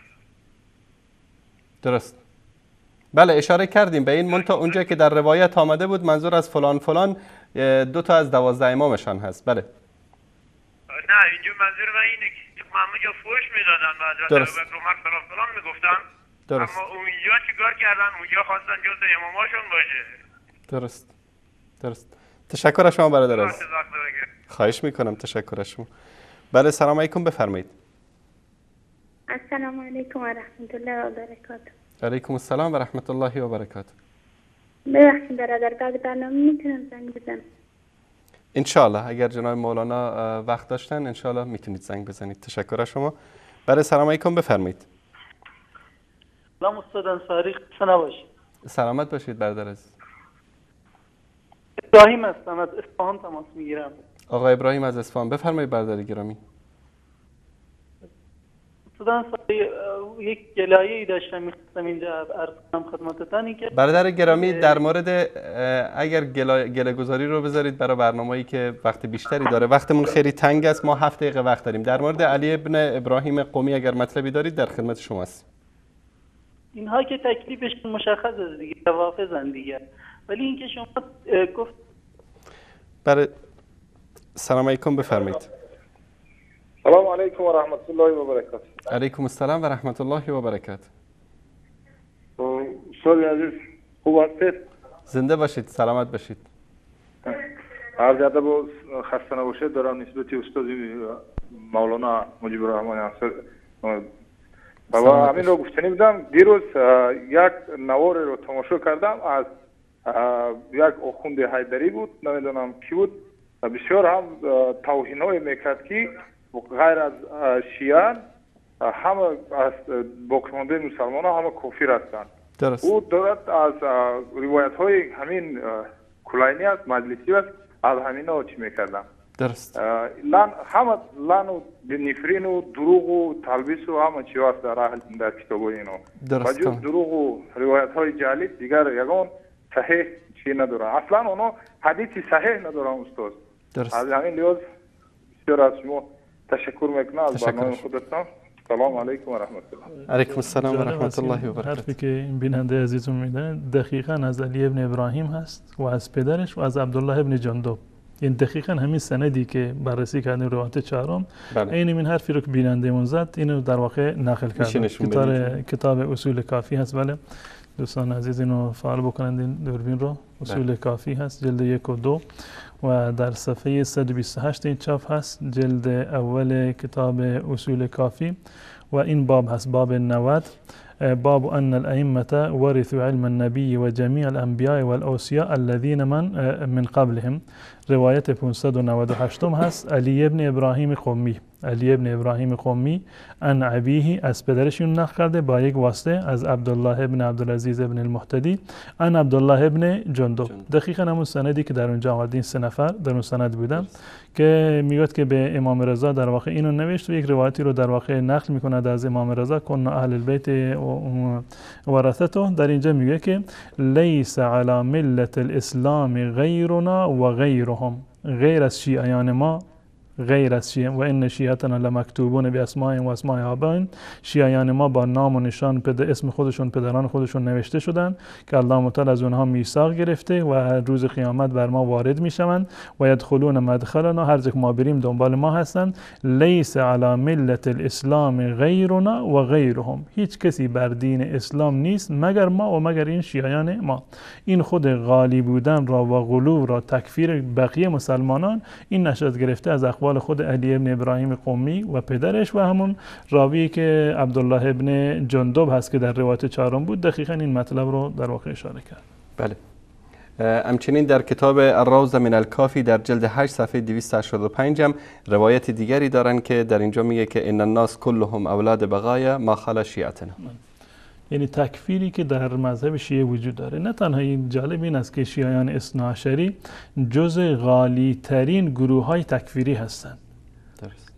درست. بله اشاره کردیم به این، منتها اونجا که در روایت آمده بود منظور از فلان 2 تا از 12 امامشان هست. بله. نه اینجا منظور من اینه که همونجا فوش میدادن و حضرت ابوبکر و عمر فلان میگفتن. درست. اما اونجا چیکار کردن؟ اونجا خواستن جزء اماماشون باشه. درست. تشکر از شما برادر عزیز. خواهش میکنم، تشکر از شما. بله سلام علیکم، بفرمایید. السلام علیکم و رحمت الله و برکاته. علیکم السلام و رحمت الله و برکاته. ببخشید برادر، بعد برنامه میتونم زنگ بزنم؟ انشالله اگر جناب مولانا وقت داشتن انشالله میتونید زنگ بزنید. تشکر از شما. بله سلام علیکم، بفرمایید. سلام استاد انصاری، خسته نباشید. سلامت باشید برادر عزیز. ابراهیم هستم، از اصفهان تماس میگیرم. آقا ابراهیم از اصفهان، بفرمایید برادر گرامی. استاد انصاری، یک گلایه‌ای داشتم می‌خواستم اینجا عرض کنم خدمتتون که برادر گرامی در مورد اگر گله گذاری رو بذارید برای برنامه‌ای که وقت بیشتری داره، وقتمون خیلی تنگ است، ما 7 دقیقه وقت داریم. در مورد علی ابن ابراهیم قمی اگر مطلبی دارید در خدمت شما هستیم. اینها که تکلیفشون مشخص است دیگه، توافقن دیگه، ولی اینکه شما گفت برای سلام علیکم، بفرمایید. سلام علیکم و رحمت الله و برکاته. علیکم السلام و رحمت الله و برکاته. استاد عزیز خوب هستید؟ زنده باشید، سلامت باشید. عرض ادب و خسته نباشید دارم نسبت استاد مولانا مجیب الرحمن انصاری. بابا همین رو گفتنی بودم، دیروز یک نوار رو تماشا کردم از یک آخوند حیدری بود، نمیدونم کی بود، بسیار هم توهین‌های میکرد که غیر از شیعان همه از باقی‌مانده مسلمان ها همه کافر هستند. درست. او دارد از روایت های همین کلینی است، مجلسی است، از همین ها چی میکردم. درست. همه لعن و نفرین و دروغ و تلبیس و همه چی هست در کتاب های اینو. درست. و جز دروغ و روایت های جعلی دیگر یگان صحیح چی ندارن. اصلا اونا حدیثی صحیح ندارن استاد. درست. از همین لحاظ بسیار از شما تشکر میکنم از برنامه خودتان. سلام علیکم و رحمت الله. علیکم السلام و رحمت الله و برکاته. حرفی که این بیننده عزیزم میدن دقیقاً از علی ابن ابراهیم هست و از پدرش و از عبدالله ابن جندب. این دقیقاً همین سندی که بررسی کردیم روایت چهارم، این حرفی رو که بینندهمون زد اینو در واقع نقل کرد. کتاب اصول کافی هست. بله دوستان عزیز اینو فعال بکنند، این دوربین رو. اصول کافی هست جلد 1 و 2 و در صفحه 128 این چاپ هست، جلد اول کتاب اصول کافی و این باب هست، باب 90. باب ان الائمه ورثوا علم النبي وجميع الانبياء والاوصياء الذين من قبلهم. روایت 598 هست، علی ابن ابراهیم قمی. علی ابن ابراهیم قمی ان ابیه از پدرشون نقل کرده با یک واسطه از عبدالله ابن عبدالعزیز ابن المهتدی ان عبدالله ابن جندب. دقیقاً همون سندی که در اونجا آوردین، 3 نفر در اون سند بودن که میگوید که به امام رضا در واقع اینو نوشت و یک روایتی رو در واقع نقل میکند از امام رضا، کنا اهل البیت ورثته. در اینجا میگه که لیس علی ملت الاسلام غیرنا و غیرهم، غیر از شیعیان ما، غیر از شیعه و ان شیعتنا لمکتوبون باسماء و اسماء آبائهم، شیعیان ما با نام و نشان اسم خودشون، پدران خودشون نوشته شدن که الله تعالی از اونها میثاق گرفته و روز قیامت بر ما وارد میشوند و یدخلون مدخلنا، هر جا ما بریم دنبال ما هستند. لیس علی ملت الاسلام غیرنا و غیرهم، هیچ کسی بر دین اسلام نیست مگر ما و مگر این شیعیان ما. این خود غالی بودن را و غلو را، تکفیر بقیه مسلمانان، این نشأت گرفته از اقوال خود علی ابن ابراهیم قمی و پدرش و همون راوی که عبدالله ابن جندب هست که در روایت 4 بود. دقیقاً این مطلب رو در واقع اشاره کرد. بله. همچنین در کتاب الروضه من الکافی در جلد 8 صفحه 285 هم روایت دیگری دارن که در اینجا میگه که ان الناس كلهم اولاد بغایا ما خلا شیعتنا. یعنی تکفیری که در مذهب شیعه وجود داره. نه تنها این جالب این است که شیعیان اثناعشری جز غالی ترین گروه های تکفیری هستند.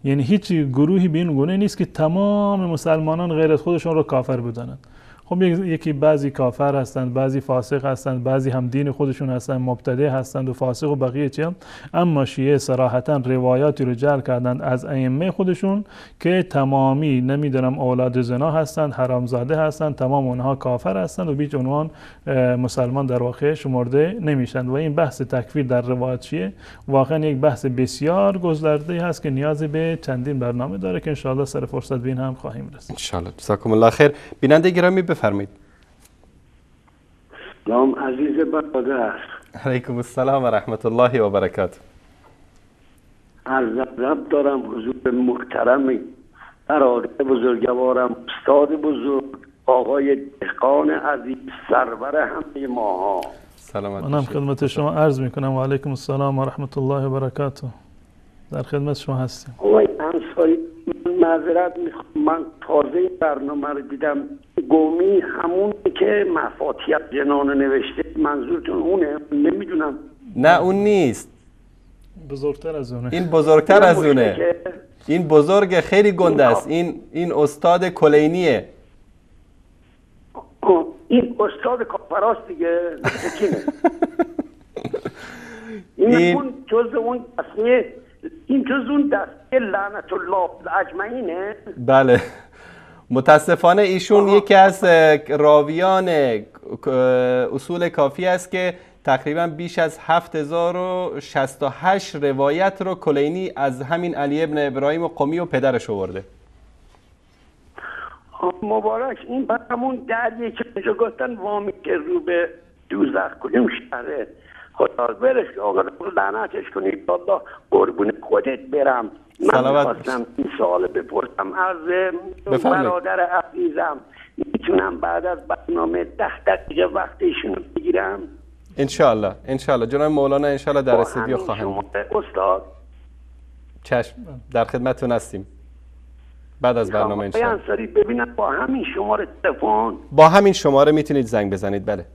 یعنی هیچ گروهی به این گونه نیست که تمام مسلمانان غیر از خودشون رو کافر بدانند. خب یکی بعضی کافر هستند، بعضی فاسق هستند، بعضی هم دین خودشون هستند، مبتدع هستند و فاسق و بقیه چی هم. اما شیعه صراحتا روایاتی رو جعل کردند از ائمه خودشون که تمامی نمیدونم اولاد زنا هستند، حرامزاده هستند، تمام اونها کافر هستند و بیچ عنوان مسلمان در واقع شمرده نمیشند. و این بحث تکفیر در روایات شیعه واقعا یک بحث بسیار گسترده هست که نیاز به چندین برنامه داره که ان شاء الله سر فرصت بین هم خواهیم رسید. ان شاء الله. جزاکم الله خیر. بیننده گرامی بفرمایید. سلام عزیز برادر. علیکم السلام و رحمت الله و برکاته. عرض ادب دارم حضور محترم برادر بزرگوارم، استاد بزرگ آقای دهقان عزیز، سرور همه ماها. سلامت منم خدمت شما عرض میکنم. و علیکم السلام و رحمت الله و برکاته. در خدمت شما هستیم. آقای انصاری، معذرت میخوام، من تازه این برنامه رو دیدم. گومی همون که مفاتیح جنان نوشته، منظورتون اونه؟ نمیدونم. نه اون نیست، بزرگتر از اونه. این بزرگتر از اونه. این بزرگ خیلی گنده است. این استاد کلینیه. این استاد کافراست دیگه. این اون جز اون دسته، این جز اون دسته لعنت الله اجمعینه. بله متاسفانه ایشون یکی از راویان اصول کافی است که تقریبا بیش از 7068 روایت رو کلینی از همین علی ابن ابراهیم قمی و پدرش آورده. مبارک. این همون دریه که اینجا گفتن وامی که رو به دوزخ کدوم شهره. خدا برش آقا لعنتش کنید. الله قربون خودت برم. من خواستم این سوال بپرسم. عرض برادر عزیزم، میتونم بعد از برنامه 10 دقیقه وقت ایشونو بگیرم؟ انشالله انشالله جناب مولانا انشالله در استودیو خواهند بود. استاد چشم، در خدمتتون هستیم بعد از برنامه انشالله. انصاری ببینم با همین شماره تلفن، با همین شماره میتونید زنگ بزنید. بله.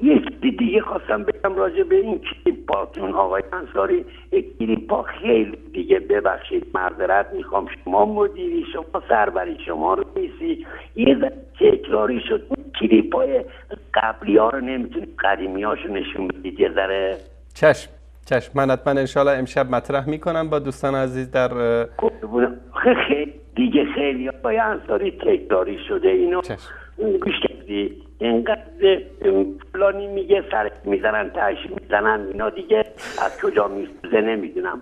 یک دیگه خواستم بگم راجع به این کلیپاتون آقای انصاری. کلیپا خیلی دیگه، ببخشید معذرت میخوام، شما مدیری، شما سربری، شما رو نیستی، یه ذره تکراری شد. این کلیپای قبلی ها رو نمیتونید قدیمی هاشو نشون بدید یه ذره؟ چشم چشم، من حتما انشالله امشب مطرح میکنم با دوستان عزیز در خیلی دیگه. خیلی آقای انصاری تکراری شده اینو. گوش کردی؟ اینقدر فلانی میگه سر میزنن، تهش میزنن، اینا دیگه از کجا میسوزه نمیدونم.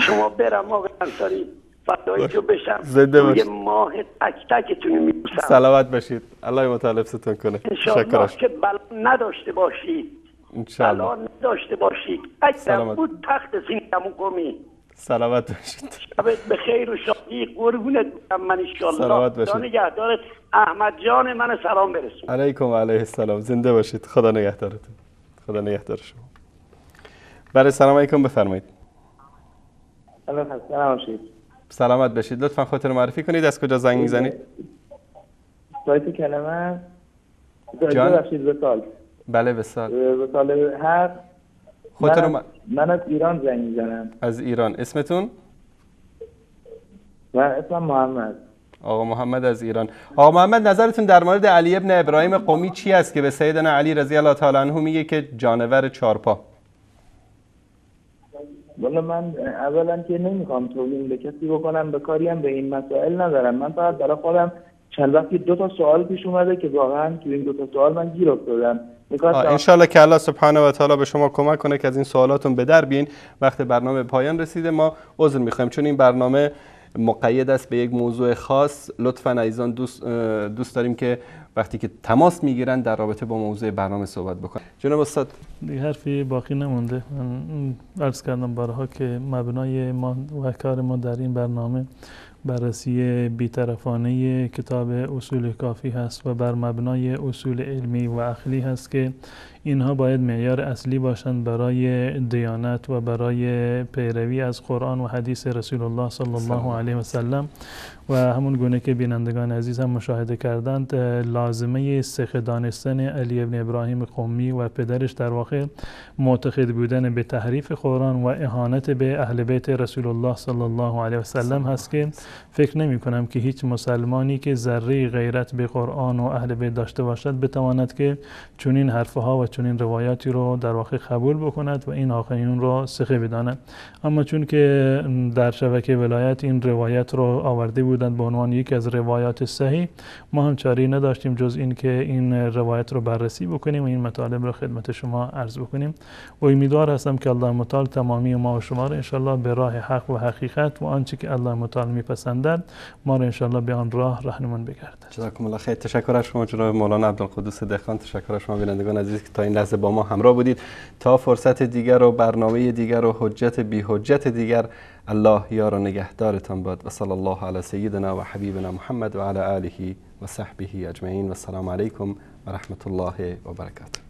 شما برم آقای انصاری، فدایی تو بشم. زنده باشید. ماه تک تکتون میبوسم. سلامت باشید. الله مطالب ستون کنه. انشاءالله که بلا نداشته باشید. انشاءالله بلا نداشته باشید. اگرم بود تخت سینمون کمی. سلامت باشید. شبت بخیر و شادی. قربونت برم من انشاءالله. سلامت باشید. نگهدارت. احمد جان من سلام برسون. علیکم و علیه السلام. زنده باشید. خدا نگهدارتون. خدا نگهدار شما. بله سلام علیکم، بفرمایید. سلام باشید. سلامت باشید. لطفا خودتون رو معرفی کنید. از کجا زنگ میزنید؟ سایت کلمه جان؟ ببخشید وصال. بله وصال. وصال هر من از ایران زنگ میزنم. از ایران. اسمتون؟ من اسمم محمد. آقا محمد از ایران. آقا محمد نظرتون در مورد علی ابن ابراهیم قمی چی است که به سیدنا علی رضی الله تعالی عنه میگه که جانور چارپا؟ والا من اولا که نمیخوام توهین به کسی بکنم، به کاری هم به این مسائل ندارم. من فقط برای خودم چند وقتی 2 سوال پیش اومده که واقعا تو این 2 سوال من گیر افتادم. انشالله که الله سبحانه و تعالی به شما کمک کنه که از این سوالاتون به در بیاین. وقت برنامه پایان رسیده، ما عذر میخوایم چون این برنامه مقید است به یک موضوع خاص. لطفاً عزیزان دوست داریم که وقتی که تماس میگیرن در رابطه با موضوع برنامه صحبت بکنن. جناب استاد دیگه حرفی باقی نمونده. من عرض کردم بارها که مبنای ما و کار ما در این برنامه بررسی بی‌طرفانه کتاب اصول کافی هست و بر مبنای اصول علمی و عقلی هست که اینها باید معیار اصلی باشند برای دیانت و برای پیروی از قرآن و حدیث رسول الله صلی الله علیه و سلم. و همون گونه که بینندگان عزیز هم مشاهده کردند، لازمه سخ دانستن علی ابن ابراهیم قمی و پدرش در واقع معتقد بودن به تحریف قرآن و اهانت به اهل بیت رسول الله صلی الله علیه و سلم هست که فکر نمی کنم که هیچ مسلمانی که ذره غیرت به قرآن و اهل بیت داشته باشد بتواند که چنین حرفها و چنین روایاتی رو در واقع قبول بکند و این آقایون رو ثقه بداند. اما چون که در شبکه ولایت این روایت رو آورده بودند به عنوان یک از روایات صحیح، ما هم چاره‌ای نداشتیم جز این که این روایت رو بررسی بکنیم و این مطالب رو خدمت شما عرض بکنیم و امیدوار هستم که الله متعال تمامی ما و شما رو انشالله به راه حق و حقیقت و آنچه که الله متعال میپسندد ما رو انشالله به آن راه راهنمون بگردد. جزاکم الله خیر. تشکر از شما جناب مولانا عبدالقدوس دهقان. تشکر از شما بینندگان عزیز که تا این لحظه با ما همراه بودید. تا فرصت دیگر و برنامه دیگر و حجت بی حجت دیگر، الله یار و نگهدارتان باد و صلی الله علی سیدنا و حبیبنا محمد و علی آله و صحبه اجمعین و السلام علیکم و رحمت الله و برکاته.